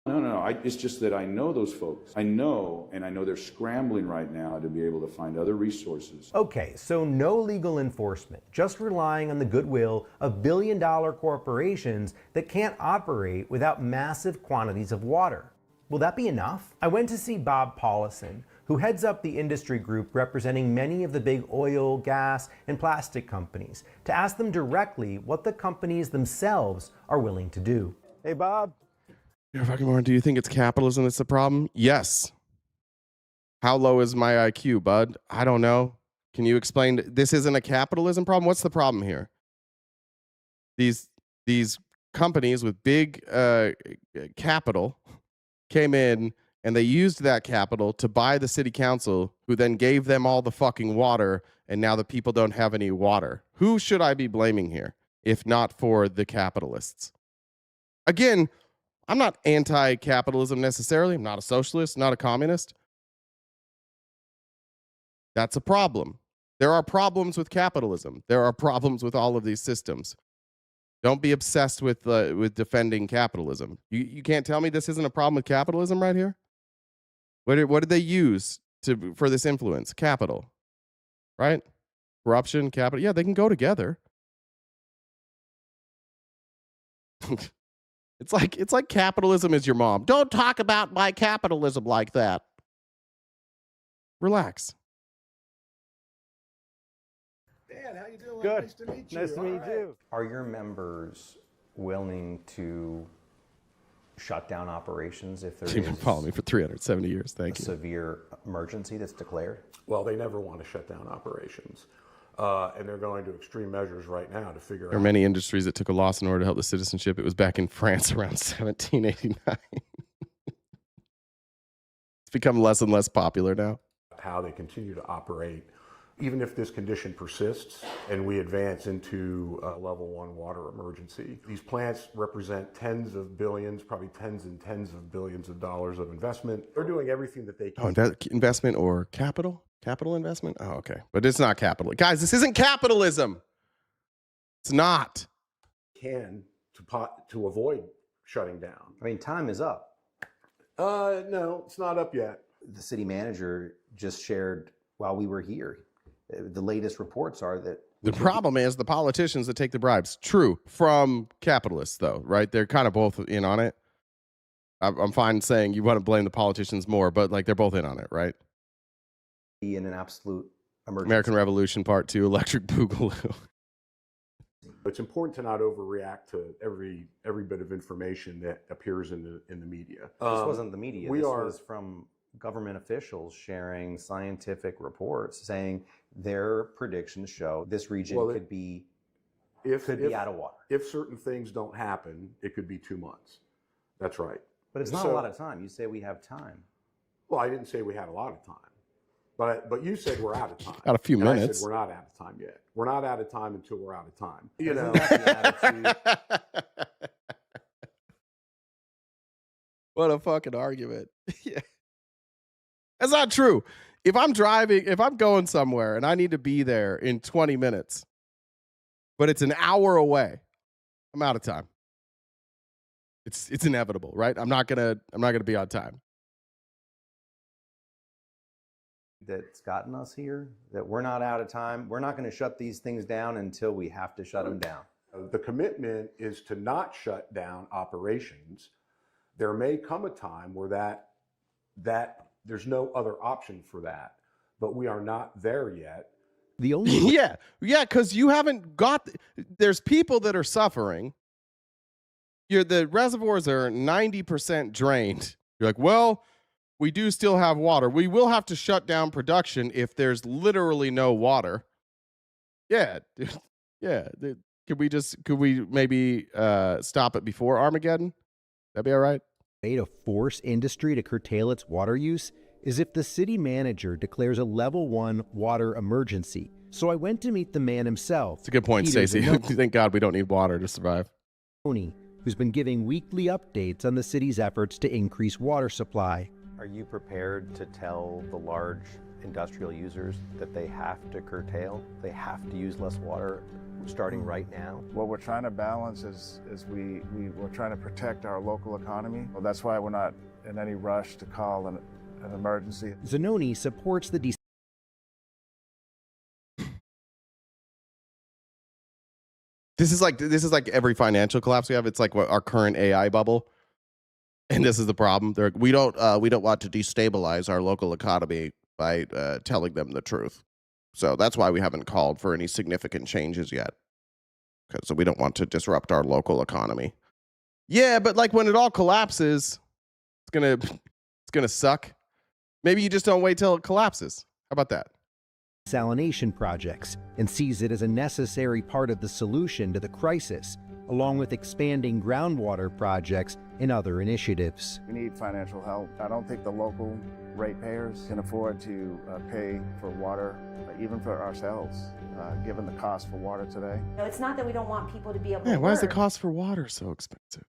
S20: No. It's just that I know those folks. I know they're scrambling right now to be able to find other resources.
S8: Okay, so no legal enforcement, just relying on the goodwill of billion-dollar corporations that can't operate without massive quantities of water. Will that be enough? I went to see Bob Paulison, who heads up the industry group representing many of the big oil, gas, and plastic companies, to ask them directly what the companies themselves are willing to do.
S12: Hey, Bob.
S1: Do you think it's capitalism that's the problem? Yes. How low is my IQ, bud? I don't know. Can you explain? This isn't a capitalism problem? What's the problem here? These companies with big capital came in and they used that capital to buy the city council, who then gave them all the fucking water, and now the people don't have any water. Who should I be blaming here, if not for the capitalists? Again, I'm not anti-capitalism necessarily. I'm not a socialist, not a communist. That's a problem. There are problems with capitalism. There are problems with all of these systems. Don't be obsessed with defending capitalism. You can't tell me this isn't a problem with capitalism right here. What did they use for this influence? Capital, right? Corruption, capital. Yeah, they can go together. It's like capitalism is your mom. Don't talk about my capitalism like that. Relax.
S5: Dan, how you doing?
S12: Good.
S5: Nice to meet you.
S12: Nice to meet
S5: All
S12: you. Are your members willing to shut down operations if there
S1: You've been
S12: is
S1: following me for 370 years. Thank
S12: a
S1: you.
S12: severe emergency that's declared?
S13: Well, they never want to shut down operations. And they're going to extreme measures right now to figure out.
S1: There are many industries that took a loss in order to help the citizenship. It was back in France around 1789. It's become less and less popular now.
S13: How they continue to operate Even if this condition persists and we advance into a level 1 water emergency, these plants represent tens of billions, probably tens and tens of billions of dollars of investment. They're doing everything that they can.
S3: Oh, investment or capital? Capital investment? Oh, okay. But it's not capital. Guys, this isn't capitalism. It's not.
S13: To avoid shutting down.
S12: I mean, time is up.
S13: No, it's not up yet.
S12: The city manager just shared while we were here. The latest reports are that
S3: the problem is the politicians that take the bribes. True, from capitalists, though, right? They're kind of both in on it. I'm fine saying you want to blame the politicians more, but like they're both in on it, right?
S12: In an absolute emergency.
S3: American Revolution Part 2, Electric Boogaloo.
S13: It's important to not overreact to every bit of information that appears in the media.
S12: This wasn't the media. This was from government officials sharing scientific reports saying their predictions show this region could be out of water.
S13: If certain things don't happen, it could be 2 months. That's right.
S12: But it's not a lot of time. You say we have time.
S13: Well, I didn't say we had a lot of time. But you said we're out of time.
S3: Got a few minutes.
S13: I said we're not out of time yet. We're not out of time until we're out of time.
S12: Isn't that the attitude?
S3: What a fucking argument. Yeah. That's not true. If I'm going somewhere and I need to be there in 20 minutes, but it's an hour away, I'm out of time. It's inevitable, right? I'm not gonna be on time.
S12: That's gotten us here, that we're not out of time. We're not going to shut these things down until we have to shut them down.
S13: The commitment is to not shut down operations. There may come a time where that there's no other option for that, but we are not there yet.
S3: The only yeah, because you haven't got. There's people that are suffering. The reservoirs are 90% drained. You're like, well, we do still have water. We will have to shut down production if there's literally no water. Yeah, yeah. Could we maybe stop it before Armageddon? That'd be all right.
S4: Way to force industry to curtail its water use is if the city manager declares a level 1 water emergency. So I went to meet the man himself.
S3: It's a good point, Stacey. Thank God we don't need water to survive.
S4: Who's been giving weekly updates on the city's efforts to increase water supply.
S12: Are you prepared to tell the large industrial users that they have to curtail? They have to use less water starting right now?
S19: What we're trying to balance is we're trying to protect our local economy. Well, that's why we're not in any rush to call an emergency.
S4: Zanoni supports the
S3: This is like every financial collapse we have. It's like our current AI bubble. And this is the problem. We don't want to destabilize our local economy by telling them the truth. So that's why we haven't called for any significant changes yet. Because we don't want to disrupt our local economy. Yeah, but like when it all collapses, it's gonna suck. Maybe you just don't wait till it collapses. How about that?
S4: Desalination projects and sees it as a necessary part of the solution to the crisis, along with expanding groundwater projects and other initiatives.
S19: We need financial help. I don't think the local ratepayers can afford to pay for water, even for ourselves, given the cost for water today.
S24: No, it's not that we don't want people to be able to
S3: Yeah, why is the
S24: work.
S3: cost for water so expensive?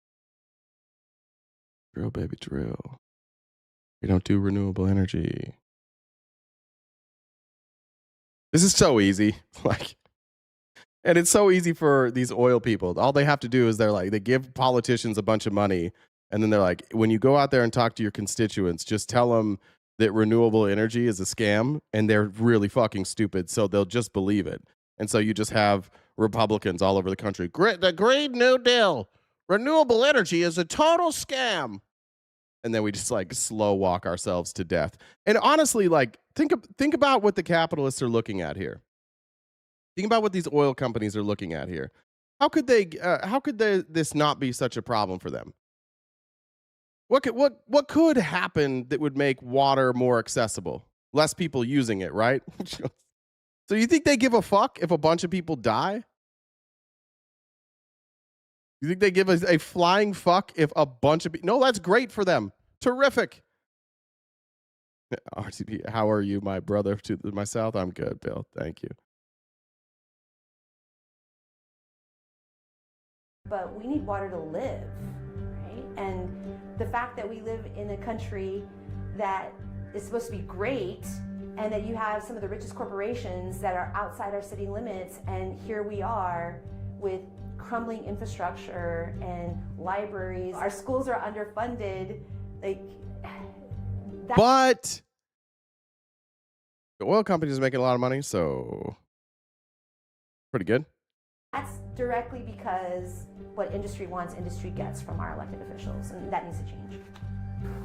S3: Drill, baby, drill. We don't do renewable energy. This is so easy. And it's so easy for these oil people. All they have to do is they give politicians a bunch of money. And then they're like, when you go out there and talk to your constituents, just tell them that renewable energy is a scam. And they're really fucking stupid. So they'll just believe it. And so you just have Republicans all over the country. The Green New Deal. Renewable energy is a total scam. And then we just slow walk ourselves to death. And honestly, think about what the capitalists are looking at here. Think about what these oil companies are looking at here. How could this not be such a problem for them? What could happen that would make water more accessible? Less people using it, right? So you think they give a fuck if a bunch of people die? You think they give a flying fuck if a bunch of people... No, that's great for them. Terrific.
S1: RTP, how are you, my brother to my south? I'm good, Bill. Thank you.
S24: But we need water to live, right? And the fact that we live in a country that is supposed to be great, and that you have some of the richest corporations that are outside our city limits, and here we are with crumbling infrastructure and libraries. Our schools are underfunded. Like,
S1: but the oil companies are making a lot of money, so pretty good.
S24: That's directly because what industry wants, industry gets from our elected officials, and that needs to change.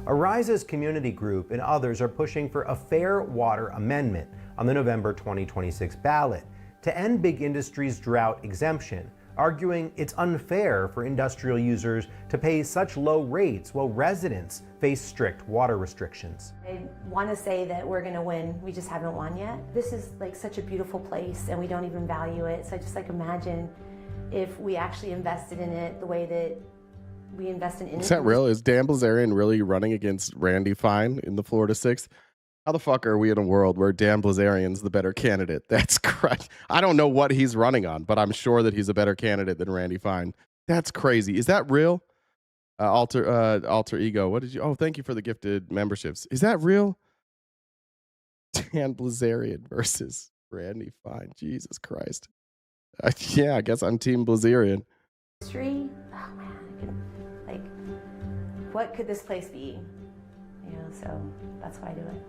S8: Arise's community group and others are pushing for a fair water amendment on the November 2026 ballot to end big industry's drought exemption, arguing it's unfair for industrial users to pay such low rates while residents face strict water restrictions.
S24: I want to say that we're going to win. We just haven't won yet. This is like such a beautiful place, and we don't even value it. So I just imagine if we actually invested in it the way that we invest in industry.
S1: Is that real? Is Dan Bilzerian really running against Randy Fine in the Florida 6th? How the fuck are we in a world where Dan Bilzerian's the better candidate? That's correct. I don't know what he's running on, but I'm sure that he's a better candidate than Randy Fine. That's crazy. Is that real? Alter Ego. What did you? Oh, thank you for the gifted memberships. Is that real? Dan Bilzerian versus Randy Fine. Jesus Christ. Yeah, I guess I'm Team Bilzerian.
S24: Industry? Oh man, what could this place be? So that's why I do it.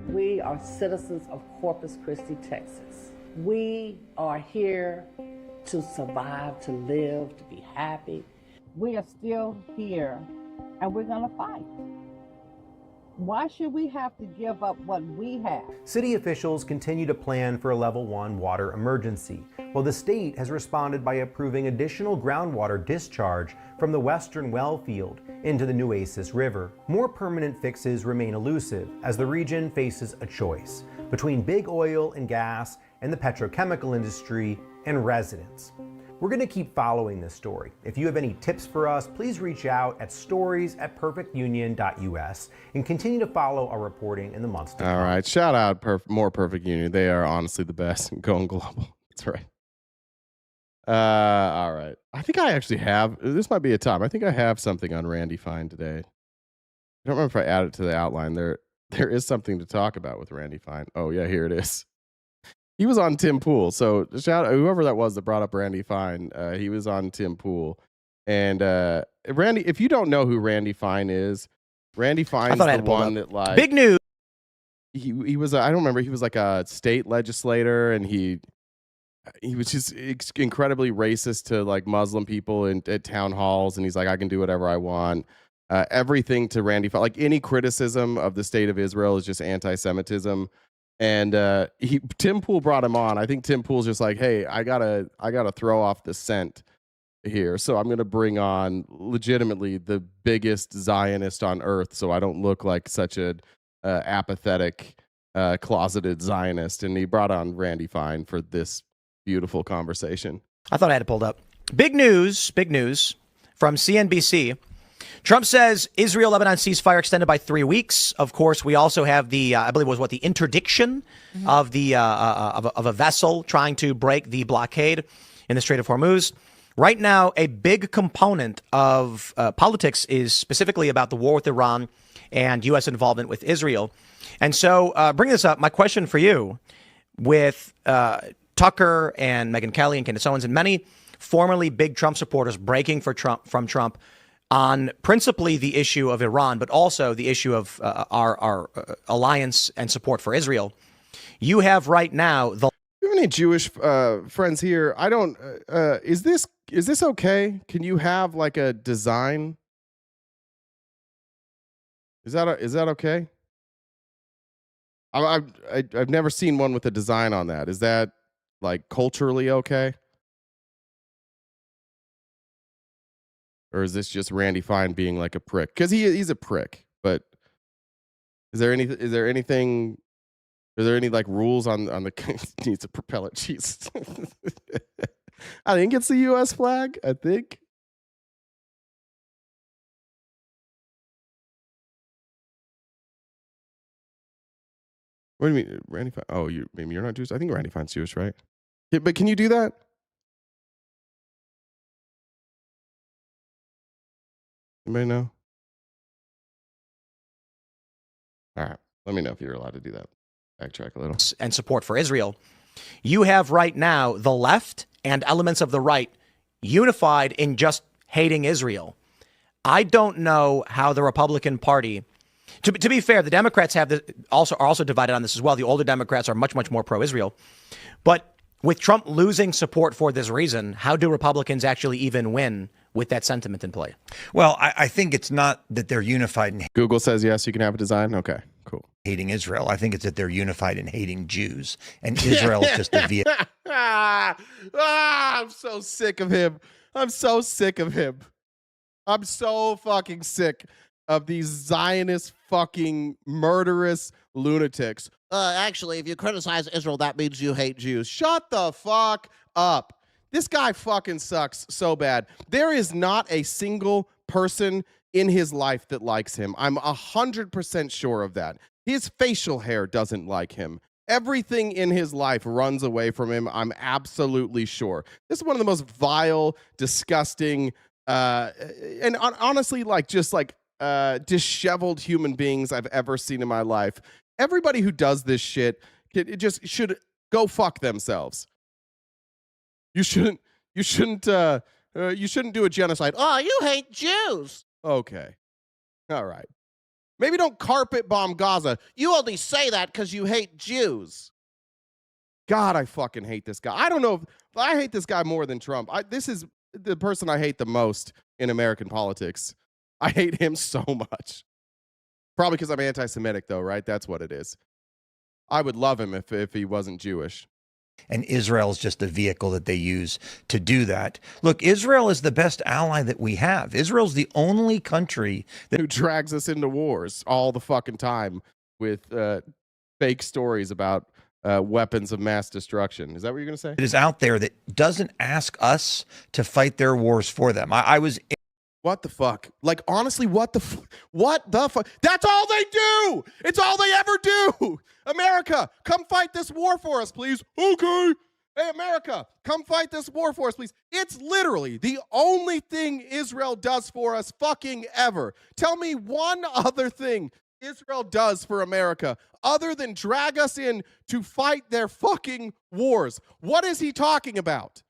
S9: We are citizens of Corpus Christi, Texas. We are here to survive, to live, to be happy. We are still here, and we're gonna fight. Why should we have to give up what we have?
S8: City officials continue to plan for a level 1 water emergency, while the state has responded by approving additional groundwater discharge from the western well field into the Nueces River. More permanent fixes remain elusive as the region faces a choice between big oil and gas and the petrochemical industry and residents. We're going to keep following this story. If you have any tips for us, please reach out at stories@perfectunion.us and continue to follow our reporting in the months to come.
S1: All right. Shout out More Perfect Union. They are honestly the best and going global. That's right. All right. I think I actually have. This might be a time. I think I have something on Randy Fine today. I don't remember if I added it to the outline. There is something to talk about with Randy Fine. Oh, yeah, here it is. He was on Tim Pool. So shout out whoever that was that brought up Randy Fine. He was on Tim Pool. And Randy, if you don't know who Randy Fine is, Randy Fine's the one that like
S6: big news.
S1: He was I don't remember. He was like a state legislator, and he was just incredibly racist to like Muslim people at town halls. And he's like, I can do whatever I want. Everything to Randy Fine, like any criticism of the state of Israel is just anti-Semitism. And Tim Pool brought him on. I think Tim Pool's just like, hey, I gotta throw off the scent here, so I'm gonna bring on legitimately the biggest Zionist on earth, so I don't look like such a apathetic, closeted Zionist. And he brought on Randy Fine for this beautiful conversation.
S6: I thought I had it pulled up. Big news from CNBC. Trump says Israel-Lebanon ceasefire extended by 3 weeks. Of course, we also have the, I believe it was the interdiction of the of a vessel trying to break the blockade in the Strait of Hormuz. Right now, a big component of politics is specifically about the war with Iran and U.S. involvement with Israel. And so, bring this up. My question for you, with Tucker and Megyn Kelly and Candace Owens and many formerly big Trump supporters breaking from Trump on principally the issue of Iran, but also the issue of our alliance and support for Israel. You have right now the.
S1: Do you have any Jewish friends here? I don't. Is this okay? Can you have like a design? Is that okay? I've never seen one with a design on that. Is that like culturally okay? Or is this just Randy Fine being like a prick? Because he's a prick. But is there any like rules on the needs a propeller? Jesus. I think it's the U.S. flag. I think. What do you mean, Randy Fein? Oh, maybe you're not Jewish? I think Randy Fein's Jewish, right? Yeah, but can you do that? Anybody know? All right. Let me know if you're allowed to do that. Backtrack a little.
S6: And support for Israel. You have right now the left and elements of the right unified in just hating Israel. I don't know how the Republican Party, to be fair, the Democrats are also divided on this as well. The older Democrats are much more pro-Israel. But with Trump losing support for this reason, how do Republicans actually even win with that sentiment in play?
S7: Well, I think it's not that they're unified in
S1: Google says yes, you can have a design. Okay, cool.
S7: Hating Israel. I think it's that they're unified in hating Jews, and Israel is just a vehicle.
S1: I'm so sick of him. I'm so sick of him. I'm so fucking sick of these Zionist fucking murderous lunatics. Actually, if you criticize Israel, that means you hate Jews. Shut the fuck up. This guy fucking sucks so bad. There is not a single person in his life that likes him. I'm 100% sure of that. His facial hair doesn't like him. Everything in his life runs away from him. I'm absolutely sure. This is one of the most vile, disgusting, and honestly, disheveled human beings I've ever seen in my life. Everybody who does this shit, it just should go fuck themselves. You shouldn't do a genocide. Oh, you hate Jews. Okay. All right. Maybe don't carpet bomb Gaza. You only say that because you hate Jews. God, I fucking hate this guy. I don't know if I hate this guy more than Trump. This is the person I hate the most in American politics. I hate him so much. Probably because I'm anti-Semitic, though, right? That's what it is. I would love him if he wasn't Jewish.
S7: And Israel is just a vehicle that they use to do that. Look, Israel is the best ally that we have. Israel's the only country
S1: who drags us into wars all the fucking time with fake stories about weapons of mass destruction. Is that what you're going to say?
S7: It is out there that doesn't ask us to fight their wars for them. I was...
S1: What the fuck? Like, honestly, what the fuck? That's all they do! It's all they ever do! America, come fight this war for us, please. Okay. Hey, America, come fight this war for us, please. It's literally the only thing Israel does for us fucking ever. Tell me one other thing Israel does for America other than drag us in to fight their fucking wars. What is he talking about?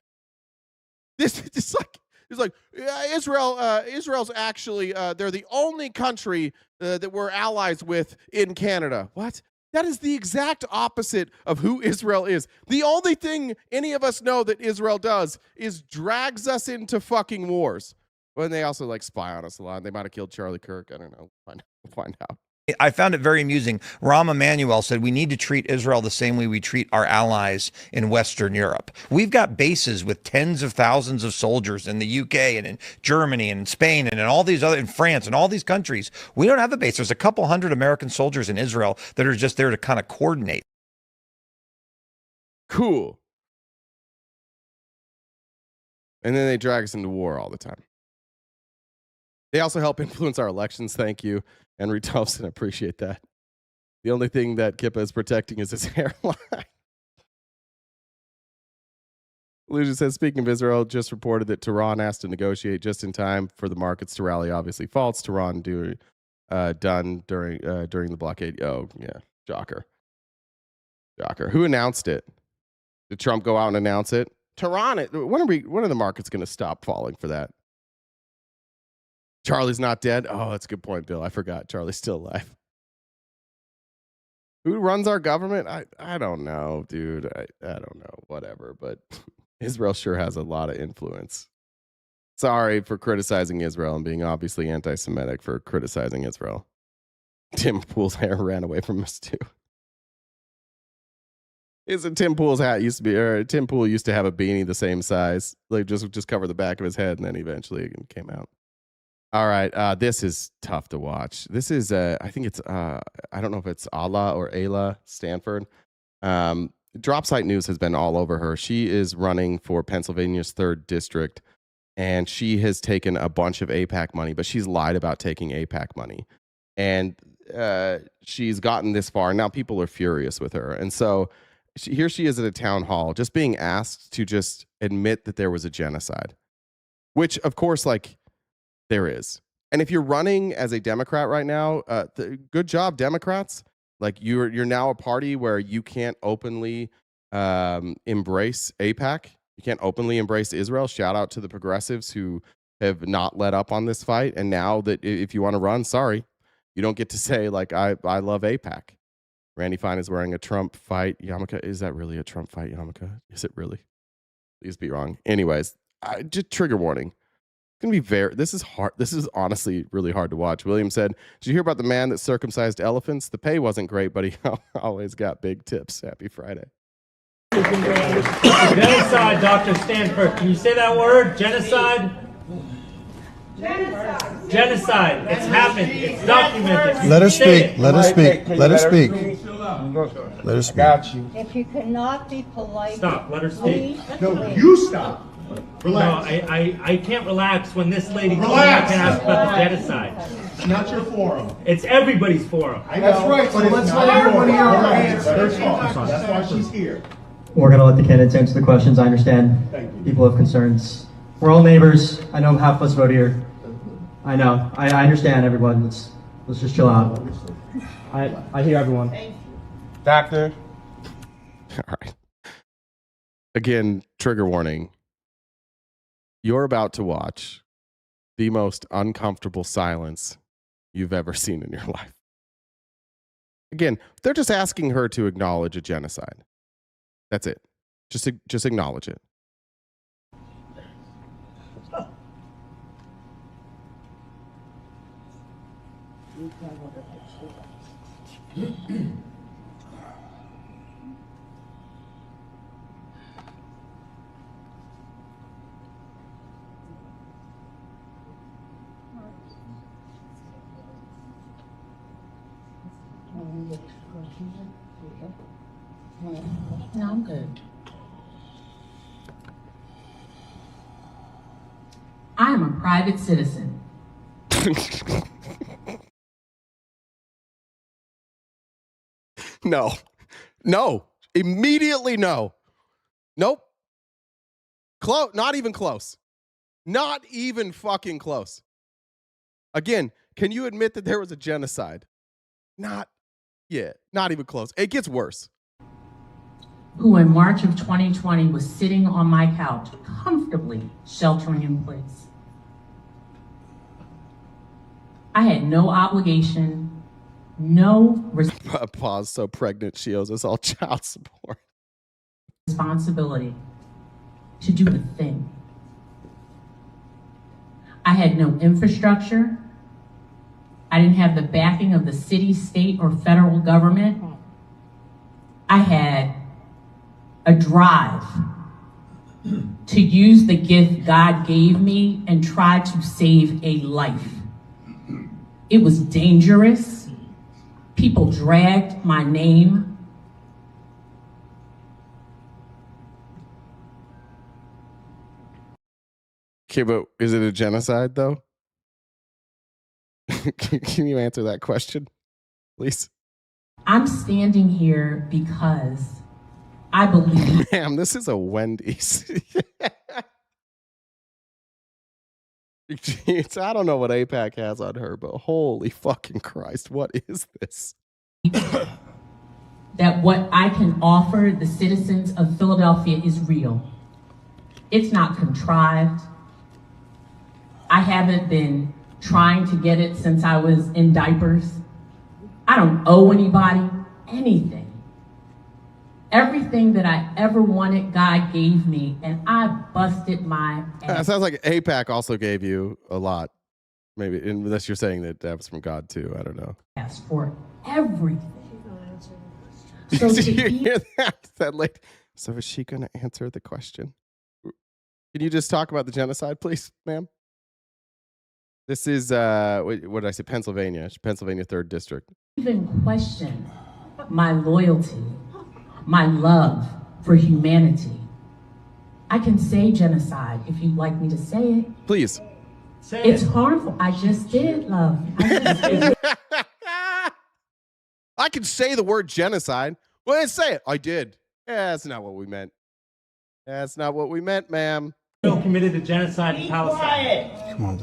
S1: This is like... He's like, Israel's actually, they're the only country that we're allies with in Canada. What? That is the exact opposite of who Israel is. The only thing any of us know that Israel does is drags us into fucking wars. Well, and they also spy on us a lot. They might have killed Charlie Kirk. I don't know. We'll find out.
S7: I found it very amusing. Rahm Emanuel said we need to treat Israel the same way we treat our allies in Western Europe. We've got bases with tens of thousands of soldiers in the UK and in Germany and in Spain and in all these in France and all these countries. We don't have a base. There's a couple hundred American soldiers in Israel that are just there to kind of coordinate.
S1: Cool. And then they drag us into war all the time. They also help influence our elections. Thank you. Henry Thompson, appreciate that. The only thing that Kippa is protecting is his hairline. Lucia says, speaking of Israel, just reported that Tehran asked to negotiate just in time for the markets to rally. Obviously false. Tehran done during the blockade. Oh, yeah. Shocker. Who announced it? Did Trump go out and announce it? Tehran, when are the markets going to stop falling for that? Charlie's not dead. Oh, that's a good point, Bill. I forgot. Charlie's still alive. Who runs our government? I don't know, dude. I don't know. Whatever. But Israel sure has a lot of influence. Sorry for criticizing Israel and being obviously anti-Semitic for criticizing Israel. Tim Pool's hair ran away from us too. Tim Pool's hat used to be, or Tim Pool used to have a beanie the same size, just cover the back of his head, and then eventually it came out. All right, this is tough to watch. This is, I think it's, I don't know if it's Ala or Ayla Stanford. Drop Site News has been all over her. She is running for Pennsylvania's 3rd district, and she has taken a bunch of AIPAC money, but she's lied about taking AIPAC money. And
S3: she's gotten this far. Now people are furious with her. And so here she is at a town hall just being asked to just admit that there was a genocide, which, of course, like, there is. And if you're running as a Democrat right now, good job, Democrats. Like, you're now a party where you can't openly embrace AIPAC. You can't openly embrace Israel. Shout out to the progressives who have not let up on this fight. And now that if you want to run, sorry, you don't get to say, like, I love AIPAC. Randy Fine is wearing a Trump fight yarmulke. Is that really a Trump fight yarmulke? Is it really? Please be wrong. Anyways, just trigger warning. It's going to be this is hard. This is honestly really hard to watch. William said, did you hear about the man that circumcised elephants? The pay wasn't great, but he always got big tips. Happy Friday.
S10: Genocide, Dr. Stanford. Can you say that word? Genocide? Genocide. Genocide. It's happened. It's documented.
S11: Let her speak. Let her speak. Let her speak. Let her speak.
S10: Got you.
S22: If you cannot be polite.
S10: Stop. Let her speak.
S22: No,
S10: you stop. Relax. No, I can't relax when this lady comes back and asks about the genocide.
S11: It's not your forum.
S10: It's everybody's forum.
S11: That's right. So let's let everyone hear her answer. That's why she's here.
S23: We're going to let the candidates answer the questions. I understand people have concerns. We're all neighbors. I know half of us vote here. I know. I understand, everyone. Let's just chill out. I hear everyone.
S3: Doctor. All right. Again, trigger warning. You're about to watch the most uncomfortable silence you've ever seen in your life. Again, they're just asking her to acknowledge a genocide. That's it. Just acknowledge it.
S22: No, I'm good.
S25: I am a private citizen.
S3: No. Immediately no. Nope. Not even close. Not even fucking close. Again, can you admit that there was a genocide? Not even close. It gets worse.
S25: Who in March of 2020 was sitting on my couch, comfortably sheltering in place. I had no obligation,
S3: Pause. So pregnant, she owes us all child support.
S25: Responsibility to do the thing. I had no infrastructure. I didn't have the backing of the city, state, or federal government. I had a drive to use the gift God gave me and try to save a life. It was dangerous. People dragged my name.
S3: Okay, but is it a genocide, though? Can you answer that question, please?
S25: I'm standing here because I believe.
S3: Ma'am, this is a Wendy's. I don't know what AIPAC has on her, but holy fucking Christ, what is this?
S25: That what I can offer the citizens of Philadelphia is real. It's not contrived. I haven't been trying to get it since I was in diapers. I don't owe anybody anything. Everything that I ever wanted, God gave me, and I busted my ass.
S3: It sounds like AIPAC also gave you a lot. Maybe, unless you're saying that was from God too. I don't know.
S25: Asked for everything.
S3: So did you hear that lady? So is she going to answer the question? Can you just talk about the genocide, please, ma'am? This is, what did I say? Pennsylvania 3rd District.
S25: Even question my loyalty, my love for humanity. I can say genocide if you'd like me to say it.
S3: Please.
S25: It's harmful. I just did, love. I just did.
S3: I could say the word genocide. Well, I didn't say it. I did. Yeah, that's not what we meant. That's not what we meant, ma'am.
S10: Committed a genocide in Palestine.
S14: Come on,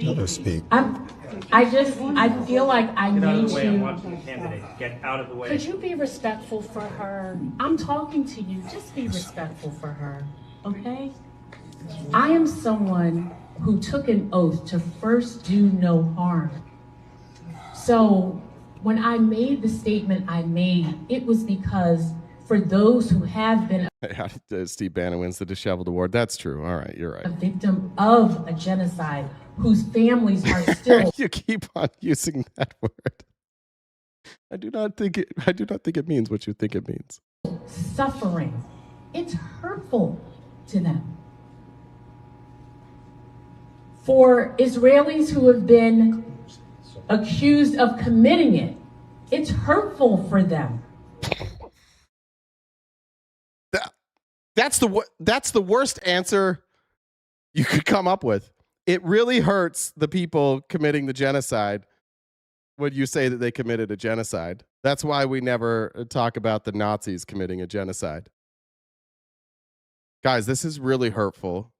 S14: let her speak.
S25: I feel like I
S10: Get out of
S25: need
S10: the way. I'm
S25: to.
S10: watching the candidate. Get out of the way.
S25: Could you be respectful for her? I'm talking to you. Just be respectful for her, okay? I am someone who took an oath to first do no harm. So when I made the statement I made, it was because for those who have been
S3: Steve Bannon wins the disheveled award. That's true. All right, you're
S25: a
S3: right.
S25: victim of a genocide, whose families are still
S3: You keep on using that word. I do not think it means what you think it means.
S25: suffering. It's hurtful to them. For Israelis who have been accused of committing it, it's hurtful for them.
S3: That's the worst answer you could come up with. It really hurts the people committing the genocide when you say that they committed a genocide. That's why we never talk about the Nazis committing a genocide. Guys, this is really hurtful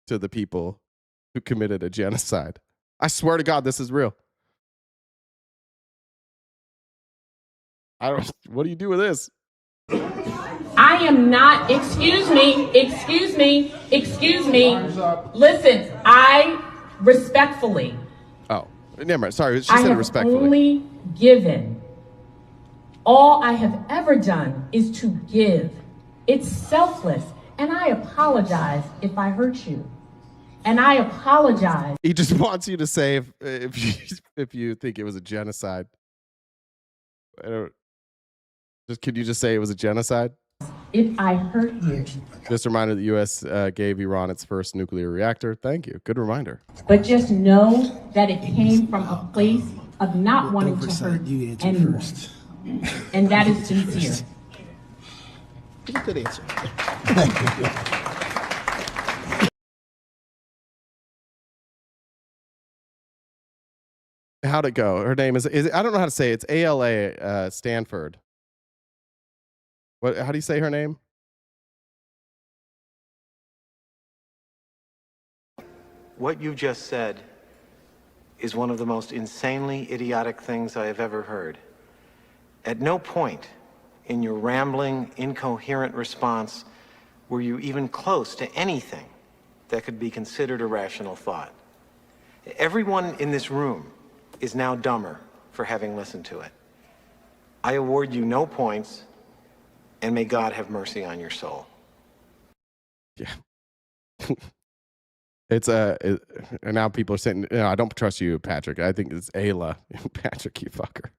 S3: to the people who committed a genocide. I swear to God, this is real. What do you do with this?
S25: I am not, excuse me. Listen, I respectfully.
S3: Oh, never mind. Sorry, she said it respectfully.
S25: I have only given. All I have ever done is to give. It's selfless. And I apologize if I hurt you. And I apologize.
S3: He just wants you to say if you think it was a genocide. Could you just say it was a genocide?
S25: If I hurt you.
S3: Just a reminder, the U.S. gave Iran its first nuclear reactor. Thank you. Good reminder.
S25: But just know that it came from a place of not wanting to hurt anyone. And that is sincere.
S14: Good answer.
S3: How'd it go? Her name is I don't know how to say it. It's ALA Stanford. How do you say her name?
S15: What you just said is one of the most insanely idiotic things I have ever heard. At no point in your rambling, incoherent response were you even close to anything that could be considered a rational thought. Everyone in this room is now dumber for having listened to it. I award you no points, and may God have mercy on your soul.
S3: Yeah. And now people are saying, no, I don't trust you, Patrick. I think it's Ayla. Patrick, you fucker.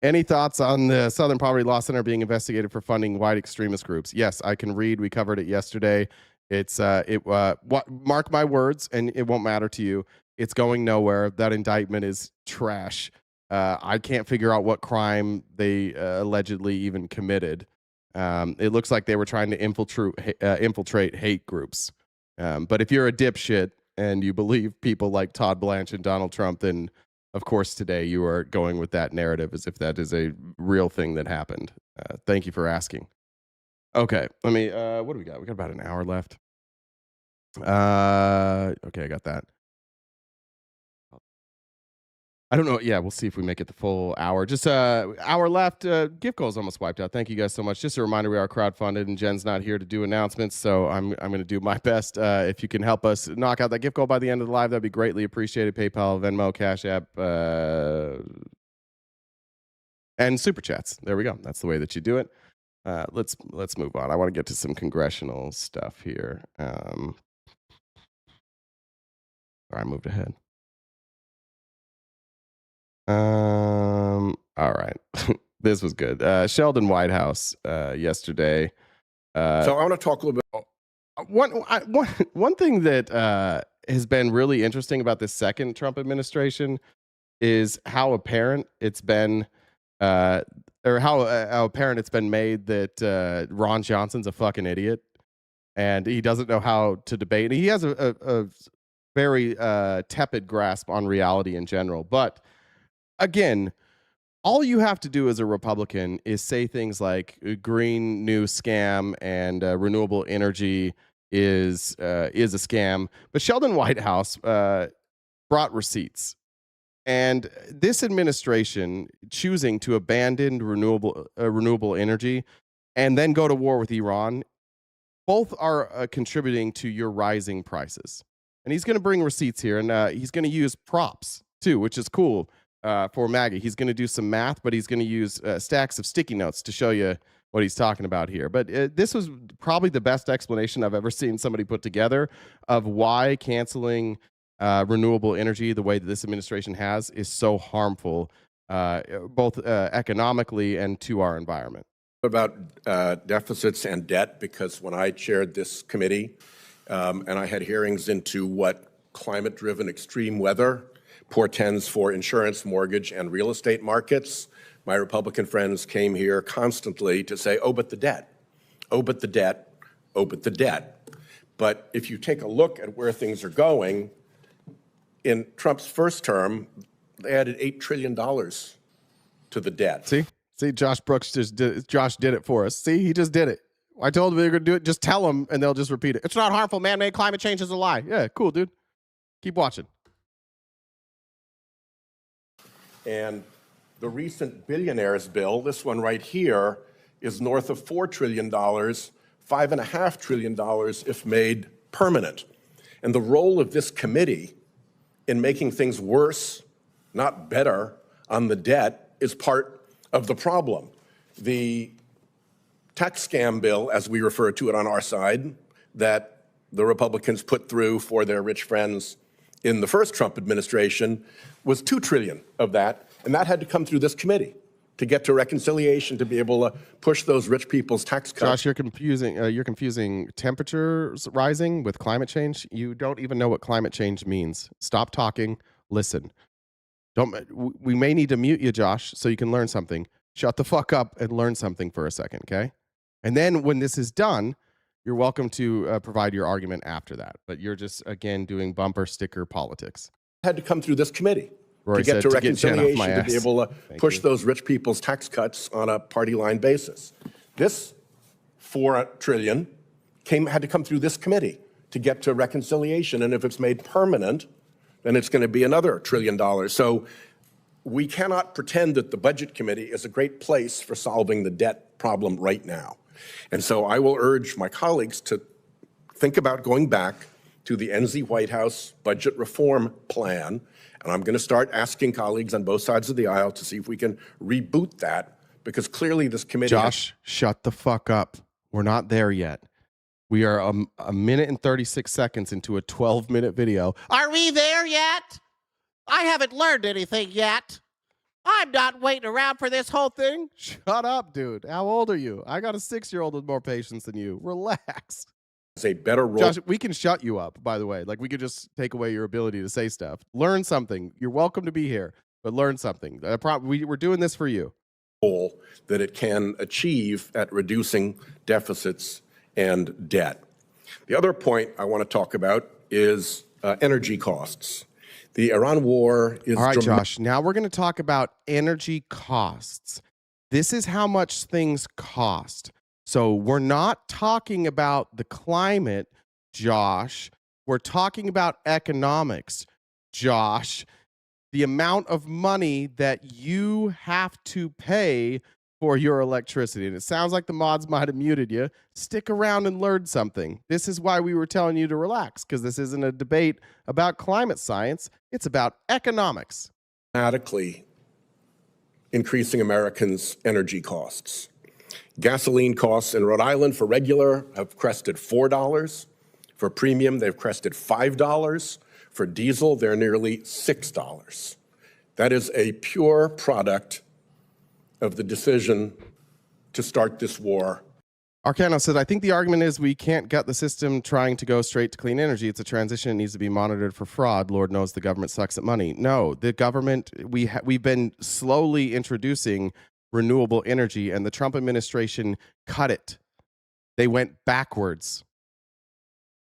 S3: Any thoughts on the Southern Poverty Law Center being investigated for funding white extremist groups? Yes, I can read. We covered it yesterday. It's mark my words, and it won't matter to you. It's going nowhere. That indictment is trash. I can't figure out what crime they allegedly even committed. It looks like they were trying to infiltrate hate groups. But if you're a dipshit and you believe people like Todd Blanche and Donald Trump, then of course today you are going with that narrative as if that is a real thing that happened. Thank you for asking. Okay, let me. What do we got? We got about an hour left. Okay, I got that. I don't know. Yeah, we'll see if we make it the full hour. Just hour left. Gift goal is almost wiped out. Thank you guys so much. Just a reminder, we are crowdfunded, and Jen's not here to do announcements, so I'm going to do my best. If you can help us knock out that gift goal by the end of the live, that'd be greatly appreciated. PayPal, Venmo, Cash App, and Super Chats. There we go. That's the way that you do it. Let's move on. I want to get to some congressional stuff here. Sorry, I moved ahead. All right. This was good. Sheldon Whitehouse yesterday.
S16: So I want to talk a little bit.
S3: One thing that has been really interesting about this second Trump administration is how apparent it's been, or how apparent it's been made that Ron Johnson's a fucking idiot, and he doesn't know how to debate. He has a very tepid grasp on reality in general, but. Again,
S1: all you have to do as a Republican is say things like green new scam and renewable energy is a scam. But Sheldon Whitehouse brought receipts. And this administration choosing to abandon renewable energy and then go to war with Iran, both are contributing to your rising prices. And he's going to bring receipts here, and he's going to use props too, which is cool for MAGA. He's going to do some math, but he's going to use stacks of sticky notes to show you what he's talking about here. But this was probably the best explanation I've ever seen somebody put together of why canceling renewable energy the way that this administration has is so harmful, both economically and to our environment.
S16: About deficits and debt, because when I chaired this committee and I had hearings into what climate-driven extreme weather portends for insurance, mortgage, and real estate markets, my Republican friends came here constantly to say, oh, but the debt, oh, but the debt, oh, but the debt. But if you take a look at where things are going, in Trump's first term, they added $8 trillion to the debt.
S1: See, Josh Brooks Josh did it for us. See, he just did it. I told them they were going to do it. Just tell them, and they'll just repeat it. It's not harmful. Man-made climate change is a lie. Yeah, cool, dude. Keep watching.
S16: And the recent billionaires bill, this one right here, is north of $4 trillion, $5.5 trillion if made permanent. And the role of this committee in making things worse, not better, on the debt is part of the problem. The tax scam bill, as we refer to it on our side, that the Republicans put through for their rich friends in the first Trump administration was $2 trillion of that, and that had to come through this committee to get to reconciliation, to be able to push those rich people's tax cuts.
S1: Josh, you're confusing temperatures rising with climate change. You don't even know what climate change means. Stop talking. Listen. We may need to mute you, Josh, so you can learn something. Shut the fuck up and learn something for a second, okay? And then when this is done, you're welcome to provide your argument after that. But you're just, again, doing bumper sticker politics.
S16: Had to come through this committee
S1: Rory
S16: to get to reconciliation, to be able to push
S1: you.
S16: those rich people's tax cuts on a party line basis. This $4 trillion had to come through this committee to get to reconciliation. And if it's made permanent, then it's going to be another $1 trillion. So we cannot pretend that the Budget Committee is a great place for solving the debt problem right now. And so I will urge my colleagues to think about going back to the NZ Whitehouse budget reform plan. And I'm going to start asking colleagues on both sides of the aisle to see if we can reboot that, because clearly this committee—
S1: Josh, shut the fuck up. We're not there yet. We are a minute and 36 seconds into a 12-minute video.
S2: Are we there yet? I haven't learned anything yet. I'm not waiting around for this whole thing.
S1: Shut up, dude. How old are you? I got a 6-year-old with more patience than you. Relax.
S16: It's a better role.
S1: Josh, we can shut you up, by the way. Like, we could just take away your ability to say stuff. Learn something. You're welcome to be here, but learn something. We're doing this for you.
S16: That it can achieve at reducing deficits and debt. The other point I want to talk about is energy costs. The Iran war is—
S1: All right, Josh, now we're going to talk about energy costs. This is how much things cost. So we're not talking about the climate, Josh. We're talking about economics, Josh. The amount of money that you have to pay for your electricity. And it sounds like the mods might have muted you. Stick around and learn something. This is why we were telling you to relax, because this isn't a debate about climate science. It's about economics.
S16: Dramatically increasing Americans' energy costs. Gasoline costs in Rhode Island for regular have crested $4. For premium, they've crested $5. For diesel, they're nearly $6. That is a pure product of the decision to start this war.
S1: Arcano says, I think the argument is we can't gut the system trying to go straight to clean energy. It's a transition. It needs to be monitored for fraud. Lord knows the government sucks at money. No, the government, we've been slowly introducing renewable energy, and the Trump administration cut it. They went backwards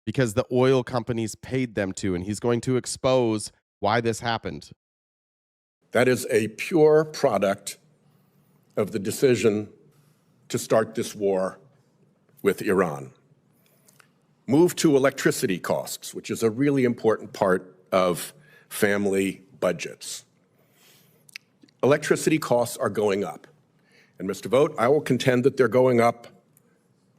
S1: because the oil companies paid them to, and he's going to expose why this happened.
S16: That is a pure product of the decision to start this war with Iran. Move to electricity costs, which is a really important part of family budgets. Electricity costs are going up. And Mr. Vogt, I will contend that they're going up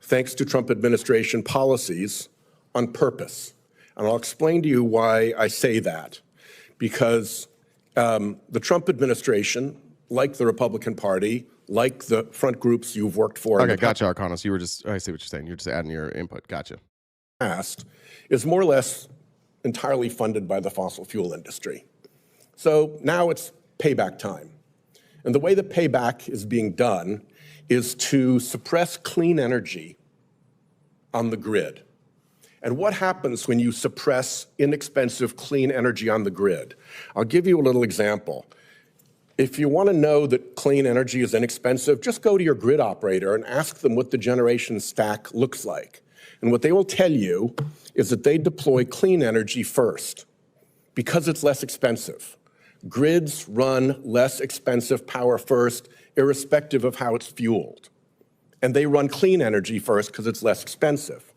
S16: thanks to Trump administration policies on purpose. And I'll explain to you why I say that. Because the Trump administration, like the Republican Party, like the front groups you've worked for.
S1: Okay, gotcha, Arcanos. You were just, I see what you're saying. You're just adding your input. Gotcha.
S16: Past is more or less entirely funded by the fossil fuel industry. So now it's payback time. And the way that payback is being done is to suppress clean energy on the grid. And what happens when you suppress inexpensive clean energy on the grid? I'll give you a little example. If you want to know that clean energy is inexpensive, just go to your grid operator and ask them what the generation stack looks like. And what they will tell you is that they deploy clean energy first because it's less expensive. Grids run less expensive power first, irrespective of how it's fueled. And they run clean energy first because it's less expensive.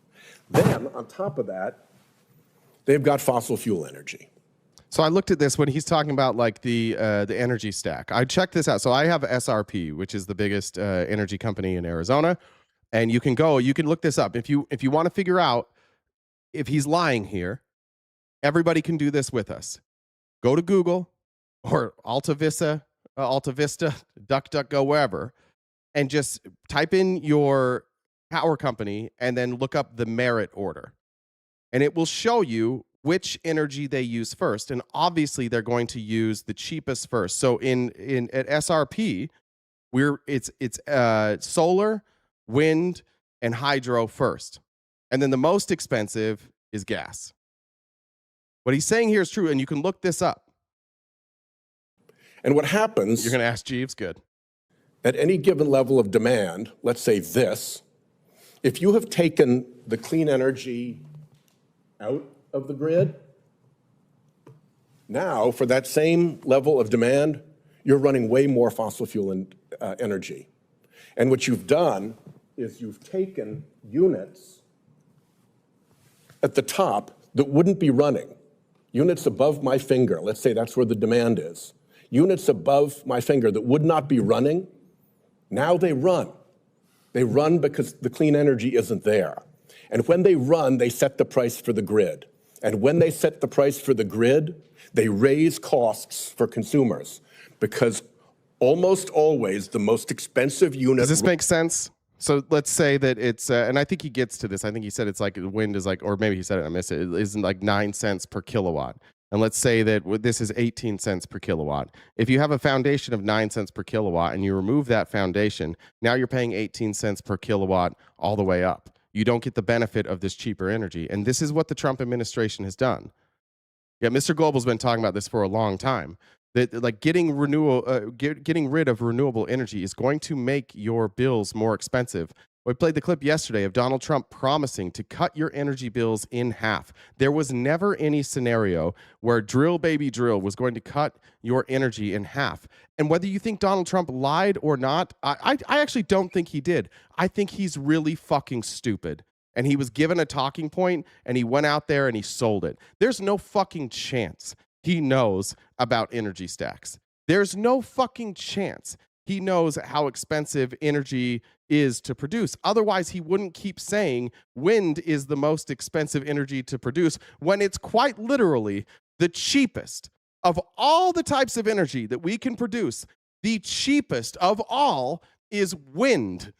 S16: Then, on top of that, they've got fossil fuel energy.
S1: So I looked at this when he's talking about like the energy stack. I checked this out. So I have SRP, which is the biggest energy company in Arizona. And you can look this up. If you want to figure out if he's lying here, everybody can do this with us. Go to Google or Alta Vista, DuckDuckGo, wherever, and just type in your power company and then look up the merit order. And it will show you which energy they use first. And obviously they're going to use the cheapest first. So at SRP, it's solar, wind, and hydro first. And then the most expensive is gas. What he's saying here is true, and you can look this up.
S16: And what happens...
S1: You're going to ask Jeeves? Good.
S16: At any given level of demand, let's say this, if you have taken the clean energy out of the grid, now for that same level of demand, you're running way more fossil fuel energy. And what you've done is you've taken units at the top that wouldn't be running, units above my finger, let's say that's where the demand is, units above my finger that would not be running, now they run. They run because the clean energy isn't there. And when they run, they set the price for the grid. And when they set the price for the grid, they raise costs for consumers because almost always the most expensive unit...
S1: Does this make sense? So let's say that it's, and I think he gets to this. I think he said it's like wind is like, or maybe he said it, I missed it. It isn't like 9 cents per kilowatt. And let's say that this is 18 cents per kilowatt. If you have a foundation of 9 cents per kilowatt and you remove that foundation, now you're paying 18 cents per kilowatt all the way up. You don't get the benefit of this cheaper energy. And this is what the Trump administration has done. Yeah, Mr. Global's been talking about this for a long time. That like getting rid of renewable energy is going to make your bills more expensive. We played the clip yesterday of Donald Trump promising to cut your energy bills in half. There was never any scenario where drill baby drill was going to cut your energy in half. And whether you think Donald Trump lied or not, I actually don't think he did. I think he's really fucking stupid. And he was given a talking point and he went out there and he sold it. There's no fucking chance he knows about energy stacks. There's no fucking chance he knows how expensive energy is to produce. Otherwise, he wouldn't keep saying wind is the most expensive energy to produce when it's quite literally the cheapest of all the types of energy that we can produce. The cheapest of all is wind.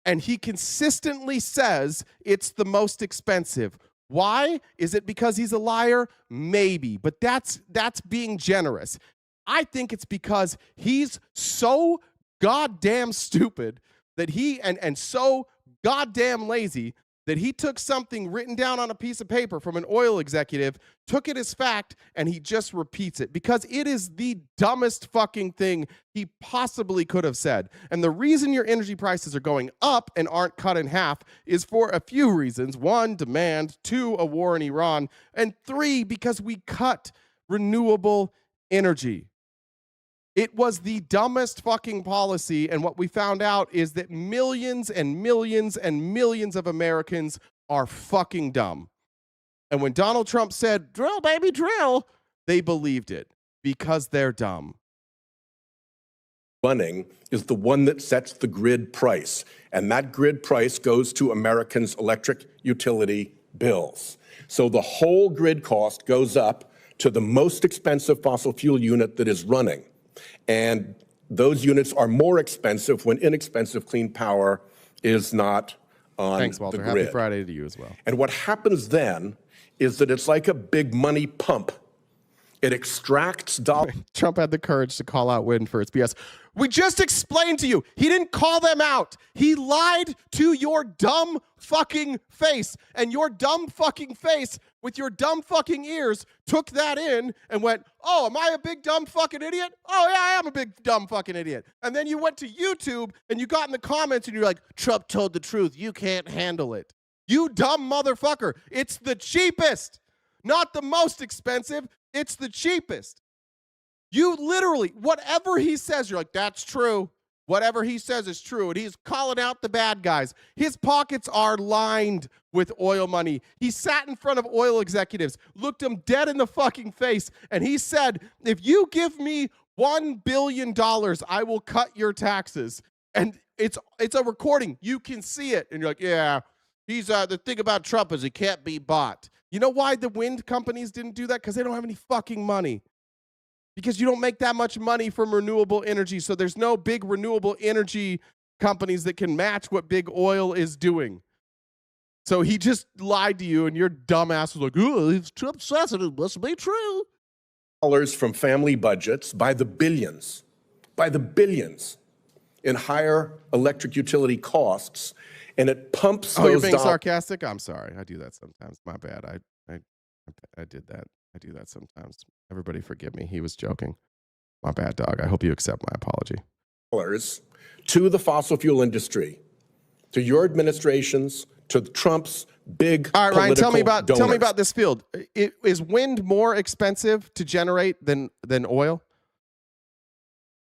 S1: And he consistently says it's the most expensive. Why? Is it because he's a liar? Maybe, but that's being generous. I think it's because he's so goddamn stupid that he and so goddamn lazy that he took something written down on a piece of paper from an oil executive, took it as fact, and he just repeats it because it is the dumbest fucking thing he possibly could have said. And the reason your energy prices are going up and aren't cut in half is for a few reasons. 1, demand. 2, a war in Iran. And 3, because we cut renewable energy.
S3: It was the dumbest fucking policy, and what we found out is that millions and millions and millions of Americans are fucking dumb. And when Donald Trump said, drill, baby, drill, they believed it because they're dumb.
S16: Running is the one that sets the grid price, and that grid price goes to Americans' electric utility bills. So the whole grid cost goes up to the most expensive fossil fuel unit that is running. And those units are more expensive when inexpensive clean power is not on
S3: Thanks, Walter.
S16: the grid.
S3: Happy Friday to you as well.
S16: And what happens then is that it's like a big money pump. It extracts dollars.
S3: Trump had the courage to call out wind for its BS. We just explained to you. He didn't call them out. He lied to your dumb fucking face. And your dumb fucking face with your dumb fucking ears took that in and went, oh, am I a big dumb fucking idiot? Oh, yeah, I am a big dumb fucking idiot. And then you went to YouTube and you got in the comments and you're like, Trump told the truth. You can't handle it. You dumb motherfucker. It's the cheapest, not the most expensive. It's the cheapest. You literally, whatever he says, you're like, that's true. Whatever he says is true. And he's calling out the bad guys. His pockets are lined with oil money. He sat in front of oil executives, looked them dead in the fucking face, and he said, if you give me $1 billion, I will cut your taxes. And it's a recording. You can see it. And you're like, yeah, he's the thing about Trump is he can't be bought. You know why the wind companies didn't do that? Because they don't have any fucking money. Because you don't make that much money from renewable energy. So there's no big renewable energy companies that can match what big oil is doing. So he just lied to you, and your dumbass was like, oh, if Trump says it, it must be true.
S16: Dollars from family budgets by the billions in higher electric utility costs. And it pumps those
S3: you're being sarcastic? I'm sorry. I do that sometimes. My bad. I did that. I do that sometimes. Everybody forgive me. He was joking. My bad, dog. I hope you accept my apology.
S16: Dollars to the fossil fuel industry, to your administrations, to Trump's big
S3: All right, Ryan, tell me about
S16: donors.
S3: this field. Is wind more expensive to generate than oil?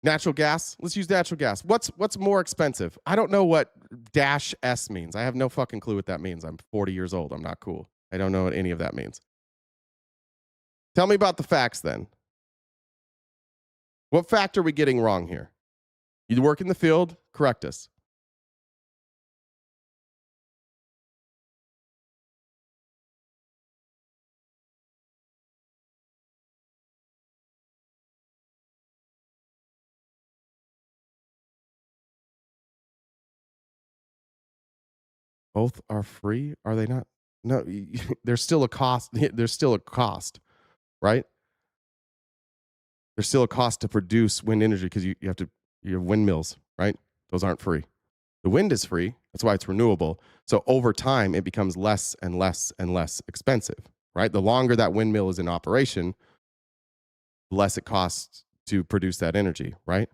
S3: Natural gas? Let's use natural gas. What's more expensive? I don't know what -S means. I have no fucking clue what that means. I'm 40 years old. I'm not cool. I don't know what any of that means. Tell me about the facts then. What fact are we getting wrong here? You work in the field? Correct us. Both are free? Are they not? No, there's still a cost. There's still a cost, right? There's still a cost to produce wind energy because you have windmills, right? Those aren't free. The wind is free. That's why it's renewable. So over time, it becomes less and less and less expensive, right? The longer that windmill is in operation, the less it costs to produce that energy, right?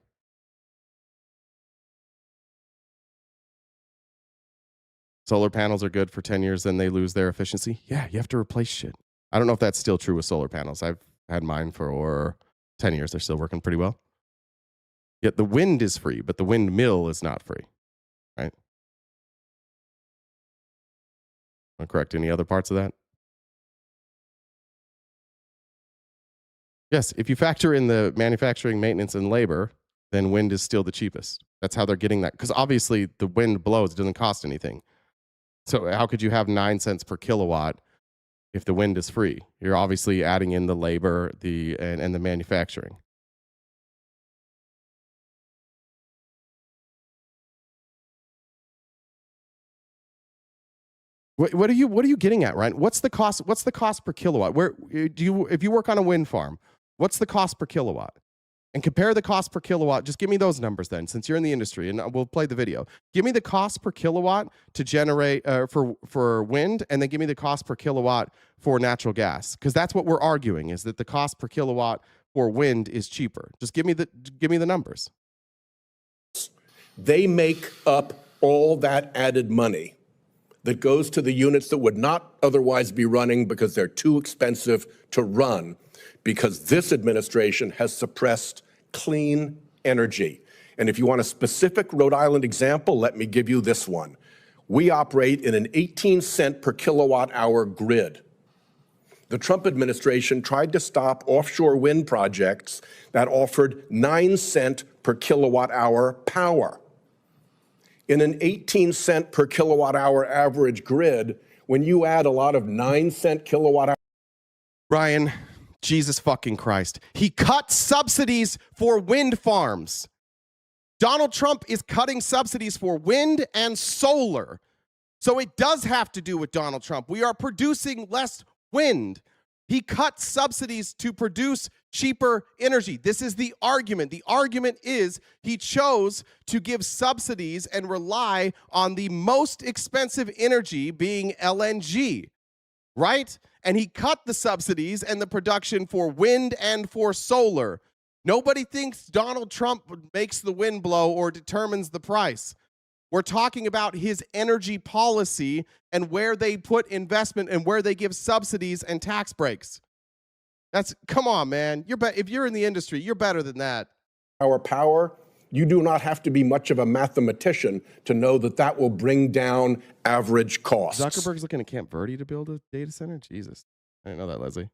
S3: Solar panels are good for 10 years, then they lose their efficiency. Yeah, you have to replace shit. I don't know if that's still true with solar panels. I've had mine for 10 years. They're still working pretty well. Yet the wind is free, but the windmill is not free, right? Want to correct any other parts of that? Yes, if you factor in the manufacturing, maintenance, and labor, then wind is still the cheapest. That's how they're getting that. Because obviously the wind blows. It doesn't cost anything. So how could you have 9 cents per kilowatt if the wind is free? You're obviously adding in the labor and the manufacturing. What are you getting at, Ryan? What's the cost? What's the cost per kilowatt? If you work on a wind farm, what's the cost per kilowatt? And compare the cost per kilowatt. Just give me those numbers then, since you're in the industry, and we'll play the video. Give me the cost per kilowatt to generate for wind, and then give me the cost per kilowatt for natural gas, because that's what we're arguing, is that the cost per kilowatt for wind is cheaper. Just give me the numbers.
S16: They make up all that added money that goes to the units that would not otherwise be running because they're too expensive to run, because this administration has suppressed clean energy. And if you want a specific Rhode Island example, let me give you this one. We operate in an 18-cent per kilowatt hour grid. The Trump administration tried to stop offshore wind projects that offered 9-cent per kilowatt hour power. In an 18-cent per kilowatt hour average grid, when you add a lot of 9-cent kilowatt hour.
S3: Ryan, Jesus fucking Christ. He cut subsidies for wind farms. Donald Trump is cutting subsidies for wind and solar. So it does have to do with Donald Trump. We are producing less wind. He cut subsidies to produce cheaper energy. This is the argument. The argument is he chose to give subsidies and rely on the most expensive energy being LNG, right? And he cut the subsidies and the production for wind and for solar. Nobody thinks Donald Trump makes the wind blow or determines the price. We're talking about his energy policy and where they put investment and where they give subsidies and tax breaks. Come on, man. If you're in the industry, you're better than that.
S16: Our power, you do not have to be much of a mathematician to know that that will bring down average costs.
S3: Zuckerberg's looking at Camp Verde to build a data center? Jesus. I didn't know that, Leslie.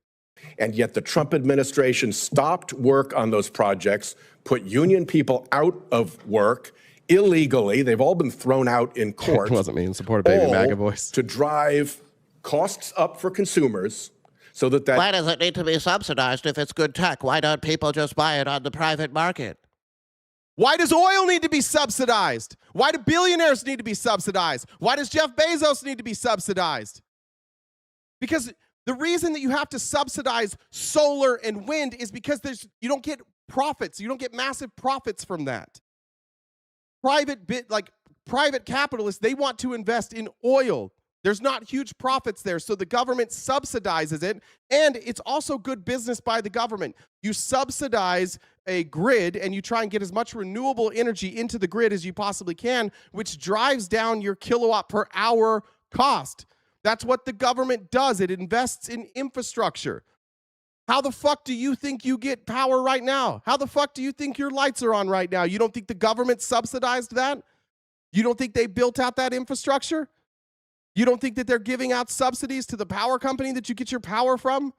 S16: And yet the Trump administration stopped work on those projects, put union people out of work illegally. They've all been thrown out in court.
S3: It wasn't me in support of baby MAGA voice.
S16: To drive costs up for consumers so that
S2: Why does it need to be subsidized if it's good tech? Why don't people just buy it on the private market?
S3: Why does oil need to be subsidized? Why do billionaires need to be subsidized? Why does Jeff Bezos need to be subsidized? Because the reason that you have to subsidize solar and wind is because you don't get profits. You don't get massive profits from that. Private capitalists, they want to invest in oil. There's not huge profits there, so the government subsidizes it, and it's also good business by the government. You subsidize a grid, and you try and get as much renewable energy into the grid as you possibly can, which drives down your kilowatt per hour cost. That's what the government does. It invests in infrastructure. How the fuck do you think you get power right now? How the fuck do you think your lights are on right now? You don't think the government subsidized that? You don't think they built out that infrastructure? You don't think that they're giving out subsidies to the power company that you get your power from?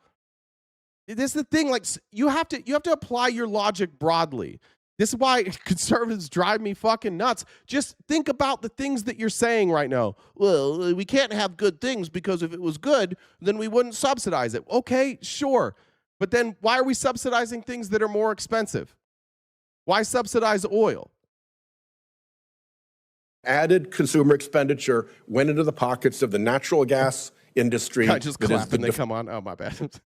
S3: This is the thing, you have to apply your logic broadly. This is why conservatives drive me fucking nuts. Just think about the things that you're saying right now. Well, we can't have good things because if it was good, then we wouldn't subsidize it. Okay, sure. But then why are we subsidizing things that are more expensive? Why subsidize oil?
S16: Added consumer expenditure went into the pockets of the natural gas industry.
S3: I just clap and they come on. Oh, my bad.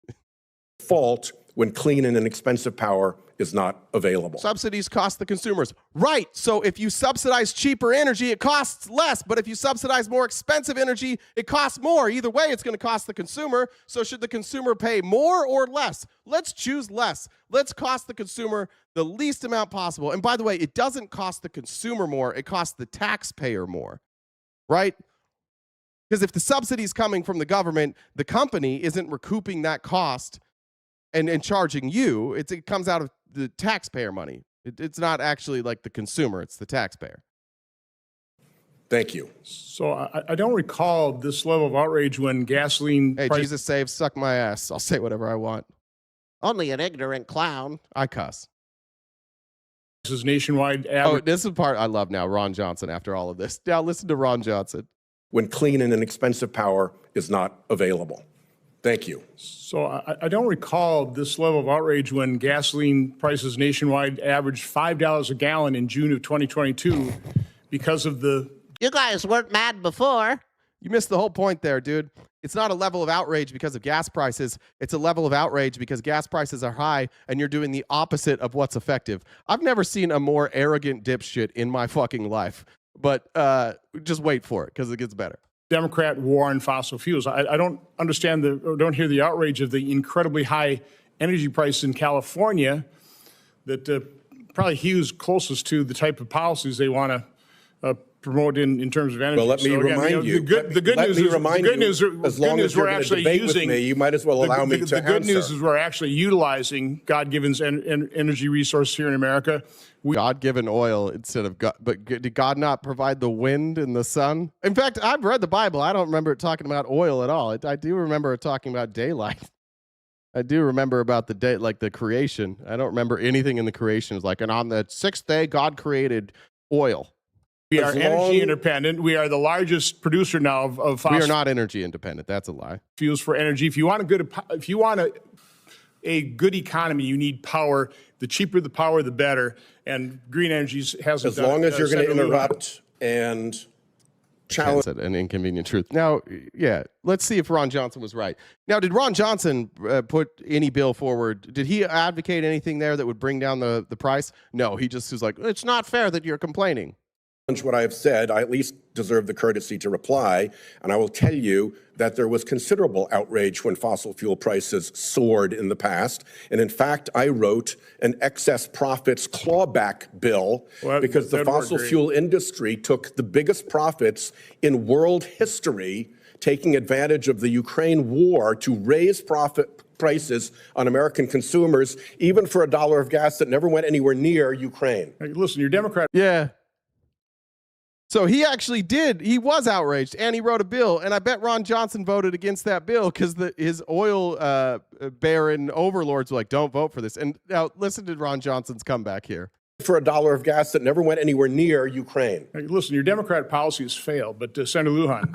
S16: Fault when clean and inexpensive power is not available.
S3: Subsidies cost the consumers. Right. So if you subsidize cheaper energy, it costs less. But if you subsidize more expensive energy, it costs more. Either way, it's going to cost the consumer. So should the consumer pay more or less? Let's choose less. Let's cost the consumer the least amount possible. And by the way, it doesn't cost the consumer more. It costs the taxpayer more. Right? Because if the subsidy is coming from the government, the company isn't recouping that cost and charging you. It comes out of the taxpayer money. It's not actually like the consumer, it's the taxpayer.
S16: Thank you.
S11: So I don't recall this level of outrage when gasoline
S3: Hey, Jesus saves, suck my ass. I'll say whatever I want.
S2: Only an ignorant clown.
S3: I cuss.
S11: prices nationwide average.
S3: Oh, this is the part I love now, Ron Johnson, after all of this. Now listen to Ron Johnson.
S16: When clean and inexpensive power is not available. Thank you.
S11: So I don't recall this level of outrage when gasoline prices nationwide averaged $5 a gallon in June of 2022 because of the...
S2: You guys weren't mad before.
S3: You missed the whole point there, dude. It's not a level of outrage because of gas prices. It's a level of outrage because gas prices are high and you're doing the opposite of what's effective. I've never seen a more arrogant dipshit in my fucking life. But just wait for it because it gets better.
S11: Democrat war on fossil fuels. I don't understand or don't hear the outrage of the incredibly high energy price in California that probably hews closest to the type of policies they want to promote in terms of energy.
S16: Well, let me remind you.
S11: The good news is,
S16: as long as you're going to debate with me, you might as well allow me to answer.
S11: The good news is we're actually utilizing God-given energy resources here in America.
S1: God-given oil instead of God. But did God not provide the wind and the sun? In fact, I've read the Bible. I don't remember it talking about oil at all. I do remember it talking about daylight. I do remember about the day, like the creation. I don't remember anything in the creation. It's like, and on the sixth day, God created oil.
S11: We are energy independent. We are the largest producer now of fossil.
S1: We are not energy independent. That's a lie.
S11: Fuels for energy. If you want a good economy, you need power. The cheaper the power, the better. And green energy hasn't.
S16: As long as you're going to interrupt and challenge
S1: an inconvenient truth. Now, yeah, let's see if Ron Johnson was right. Now, did Ron Johnson put any bill forward? Did he advocate anything there that would bring down the price? No, he just was like, it's not fair that you're complaining.
S16: What I have said, I at least deserve the courtesy to reply, and I will tell you that there was considerable outrage when fossil fuel prices soared in the past. And in fact, I wrote an excess profits clawback bill because the fossil fuel industry took the biggest profits in world history, taking advantage of the Ukraine war to raise prices on American consumers, even for $1 of gas that never went anywhere near Ukraine.
S11: Hey, listen, you're Democrat.
S1: Yeah. So he actually did. He was outraged, and he wrote a bill. And I bet Ron Johnson voted against that bill because his oil baron overlords were like, don't vote for this. And now listen to Ron Johnson's comeback here.
S16: For $1 of gas that never went anywhere near Ukraine.
S11: Hey, listen, your Democrat policy has failed, but Senator Lujan.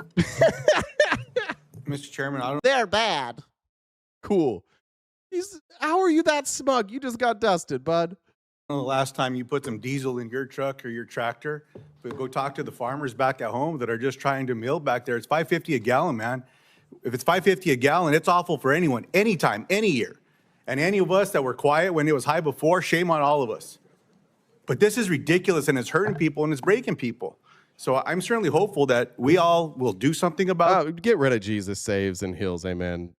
S5: Mr. Chairman,
S2: They're bad.
S1: Cool. How are you that smug? You just got dusted, bud.
S5: The last time you put some diesel in your truck or your tractor, but go talk to the farmers back at home that are just trying to mill back there. It's $5.50 a gallon, man. If it's $5.50 a gallon, it's awful for anyone, anytime, any year. And any of us that were quiet when it was high before, shame on all of us. But this is ridiculous, and it's hurting people and it's breaking people. So I'm certainly hopeful that we all will do something about it.
S1: Get rid of Jesus saves and heals, amen.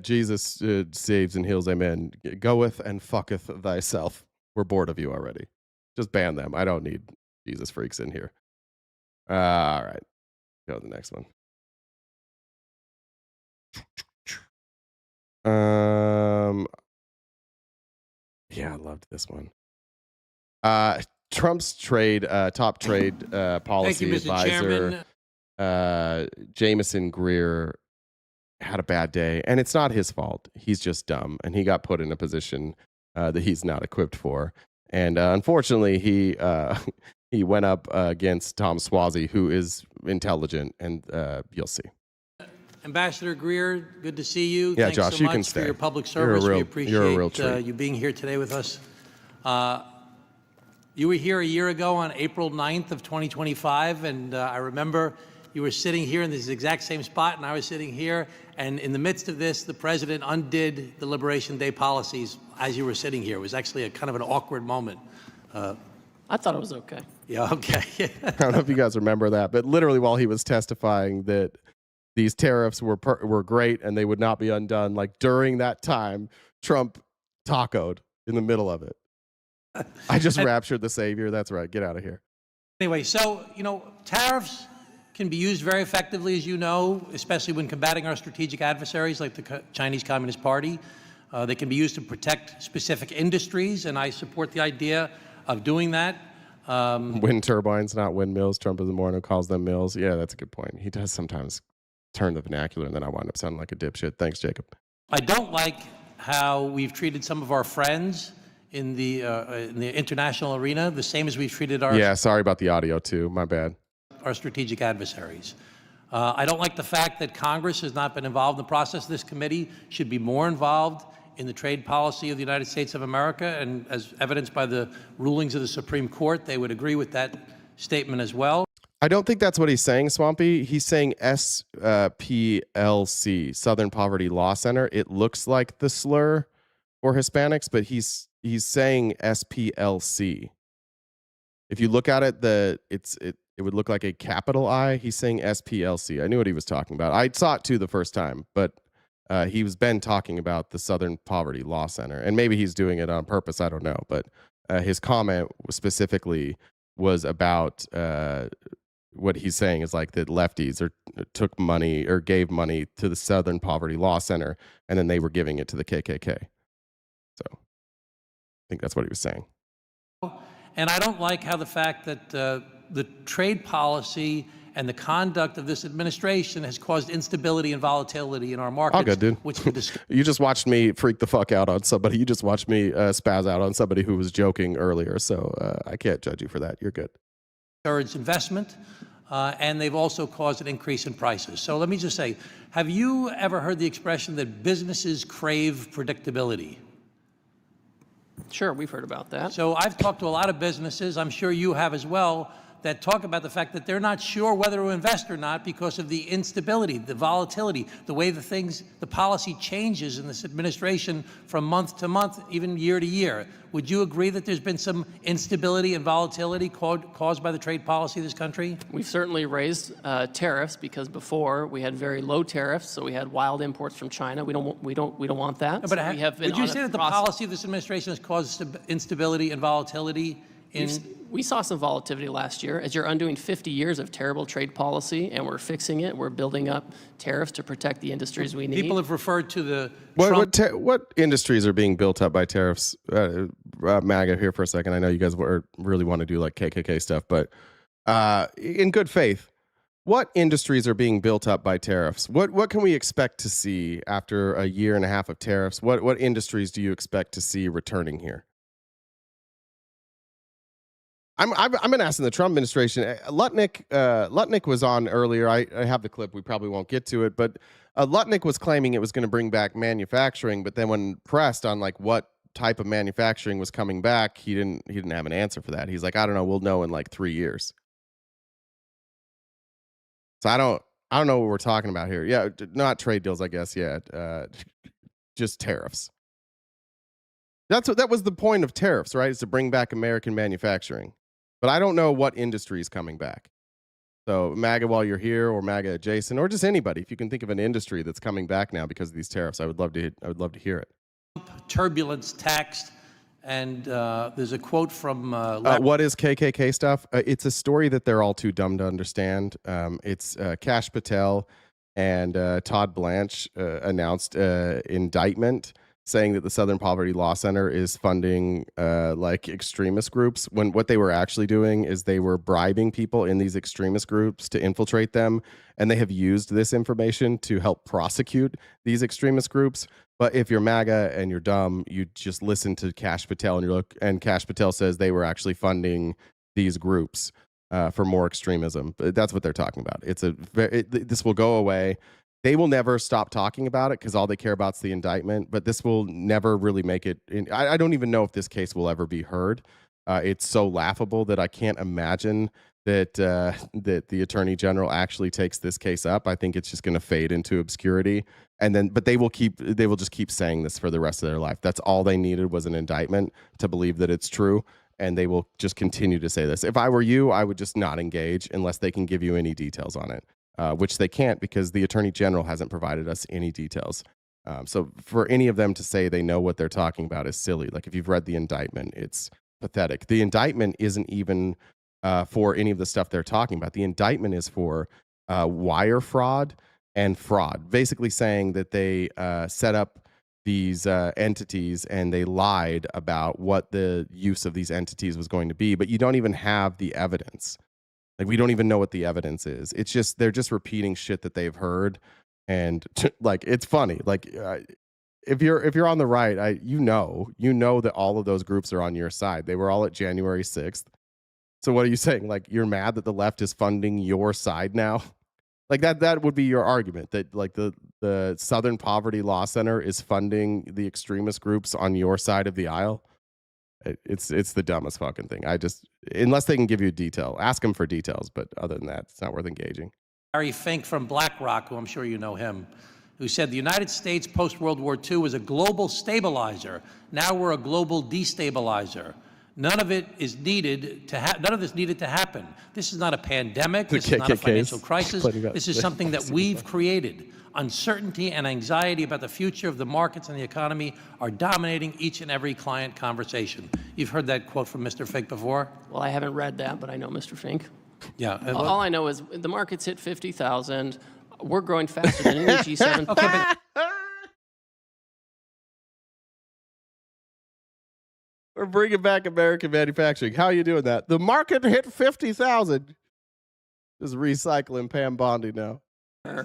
S1: Jesus saves and heals, amen. Goeth and fucketh thyself. We're bored of you already. Just ban them. I don't need Jesus freaks in here. All right. Go to the next one. Yeah, I loved this one. Trump's top trade policy advisor, Jameson Greer, had a bad day, and it's not his fault. He's just dumb, and he got put in a position that he's not equipped for. And unfortunately, he went up against Tom Suozzi, who is intelligent, and you'll see.
S17: Ambassador Greer, good to see you.
S1: Yeah,
S17: Thanks
S1: Josh,
S17: so
S1: you
S17: much
S1: can
S17: for
S1: stay.
S17: your public service. We appreciate
S1: you're a real treat.
S17: you being here today with us. You were here a year ago on April 9th of 2025, and I remember you were sitting here in this exact same spot, and I was sitting here, and in the midst of this, the president undid the Liberation Day policies as you were sitting here. It was actually a kind of an awkward moment.
S18: I thought it was okay.
S17: Yeah, okay.
S1: I don't know if you guys remember that, but literally while he was testifying that these tariffs were great and they would not be undone, like during that time, Trump tacoed in the middle of it. I just raptured the savior. That's right. Get out of here.
S17: Anyway, so, tariffs can be used very effectively, as you know, especially when combating our strategic adversaries like the Chinese Communist Party. They can be used to protect specific industries, and I support the idea of doing that.
S1: Wind turbines, not windmills. Trump is the one who calls them mills. Yeah, that's a good point. He does sometimes turn the vernacular, and then I wind up sounding like a dipshit. Thanks, Jacob.
S17: I don't like how we've treated some of our friends in the international arena, the same as we've treated our...
S1: Yeah, sorry about the audio, too. My bad.
S17: Our strategic adversaries. I don't like the fact that Congress has not been involved in the process. This committee should be more involved in the trade policy of the United States of America, and as evidenced by the rulings of the Supreme Court, they would agree with that statement as well.
S1: I don't think that's what he's saying, Swampy. He's saying SPLC, Southern Poverty Law Center. It looks like the slur for Hispanics, but he's saying SPLC. If you look at it, it would look like a capital I. He's saying SPLC. I knew what he was talking about. I saw it too the first time, but he was been talking about the Southern Poverty Law Center, and maybe he's doing it on purpose. I don't know, but his comment specifically was about what he's saying is like that lefties took money or gave money to the Southern Poverty Law Center, and then they were giving it to the KKK. So I think that's what he was saying.
S17: And I don't like how the fact that the trade policy and the conduct of this administration has caused instability and volatility in our markets.
S1: All good, dude.
S17: Which
S1: you just watched me freak the fuck out on somebody. You just watched me spaz out on somebody who was joking earlier. So I can't judge you for that. You're good.
S17: Discourage investment, and they've also caused an increase in prices. So let me just say, have you ever heard the expression that businesses crave predictability?
S18: Sure, we've heard about that.
S17: So I've talked to a lot of businesses, I'm sure you have as well, that talk about the fact that they're not sure whether to invest or not because of the instability, the volatility, the way the policy changes in this administration from month to month, even year to year. Would you agree that there's been some instability and volatility caused by the trade policy of this country?
S18: We've certainly raised tariffs because before we had very low tariffs, so we had wild imports from China. We don't want that.
S17: No, but
S18: so we have been
S17: would you
S18: on
S17: say
S18: a
S17: that the
S18: process.
S17: policy of this administration has caused instability and volatility?
S18: We saw some volatility last year. As you're undoing 50 years of terrible trade policy, and we're fixing it, we're building up tariffs to protect the industries we need.
S17: People have referred to the
S1: what industries are being built up by tariffs? MAGA here for a second. I know you guys really want to do like KKK stuff, but in good faith, what industries are being built up by tariffs? What can we expect to see after a year and a half of tariffs? What industries do you expect to see returning here? I've been asking the Trump administration. Lutnik was on earlier. I have the clip. We probably won't get to it, but Lutnik was claiming it was going to bring back manufacturing. But then when pressed on like what type of manufacturing was coming back, he didn't have an answer for that. He's like, I don't know. We'll know in like 3 years. So I don't know what we're talking about here. Yeah, not trade deals, I guess. Yeah, just tariffs. That was the point of tariffs, right? Is to bring back American manufacturing. But I don't know what industry is coming back. So MAGA while you're here, or MAGA adjacent, or just anybody. If you can think of an industry that's coming back now because of these tariffs, I would love to hear it.
S17: Turbulence taxed, and there's a quote from
S1: what is KKK stuff? It's a story that they're all too dumb to understand. It's Kash Patel and Todd Blanche announced indictment saying that the Southern Poverty Law Center is funding like extremist groups, when what they were actually doing is they were bribing people in these extremist groups to infiltrate them, and they have used this information to help prosecute these extremist groups. But if you're MAGA and you're dumb, you just listen to Kash Patel and Kash Patel says they were actually funding these groups for more extremism. But that's what they're talking about. This will go away. They will never stop talking about it because all they care about is the indictment, but this will never really make it. I don't even know if this case will ever be heard. It's so laughable that I can't imagine that the Attorney General actually takes this case up. I think it's just going to fade into obscurity, but they will just keep saying this for the rest of their life. That's all they needed was an indictment to believe that it's true, and they will just continue to say this. If I were you, I would just not engage unless they can give you any details on it. Which they can't because the Attorney General hasn't provided us any details. So for any of them to say they know what they're talking about is silly. Like if you've read the indictment, it's pathetic. The indictment isn't even for any of the stuff they're talking about. The indictment is for wire fraud and fraud, basically saying that they set up these entities and they lied about what the use of these entities was going to be, but you don't even have the evidence. Like we don't even know what the evidence is. It's just they're just repeating shit that they've heard, and like it's funny. Like if you're on the right, you know that all of those groups are on your side. They were all at January 6th. So what are you saying? Like you're mad that the left is funding your side now? Like that would be your argument that like the Southern Poverty Law Center is funding the extremist groups on your side of the aisle. It's the dumbest fucking thing. Unless they can give you detail, ask them for details. But other than that, it's not worth engaging.
S17: Harry Fink from BlackRock, who I'm sure you know him, who said the United States post-World War II was a global stabilizer. Now we're a global destabilizer. None of it is needed to none of this needed to happen. This is not a pandemic. This is not a financial crisis. This is something that we've created. Uncertainty and anxiety about the future of the markets and the economy are dominating each and every client conversation. You've heard that quote from Mr. Fink before?
S18: Well, I haven't read that, but I know Mr. Fink.
S17: Yeah.
S18: All I know is the market's hit 50,000. We're growing faster than any G7.
S17: Okay, but
S1: We're bringing back American manufacturing. How are you doing that? The market hit 50,000. Just recycling Pam Bondi now.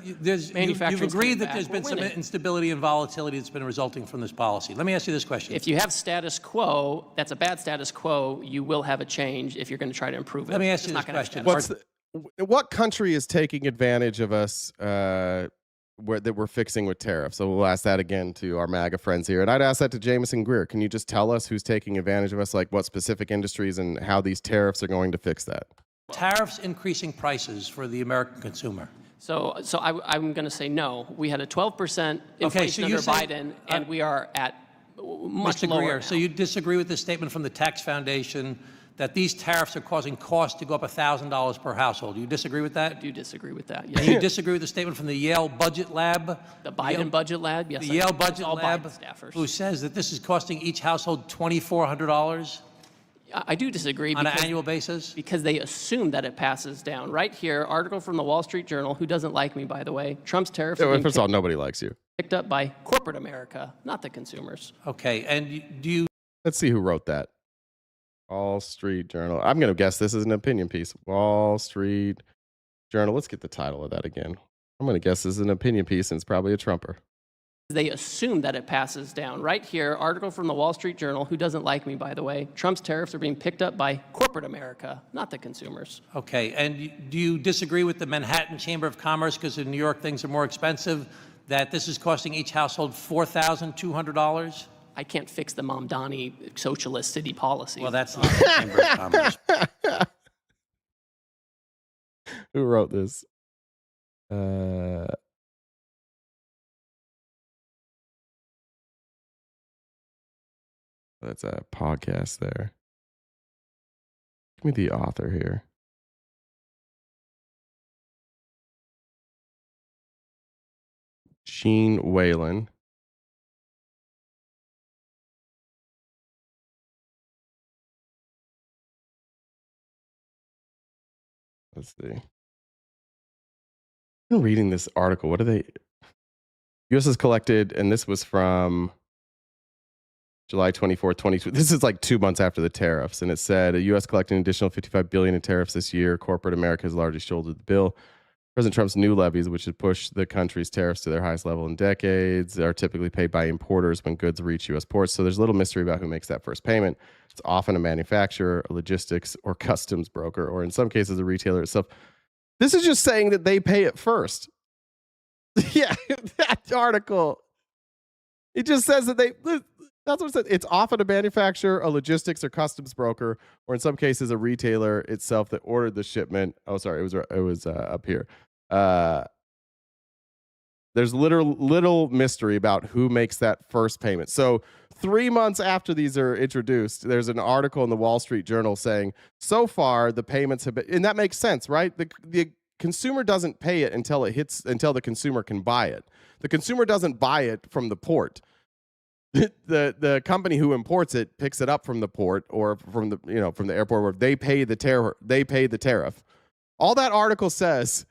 S17: you've agreed that there's been some instability and volatility that's been resulting from this policy. Let me ask you this question.
S18: If you have status quo, that's a bad status quo. You will have a change if you're going to try to improve it.
S17: Let me ask
S18: It's
S17: you
S18: not
S17: this
S18: gonna
S17: question.
S1: What country is taking advantage of us that we're fixing with tariffs? So we'll ask that again to our MAGA friends here. And I'd ask that to Jameson Greer. Can you just tell us who's taking advantage of us, like what specific industries and how these tariffs are going to fix that?
S17: Tariffs increasing prices for the American consumer.
S18: So I'm going to say no. We had a 12% inflation under Biden, and we are at much
S17: Mr.
S18: lower
S17: Greer,
S18: now.
S17: so you disagree with the statement from the Tax Foundation that these tariffs are causing costs to go up $1,000 per household? Do you disagree with that?
S18: I do disagree with that,
S17: And
S18: yes.
S17: you disagree with the statement from the Yale Budget Lab?
S18: The Biden Budget Lab, yes.
S17: The
S18: I
S17: Yale
S18: do.
S17: Budget
S18: All
S17: Lab,
S18: Biden staffers.
S17: who says that this is costing each household $2,400
S18: I do disagree.
S17: on an annual basis?
S18: Because they assume that it passes down. Right here, article from the Wall Street Journal, who doesn't like me, by the way. Trump's tariffs are being
S1: First of all, nobody likes you.
S18: picked up by corporate America, not the consumers.
S17: Okay, and do you...
S1: Let's see who wrote that. Wall Street Journal. I'm going to guess this is an opinion piece. Wall Street Journal. Let's get the title of that again. I'm going to guess this is an opinion piece, and it's probably a Trumper.
S18: They assume that it passes down. Right here, article from the Wall Street Journal, who doesn't like me, by the way. Trump's tariffs are being picked up by corporate America, not the consumers.
S17: Okay, and do you disagree with the Manhattan Chamber of Commerce, because in New York things are more expensive, that this is costing each household $4,200?
S18: I can't fix the Mamdani socialist city policy.
S17: Well, that's not the Chamber of Commerce.
S1: Who wrote this? That's a podcast there. Give me the author here. Gene Whalen. Let's see. I'm reading this article. What are they? U.S. has collected, and this was from July 24th, 22. This is like 2 months after the tariffs, and it said the U.S. collected an additional $55 billion in tariffs this year. Corporate America has largely shouldered the bill. President Trump's new levies, which would push the country's tariffs to their highest level in decades, are typically paid by importers when goods reach U.S. ports. So there's little mystery about who makes that first payment. It's often a manufacturer, a logistics, or customs broker, or in some cases, a retailer itself. This is just saying that they pay it first. Yeah, that article. It just says that that's what it says. It's often a manufacturer, a logistics or customs broker, or in some cases, a retailer itself that ordered the shipment. Oh, sorry, it was up here. There's little mystery about who makes that first payment. So 3 months after these are introduced, there's an article in the Wall Street Journal saying, so far the payments have been, and that makes sense, right? The consumer doesn't pay it until the consumer can buy it. The consumer doesn't buy it from the port. The company who imports it picks it up from the port or from the airport where they pay the tariff. All that article says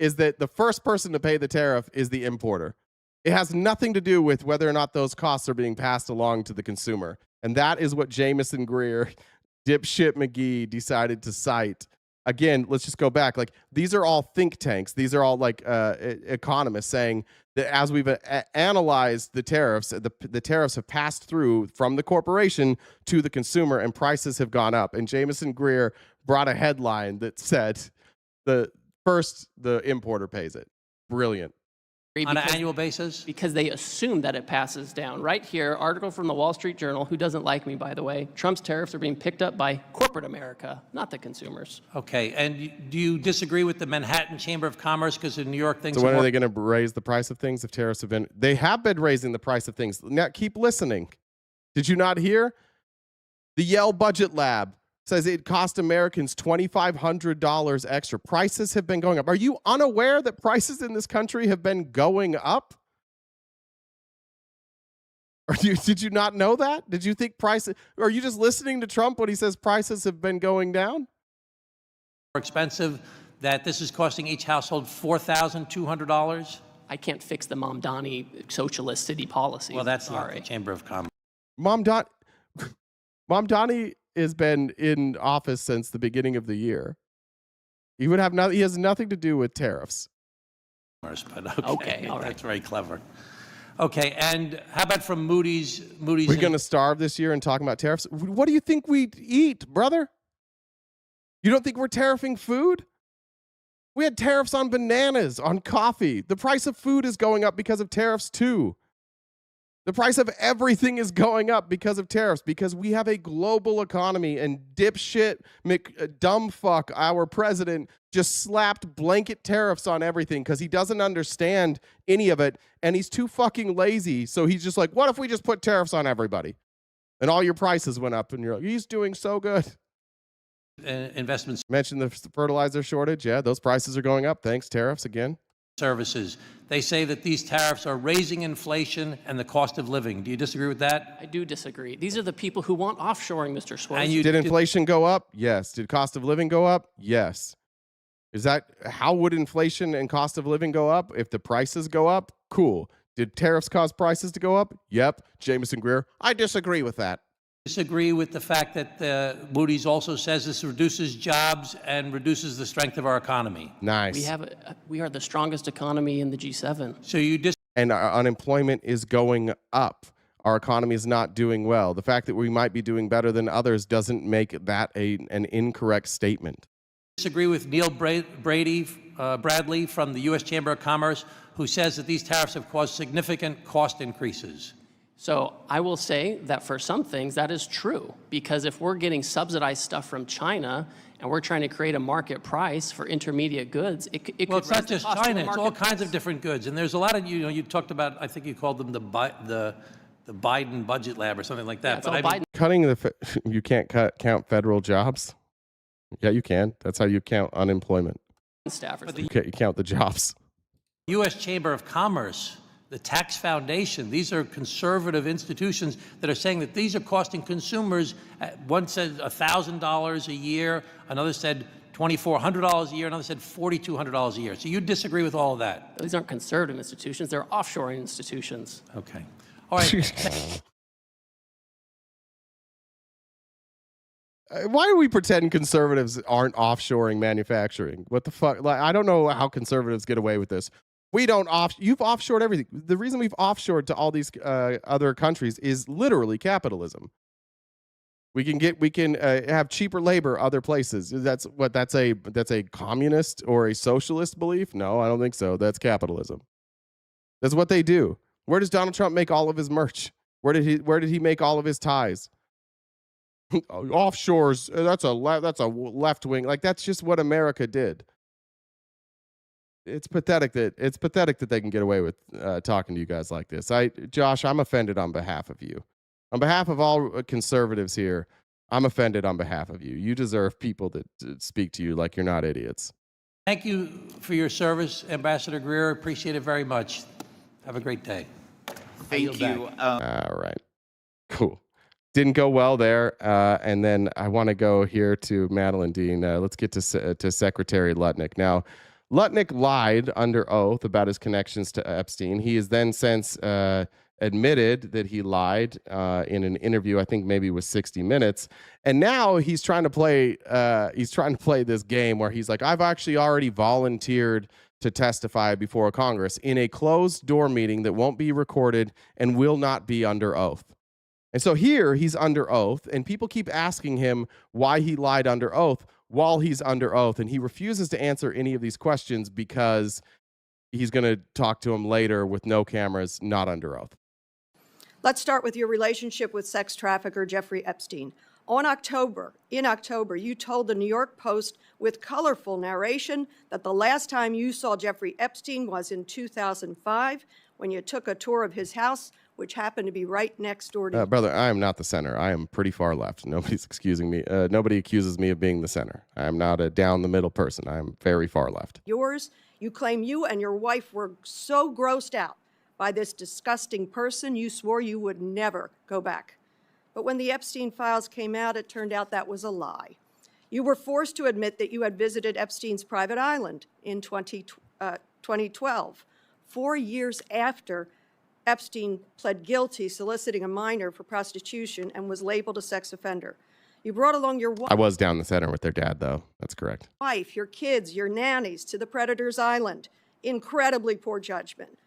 S1: is that the first person to pay the tariff is the importer. It has nothing to do with whether or not those costs are being passed along to the consumer. And that is what Jameson Greer, dipshit McGee decided to cite. Again, let's just go back. Like, these are all think tanks. These are all like economists saying that as we've analyzed the tariffs, the tariffs have passed through from the corporation to the consumer and prices have gone up. And Jameson Greer brought a headline that said the importer pays it. Brilliant.
S17: On an annual basis?
S18: Because they assume that it passes down. Right here, article from the Wall Street Journal, who doesn't like me, by the way. Trump's tariffs are being picked up by corporate America, not the consumers.
S17: Okay, and do you disagree with the Manhattan Chamber of Commerce, because in New York things
S1: So when are they going to raise the price of things if tariffs have been? They have been raising the price of things. Now keep listening. Did you not hear? The Yale Budget Lab says it cost Americans $2,500 extra. Prices have been going up. Are you unaware that prices in this country have been going up? Or did you not know that? Did you think prices? Are you just listening to Trump when he says prices have been going down?
S17: expensive, that this is costing each household $4,200?
S18: I can't fix the Mamdani socialist city policy.
S17: Well, that's not the Chamber of Commerce.
S1: Mamdani has been in office since the beginning of the year. He would have he has nothing to do with tariffs.
S17: But okay, all right. That's very clever. Okay, and how about from Moody's?
S1: We're going to starve this year and talking about tariffs. What do you think we eat, brother? You don't think we're tariffing food? We had tariffs on bananas, on coffee. The price of food is going up because of tariffs too. The price of everything is going up because of tariffs, because we have a global economy, and dipshit dumb fuck, our president, just slapped blanket tariffs on everything because he doesn't understand any of it, and he's too fucking lazy. So he's just like, what if we just put tariffs on everybody? And all your prices went up, and you're like, he's doing so good.
S17: Investments.
S1: Mentioned the fertilizer shortage. Yeah, those prices are going up. Thanks, tariffs again.
S17: Services. They say that these tariffs are raising inflation and the cost of living. Do you disagree with that?
S18: I do disagree. These are the people who want offshoring, Mr. Schwartz.
S1: Did inflation go up? Yes. Did cost of living go up? Yes. How would inflation and cost of living go up? If the prices go up, cool. Did tariffs cause prices to go up? Yep. Jameson Greer, I disagree with that.
S17: Disagree with the fact that Moody's also says this reduces jobs and reduces the strength of our economy.
S1: Nice.
S18: We are the strongest economy in the G7.
S17: So
S1: and our unemployment is going up. Our economy is not doing well. The fact that we might be doing better than others doesn't make that an incorrect statement.
S17: Disagree with Neil Bradley from the U.S. Chamber of Commerce, who says that these tariffs have caused significant cost increases.
S18: So I will say that for some things that is true, because if we're getting subsidized stuff from China and we're trying to create a market price for intermediate goods, it could
S17: it's not just China; it's all
S18: price.
S17: kinds of different goods. And there's a lot of you talked about. I think you called them the Biden budget lab or something like that.
S18: Yeah, but
S1: cutting you can't count federal jobs. Yeah, you can. That's how you count unemployment.
S18: Staffers.
S1: You count the jobs.
S17: U.S. Chamber of Commerce, the Tax Foundation, these are conservative institutions that are saying that these are costing consumers, one said $1,000 a year, another said $2,400 a year, another said $4,200 a year. So you disagree with all of that?
S18: These aren't conservative institutions, they're offshoring institutions.
S17: Okay. All right.
S1: Why do we pretend conservatives aren't offshoring manufacturing? What the fuck? Like, I don't know how conservatives get away with this. We don't you've offshored everything. The reason we've offshored to all these other countries is literally capitalism. We can have cheaper labor other places. That's a communist or a socialist belief? No, I don't think so. That's capitalism. That's what they do. Where does Donald Trump make all of his merch? Where did he make all of his ties? Offshores. That's a left wing. Like, that's just what America did. It's pathetic that they can get away with talking to you guys like this. Josh, I'm offended on behalf of you. On behalf of all conservatives here, I'm offended on behalf of you. You deserve people that speak to you like you're not idiots.
S17: Thank you for your service, Ambassador Greer. Appreciate it very much. Have a great day.
S4: Thank you.
S1: All right. Cool. Didn't go well there. And then I want to go here to Madeline Dean. Let's get to Secretary Lutnik. Now, Lutnik lied under oath about his connections to Epstein. He has then since admitted that he lied in an interview, I think maybe with 60 Minutes. And now he's trying to play this game where he's like, I've actually already volunteered to testify before Congress in a closed door meeting that won't be recorded and will not be under oath. And so here he's under oath, and people keep asking him why he lied under oath while he's under oath, and he refuses to answer any of these questions because he's going to talk to him later with no cameras, not under oath.
S12: Let's start with your relationship with sex trafficker Jeffrey Epstein. In October, you told the New York Post with colorful narration that the last time you saw Jeffrey Epstein was in 2005 when you took a tour of his house, which happened to be right next door to you.
S1: Brother, I am not the center. I am pretty far left. Nobody's excusing me. Nobody accuses me of being the center. I am not a down the middle person. I am very far left.
S12: You claim you and your wife were so grossed out by this disgusting person, you swore you would never go back. But when the Epstein files came out, it turned out that was a lie. You were forced to admit that you had visited Epstein's private island in 2012, 4 years after Epstein pled guilty soliciting a minor for prostitution and was labeled a sex offender. You brought along your
S1: I was down the center with their dad, though. That's correct.
S12: wife, your kids, your nannies to the predator's island. Incredibly poor judgment.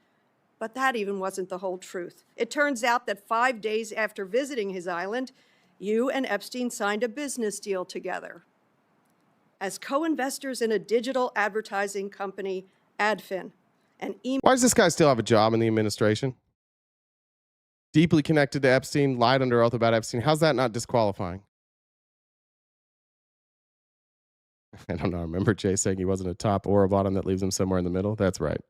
S12: But that even wasn't the whole truth. It turns out that 5 days after visiting his island, you and Epstein signed a business deal together as co-investors in a digital advertising company, Adfin.
S1: Why does this guy still have a job in the administration? Deeply connected to Epstein, lied under oath about Epstein. How's that not disqualifying? I don't know. I remember Jay saying he wasn't a top or a bottom that leaves him somewhere in the middle. That's right.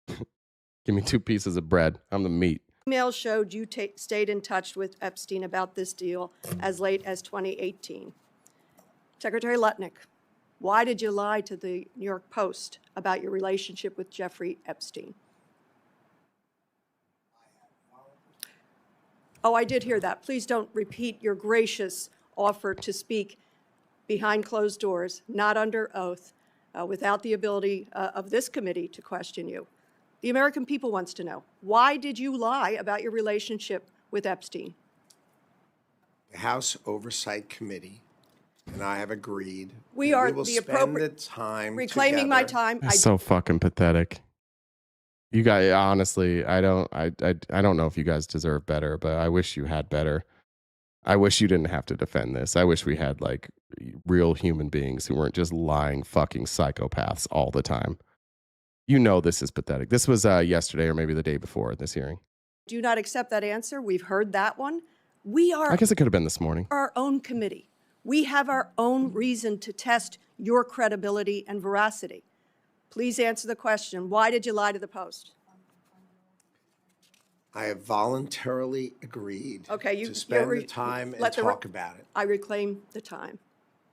S1: Give me 2 pieces of bread. I'm the meat.
S12: Emails showed you stayed in touch with Epstein about this deal as late as 2018. Secretary Lutnik, why did you lie to the New York Post about your relationship with Jeffrey Epstein? Oh, I did hear that. Please don't repeat your gracious offer to speak behind closed doors, not under oath, without the ability of this committee to question you. The American people wants to know, why did you lie about your relationship with Epstein?
S4: The House Oversight Committee and I have agreed
S12: We
S4: that
S12: are
S4: we will
S12: the
S4: spend
S12: appropriate
S4: the time
S12: reclaiming my
S4: together.
S12: time.
S1: It's so fucking pathetic. You guys, honestly, I don't know if you guys deserve better, but I wish you had better. I wish you didn't have to defend this. I wish we had like real human beings who weren't just lying fucking psychopaths all the time. You know this is pathetic. This was yesterday or maybe the day before this hearing.
S12: Do not accept that answer. We've heard that one. We are
S1: I guess it could have been this morning.
S12: our own committee. We have our own reason to test your credibility and veracity. Please answer the question. Why did you lie to the Post?
S4: I have voluntarily agreed
S12: Okay,
S4: to spend the time and talk about it.
S12: I reclaim the time.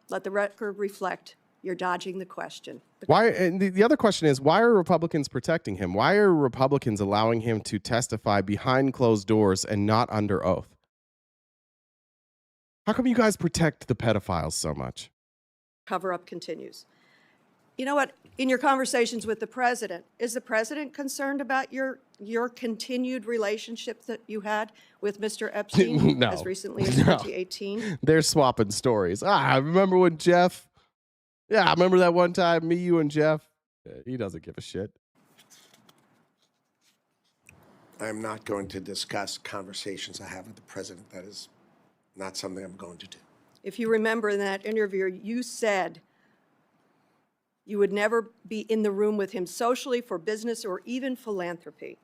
S12: Let the record reflect you're dodging the question.
S1: Why? And the other question is, why are Republicans protecting him? Why are Republicans allowing him to testify behind closed doors and not under oath? How come you guys protect the pedophiles so much?
S12: Cover-up continues. You know what? In your conversations with the president, is the president concerned about your continued relationship that you had with Mr. Epstein
S1: No.
S12: as recently as
S1: No.
S12: 2018?
S1: They're swapping stories. I remember when Jeff. Yeah, I remember that one time, me, you, and Jeff. He doesn't give a shit.
S4: I'm not going to discuss conversations I have with the president. That is not something I'm going to do.
S12: If you remember in that interview, you said you would never be in the room with him socially, for business, or even philanthropy.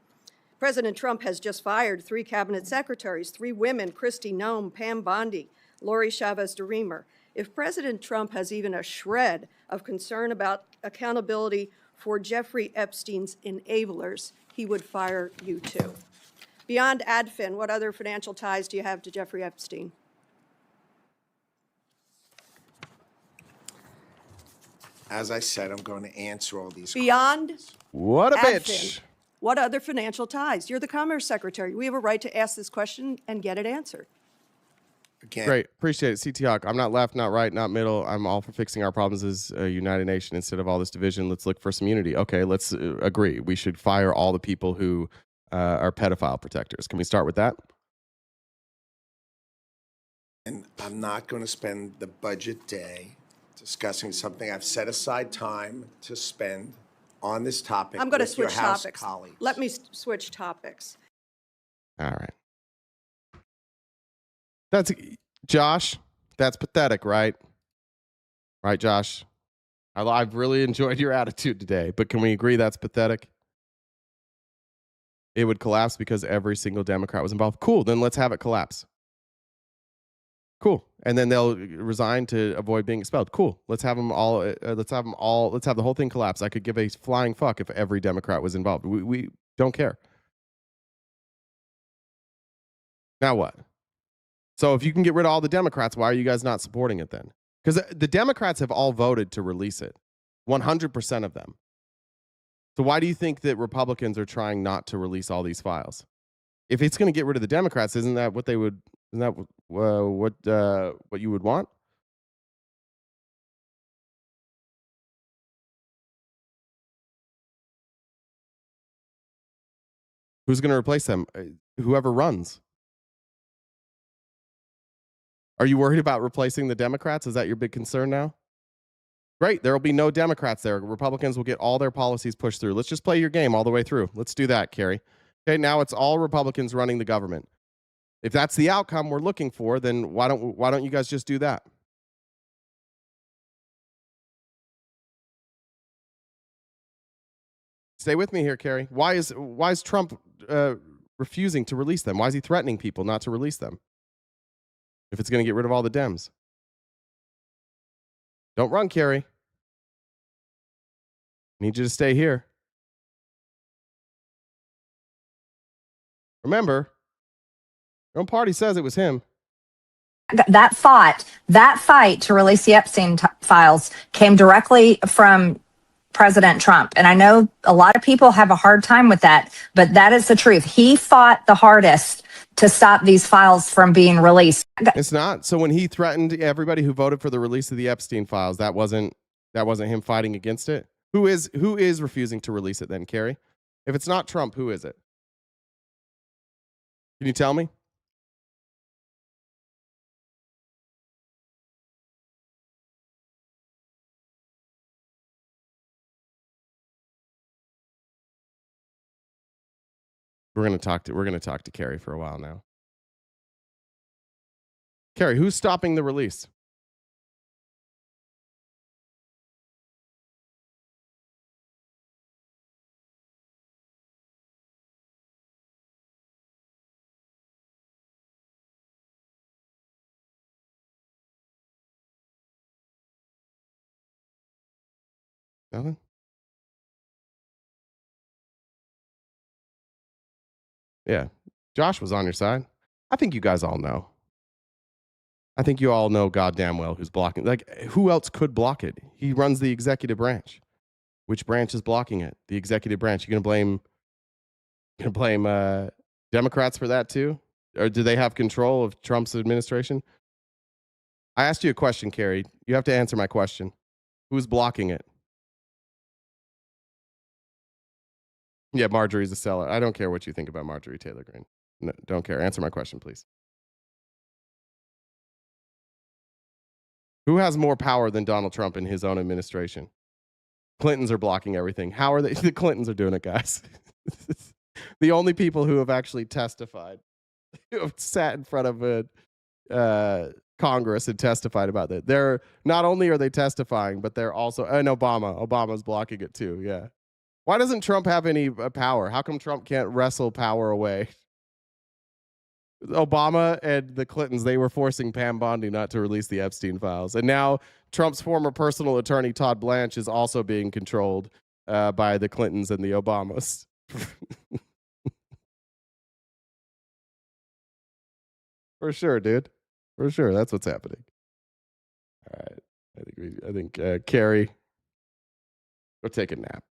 S12: President Trump has just fired 3 cabinet secretaries, 3 women, Kristi Noem, Pam Bondi, Lori Chavez-DeRemer. If President Trump has even a shred of concern about accountability for Jeffrey Epstein's enablers, he would fire you too. Beyond Adfin, what other financial ties do you have to Jeffrey Epstein?
S4: As I said, I'm going to answer all these
S12: Beyond
S1: What a
S12: Adfin,
S1: bitch.
S12: what other financial ties? You're the Commerce Secretary. We have a right to ask this question and get it answered.
S4: Again.
S1: Great. Appreciate it. CT Hawk. I'm not left, not right, not middle. I'm all for fixing our problems as a united nation instead of all this division. Let's look for some unity. Okay, let's agree. We should fire all the people who are pedophile protectors. Can we start with that?
S4: And I'm not going to spend the budget day discussing something I've set aside time to spend on this topic.
S12: I'm going to
S4: with your
S12: switch
S4: House
S12: topics.
S4: colleagues.
S12: Let me switch topics.
S1: All right. That's Josh. That's pathetic, right? Right, Josh? I've really enjoyed your attitude today, but can we agree that's pathetic? It would collapse because every single Democrat was involved. Cool. Then let's have it collapse. Cool. And then they'll resign to avoid being expelled. Cool. Let's have them all. Let's have the whole thing collapse. I could give a flying fuck if every Democrat was involved. We don't care. Now what? So if you can get rid of all the Democrats, why are you guys not supporting it then? Because the Democrats have all voted to release it. 100% of them. So why do you think that Republicans are trying not to release all these files? If it's going to get rid of the Democrats, isn't that what they would? Isn't that what you would want? Who's going to replace them? Whoever runs. Are you worried about replacing the Democrats? Is that your big concern now? Great. There will be no Democrats there. Republicans will get all their policies pushed through. Let's just play your game all the way through. Let's do that, Carrie. Okay, now it's all Republicans running the government. If that's the outcome we're looking for, then why don't you guys just do that? Stay with me here, Carrie. Why is Trump refusing to release them? Why is he threatening people not to release them? If it's going to get rid of all the Dems. Don't run, Carrie. Need you to stay here. Remember, your own party says it was him.
S13: That fight to release the Epstein files came directly from President Trump. And I know a lot of people have a hard time with that, but that is the truth. He fought the hardest to stop these files from being released.
S1: It's not. So when he threatened everybody who voted for the release of the Epstein files, that wasn't him fighting against it? Who is refusing to release it then, Carrie? If it's not Trump, who is it? Can you tell me? We're gonna talk to Carrie for a while now. Carrie, who's stopping the release? Nothing? Yeah. Josh was on your side. I think you guys all know. I think you all know goddamn well who's blocking. Like, who else could block it? He runs the executive branch. Which branch is blocking it? The executive branch. You're gonna blame Democrats for that too? Or do they have control of Trump's administration? I asked you a question, Carrie. You have to answer my question. Who's blocking it? Yeah, Marjorie's a seller. I don't care what you think about Marjorie Taylor Greene. No, don't care. Answer my question, please. Who has more power than Donald Trump in his own administration? Clintons are blocking everything. How are they? The Clintons are doing it, guys. The only people who have actually testified, who have sat in front of Congress and testified about that. They're not only are they testifying, but they're also, and Obama's blocking it too. Yeah. Why doesn't Trump have any power? How come Trump can't wrestle power away? Obama and the Clintons, they were forcing Pam Bondi not to release the Epstein files. And now Trump's former personal attorney, Todd Blanche, is also being controlled by the Clintons and the Obamas. For sure, dude. For sure. That's what's happening. All right. I think Carrie, go take a nap.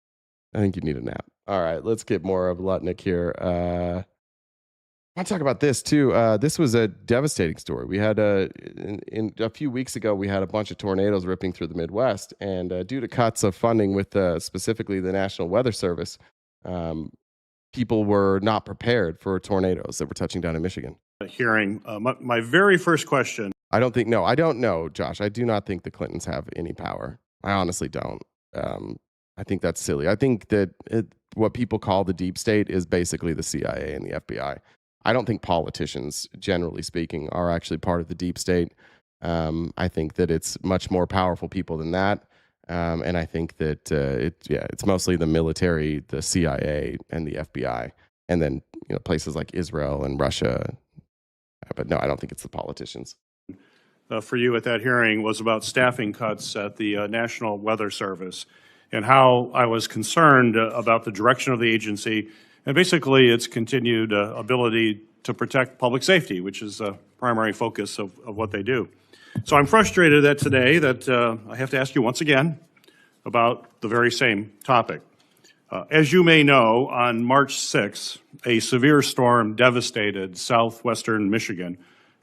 S1: I think you need a nap. All right. Let's get more of Lutnik here. I want to talk about this too. This was a devastating story. We had in a few weeks ago, we had a bunch of tornadoes ripping through the Midwest, and due to cuts of funding with specifically the National Weather Service, people were not prepared for tornadoes that were touching down in Michigan.
S19: Hearing my very first question.
S1: I don't know, Josh. I do not think the Clintons have any power. I honestly don't. I think that's silly. I think that what people call the deep state is basically the CIA and the FBI. I don't think politicians, generally speaking, are actually part of the deep state. I think that it's much more powerful people than that. And I think that it's mostly the military, the CIA, and the FBI, and then places like Israel and Russia. But no, I don't think it's the politicians.
S19: For you at that hearing was about staffing cuts at the National Weather Service and how I was concerned about the direction of the agency and basically its continued ability to protect public safety, which is a primary focus of what they do. So I'm frustrated that today I have to ask you once again about the very same topic. As you may know, on March 6th, a severe storm devastated southwestern Michigan.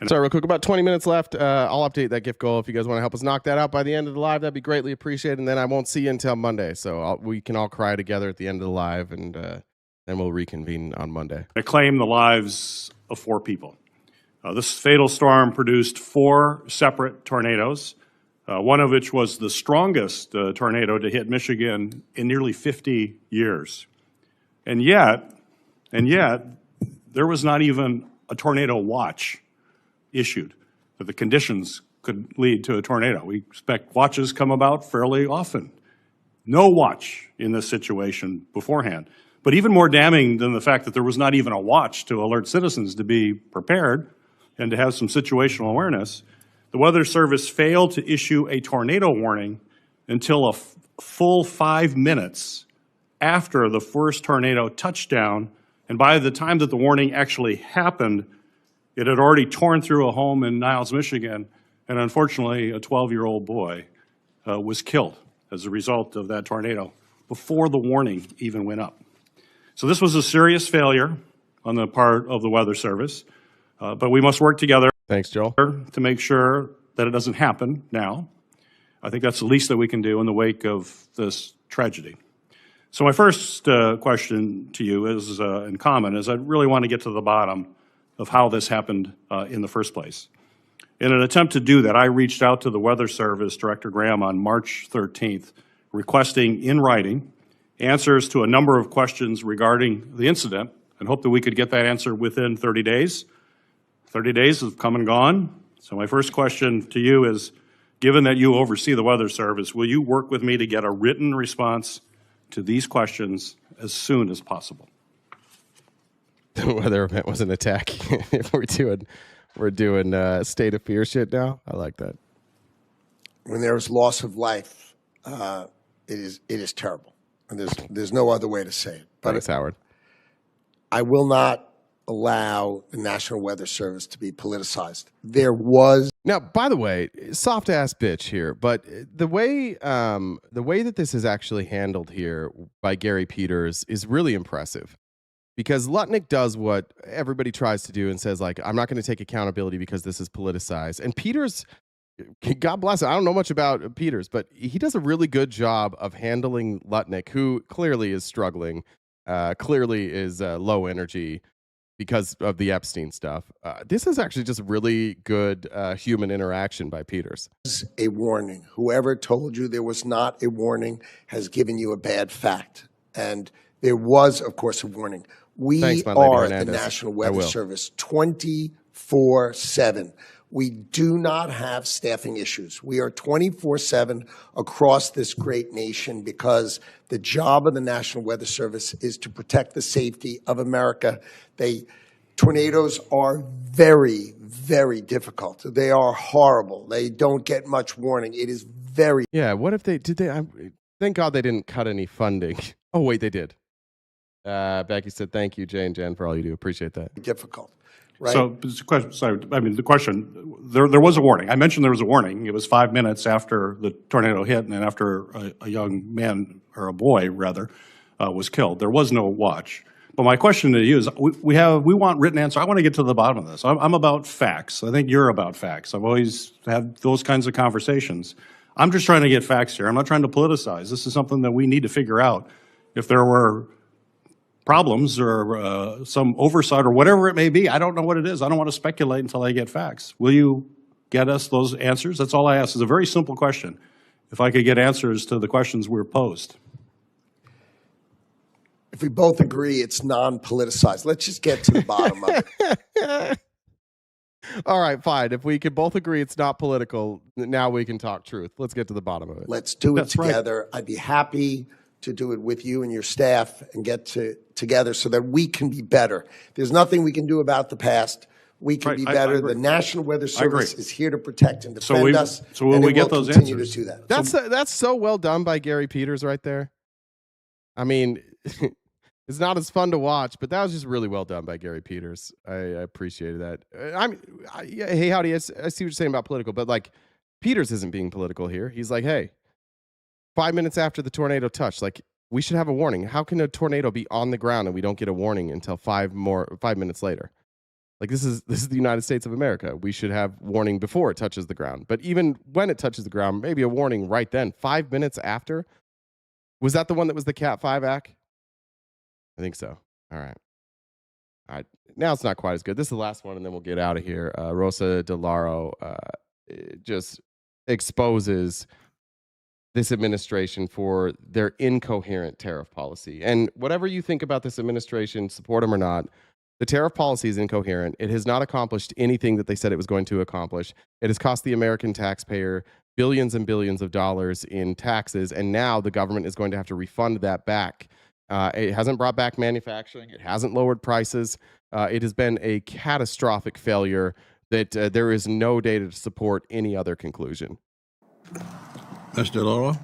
S1: Sorry, real quick, about 20 minutes left. I'll update that gift goal if you guys want to help us knock that out by the end of the live. That'd be greatly appreciated. And then I won't see you until Monday. So we can all cry together at the end of the live and Then we'll reconvene on Monday.
S19: It claimed the lives of 4 people. This fatal storm produced 4 separate tornadoes, one of which was the strongest tornado to hit Michigan in nearly 50 years. And yet, there was not even a tornado watch issued, that the conditions could lead to a tornado. We expect watches come about fairly often. No watch in this situation beforehand. But even more damning than the fact that there was not even a watch to alert citizens to be prepared and to have some situational awareness, the Weather Service failed to issue a tornado warning until a full 5 minutes after the first tornado touchdown. And by the time that the warning actually happened, it had already torn through a home in Niles, Michigan, and unfortunately, a 12-year-old boy was killed as a result of that tornado before the warning even went up. So this was a serious failure on the part of the Weather Service, but we must work together.
S1: Thanks, Joel.
S19: To make sure that it doesn't happen now. I think that's the least that we can do in the wake of this tragedy. So my first question to you is, in common, is I really want to get to the bottom of how this happened in the first place. In an attempt to do that, I reached out to the Weather Service, Director Graham, on March 13th, requesting in writing answers to a number of questions regarding the incident and hope that we could get that answer within 30 days. 30 days have come and gone. So my first question to you is, given that you oversee the Weather Service, will you work with me to get a written response to these questions as soon as possible?
S1: The weather event was an attack. we're doing state of fear shit now. I like that.
S4: When there is loss of life, it is terrible, and there's no other way to say it. But
S1: thanks, Howard.
S4: I will not allow the National Weather Service to be politicized. There was
S1: now, by the way, soft ass bitch here, but the way that this is actually handled here by Gary Peters is really impressive. Because Lutnik does what everybody tries to do and says, like, I'm not going to take accountability because this is politicized. And Peters, God bless him, I don't know much about Peters, but he does a really good job of handling Lutnik, who clearly is struggling, clearly is low energy because of the Epstein stuff. This is actually just really good human interaction by Peters.
S4: A warning. Whoever told you there was not a warning has given you a bad fact. And there was, of course, a warning. We are the National Weather Service 24/7. We do not have staffing issues. We are 24/7 across this great nation because the job of the National Weather Service is to protect the safety of America. Tornadoes are very, very difficult. They are horrible. They don't get much warning. It is very...
S1: Yeah, what if thank God they didn't cut any funding. Oh, wait, they did. Becky said, thank you, Jane, Jen, for all you do. Appreciate that.
S4: Difficult, right?
S19: So, the question, there was a warning. I mentioned there was a warning. It was 5 minutes after the tornado hit and after a young man, or a boy, rather, was killed. There was no watch. But my question to you is, we want written answer. I want to get to the bottom of this. I'm about facts. I think you're about facts. I've always had those kinds of conversations. I'm just trying to get facts here. I'm not trying to politicize. This is something that we need to figure out. If there were problems or some oversight or whatever it may be, I don't know what it is. I don't want to speculate until I get facts. Will you get us those answers? That's all I ask. It's a very simple question. If I could get answers to the questions we're posed.
S4: If we both agree it's non-politicized, let's just get to the bottom of it.
S1: All right, fine. If we could both agree it's not political, now we can talk truth. Let's get to the bottom of it.
S4: Let's do it together. Right. I'd be happy to do it with you and your staff and get together so that we can be better. There's nothing we can do about the past. We can be better. The National Weather Service is here to protect and defend us.
S19: So will we get those answers?
S4: To do that.
S1: That's so well done by Gary Peters right there. I mean, it's not as fun to watch, but that was just really well done by Gary Peters. I appreciated that. Hey, Howdy, I see what you're saying about political, but like Peters isn't being political here. He's like, hey, 5 minutes after the tornado touched, like, we should have a warning. How can a tornado be on the ground and we don't get a warning until 5 minutes later? Like, this is the United States of America. We should have warning before it touches the ground. But even when it touches the ground, maybe a warning right then. 5 minutes after? Was that the one that was the Cat 5 act? I think so. All right. Now it's not quite as good. This is the last one, and then we'll get out of here. Rosa DeLauro just exposes this administration for their incoherent tariff policy. And whatever you think about this administration, support them or not, the tariff policy is incoherent. It has not accomplished anything that they said it was going to accomplish. It has cost the American taxpayer billions and billions of dollars in taxes, and now the government is going to have to refund that back. It hasn't brought back manufacturing. It hasn't lowered prices. It has been a catastrophic failure that there is no data to support any other conclusion.
S8: Mr. Laura?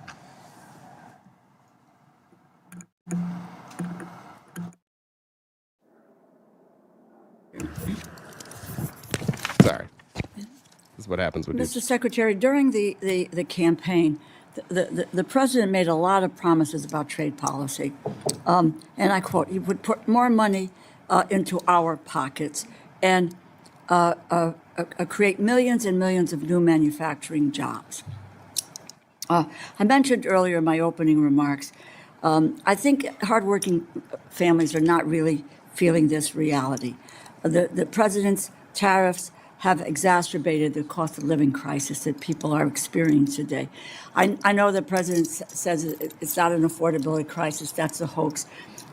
S1: Sorry. This is what happens when
S9: Mr. Secretary, during the campaign, the president made a lot of promises about trade policy. And I quote, he would put more money into our pockets and create millions and millions of new manufacturing jobs. I mentioned earlier in my opening remarks, I think hardworking families are not really feeling this reality. The president's tariffs have exacerbated the cost of living crisis that people are experiencing today. I know the president says it's not an affordability crisis, that's a hoax,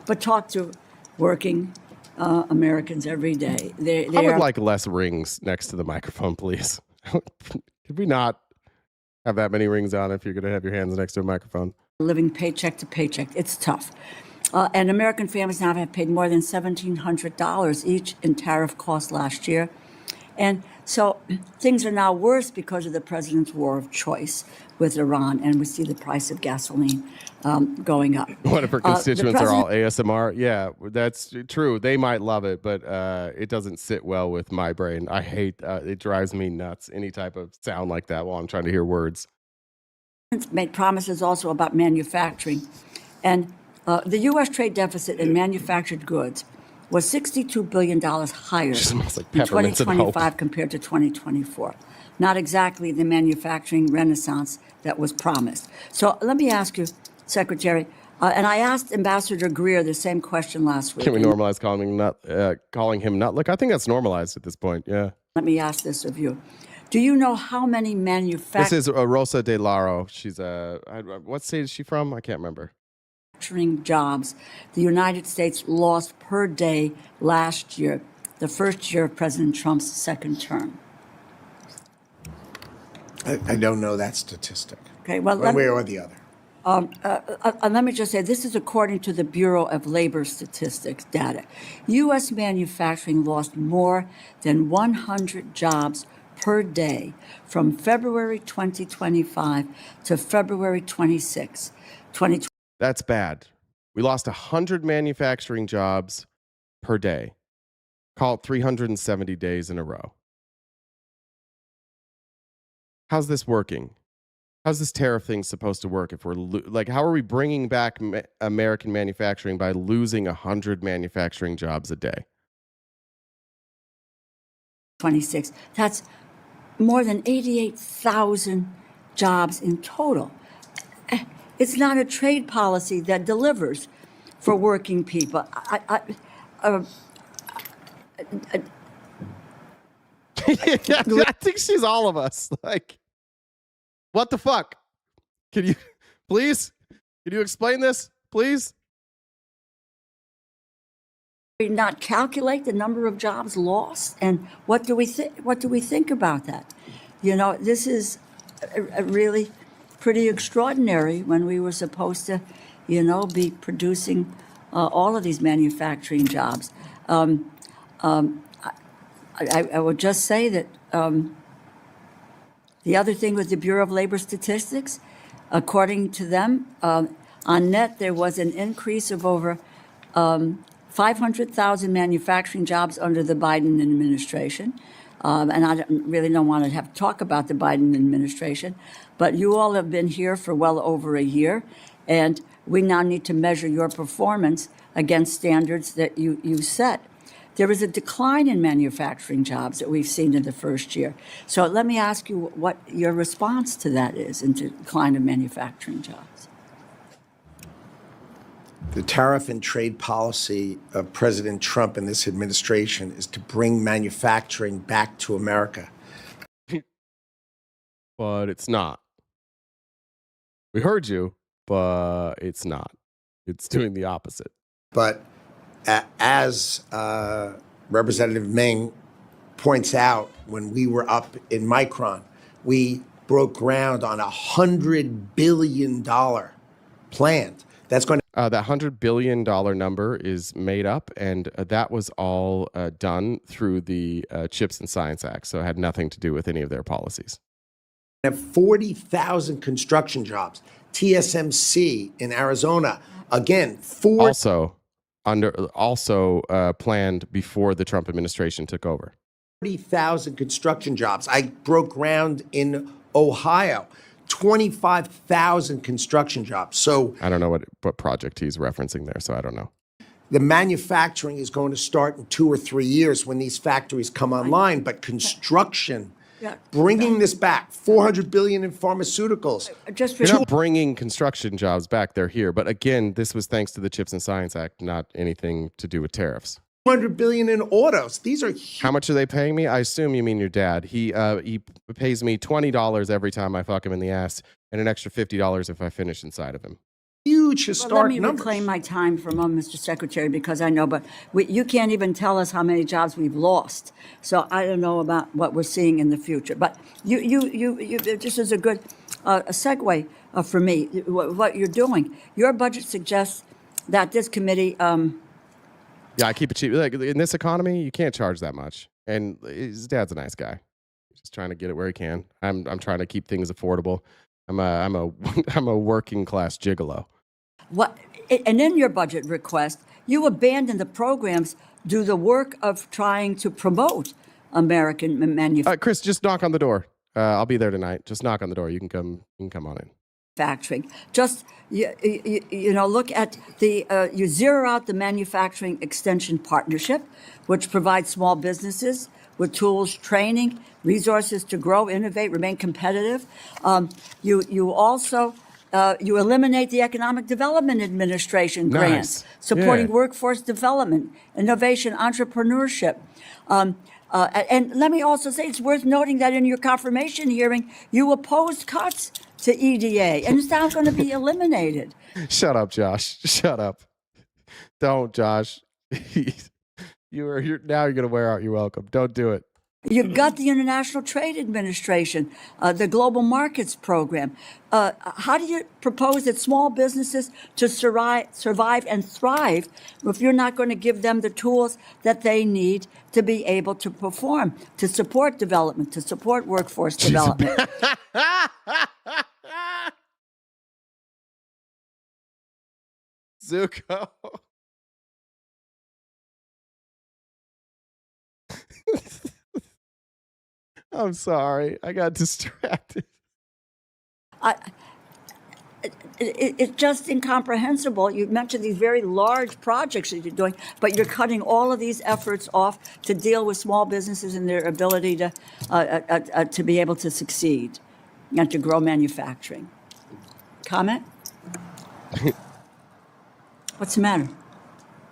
S9: but talk to working Americans every day.
S1: I would like less rings next to the microphone, please. Could we not have that many rings on if you're going to have your hands next to a microphone?
S9: Living paycheck to paycheck, it's tough. And American families now have paid more than $1,700 each in tariff costs last year. And so things are now worse because of the president's war of choice with Iran, and we see the price of gasoline going up.
S1: What if her constituents are all ASMR? Yeah, that's true. They might love it, but it doesn't sit well with my brain. I hate it. Drives me nuts, any type of sound like that while I'm trying to hear words.
S9: Made promises also about manufacturing. And the U.S. trade deficit in manufactured goods was $62 billion higher in 2025 compared to 2024. Not exactly the manufacturing renaissance that was promised. So let me ask you, Secretary, and I asked Ambassador Greer the same question last week.
S1: Can we normalize calling him nut? Look, I think that's normalized at this point, yeah.
S9: Let me ask this of you. Do you know how many
S1: This is Rosa DeLauro. She's what state is she from? I can't remember.
S9: Manufacturing jobs the United States lost per day last year, the first year of President Trump's second term?
S4: I don't know that statistic.
S9: Okay, well,
S4: one way or the other.
S9: Let me just say, this is according to the Bureau of Labor Statistics data. U.S. manufacturing lost more than 100 jobs per day from February 2025 to February 26, 2020.
S1: That's bad. We lost 100 manufacturing jobs per day. Call it 370 days in a row. How's this working? How's this tariff thing supposed to work? If we're how are we bringing back American manufacturing by losing 100 manufacturing jobs a day?
S9: 26. That's more than 88,000 jobs in total. It's not a trade policy that delivers for working people.
S1: I think she's all of us. Like, what the fuck? Can you explain this, please?
S9: We not calculate the number of jobs lost, and what do we think about that? You know, this is a really pretty extraordinary when we were supposed to, be producing all of these manufacturing jobs. I would just say that the other thing with the Bureau of Labor Statistics, according to them, on net there was an increase of over 500,000 manufacturing jobs under the Biden administration. And I really don't want to talk about the Biden administration, but you all have been here for well over a year, and we now need to measure your performance against standards that you set. There is a decline in manufacturing jobs that we've seen in the first year. So let me ask you what your response to that is, in the decline of manufacturing jobs.
S4: The tariff and trade policy of President Trump and this administration is to bring manufacturing back to America.
S1: But it's not. We heard you, but it's not. It's doing the opposite.
S4: But as Representative Ming points out, when we were up in Micron, we broke ground on $100 billion plant. That's going to
S1: that $100 billion number is made up, and that was all done through the Chips and Science Act, so it had nothing to do with any of their policies.
S4: have 40,000 construction jobs. TSMC in Arizona, again,
S1: also planned before the Trump administration took over.
S4: 40,000 construction jobs. I broke ground in Ohio. 25,000 construction jobs. So
S1: I don't know what project he's referencing there, so I don't know.
S4: The manufacturing is going to start in 2 or 3 years when these factories come online, but construction, bringing this back, $400 billion in pharmaceuticals.
S1: You're not bringing construction jobs back, they're here. But again, this was thanks to the Chips and Science Act, not anything to do with tariffs.
S4: $200 billion in autos. These are huge.
S1: How much are they paying me? I assume you mean your dad. He pays me $20 every time I fuck him in the ass, and an extra $50 if I finish inside of him.
S4: Huge historic
S9: numbers. Let me reclaim my time for a moment, Mr. Secretary, because I know, but you can't even tell us how many jobs we've lost. So I don't know about what we're seeing in the future. But you this is a good a segue for me. What you're doing, your budget suggests that this committee.
S1: Yeah, I keep it cheap. Like in this economy, you can't charge that much. And his dad's a nice guy. He's just trying to get it where he can. I'm trying to keep things affordable. I'm a working class gigolo.
S9: What? And in your budget request, you abandon the programs, do the work of trying to promote American manufacturing.
S1: Chris, just knock on the door. I'll be there tonight. Just knock on the door. You can come on in.
S9: Manufacturing. Just you know, look at the you zero out the manufacturing extension partnership, which provides small businesses with tools, training, resources to grow, innovate, remain competitive. You also you eliminate the Economic Development Administration grants, supporting workforce development, innovation, entrepreneurship. And let me also say, it's worth noting that in your confirmation hearing, you opposed cuts to EDA, and it's now going to be eliminated.
S1: Shut up, Josh. Shut up. Don't, Josh. You're now you're going to wear out your welcome. Don't do it.
S9: You've got the International Trade Administration, the Global Markets Program. How do you propose that small businesses to survive and thrive if you're not going to give them the tools that they need to be able to perform, to support development, to support workforce development?
S1: Zuko. I'm sorry. I got distracted.
S9: It's just incomprehensible. You mentioned these very large projects that you're doing, but you're cutting all of these efforts off to deal with small businesses and their ability to be able to succeed and to grow manufacturing. Comment? What's the matter?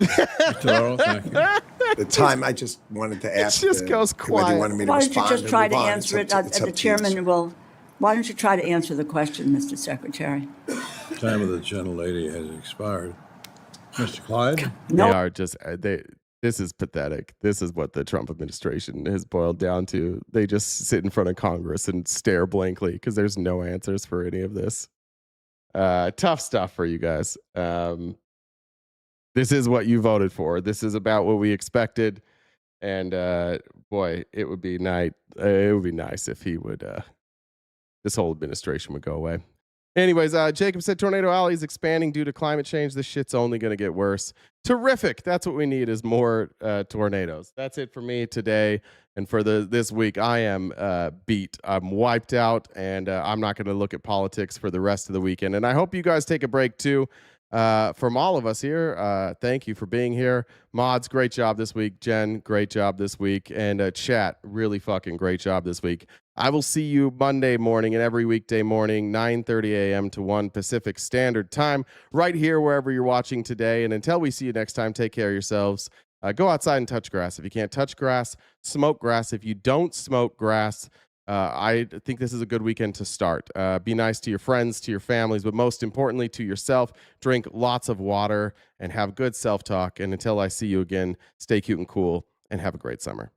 S8: Thank you.
S4: The time I just wanted to ask.
S1: It just goes quiet.
S4: Wanted me to
S9: Why don't you
S4: respond
S9: just try
S4: and
S9: to
S4: move on.
S9: answer it?
S4: It's up
S9: The
S4: to
S9: chairman
S4: you.
S9: will. Why don't you try to answer the question, Mr. Secretary?
S8: Time of the gentlelady has expired. Mr. Clyde?
S1: They are just this is pathetic. This is what the Trump administration has boiled down to. They just sit in front of Congress and stare blankly because there's no answers for any of this. Tough stuff for you guys. This is what you voted for. This is about what we expected. And boy, it would be nice if he would this whole administration would go away. Anyways, Jacob said Tornado Alley is expanding due to climate change. This shit's only going to get worse. Terrific. That's what we need is more tornadoes. That's it for me today. And for this week, I am beat. I'm wiped out, and I'm not going to look at politics for the rest of the weekend. And I hope you guys take a break too. From all of us here, thank you for being here. Mods, great job this week. Jen, great job this week. And chat, really fucking great job this week. I will see you Monday morning and every weekday morning, 9:30 a.m. to 1 Pacific Standard Time, right here wherever you're watching today. And until we see you next time, take care of yourselves. Go outside and touch grass. If you can't touch grass, smoke grass. If you don't smoke grass, I think this is a good weekend to start. Be nice to your friends, to your families, but most importantly to yourself. Drink lots of water and have good self-talk. And until I see you again, stay cute and cool and have a great summer.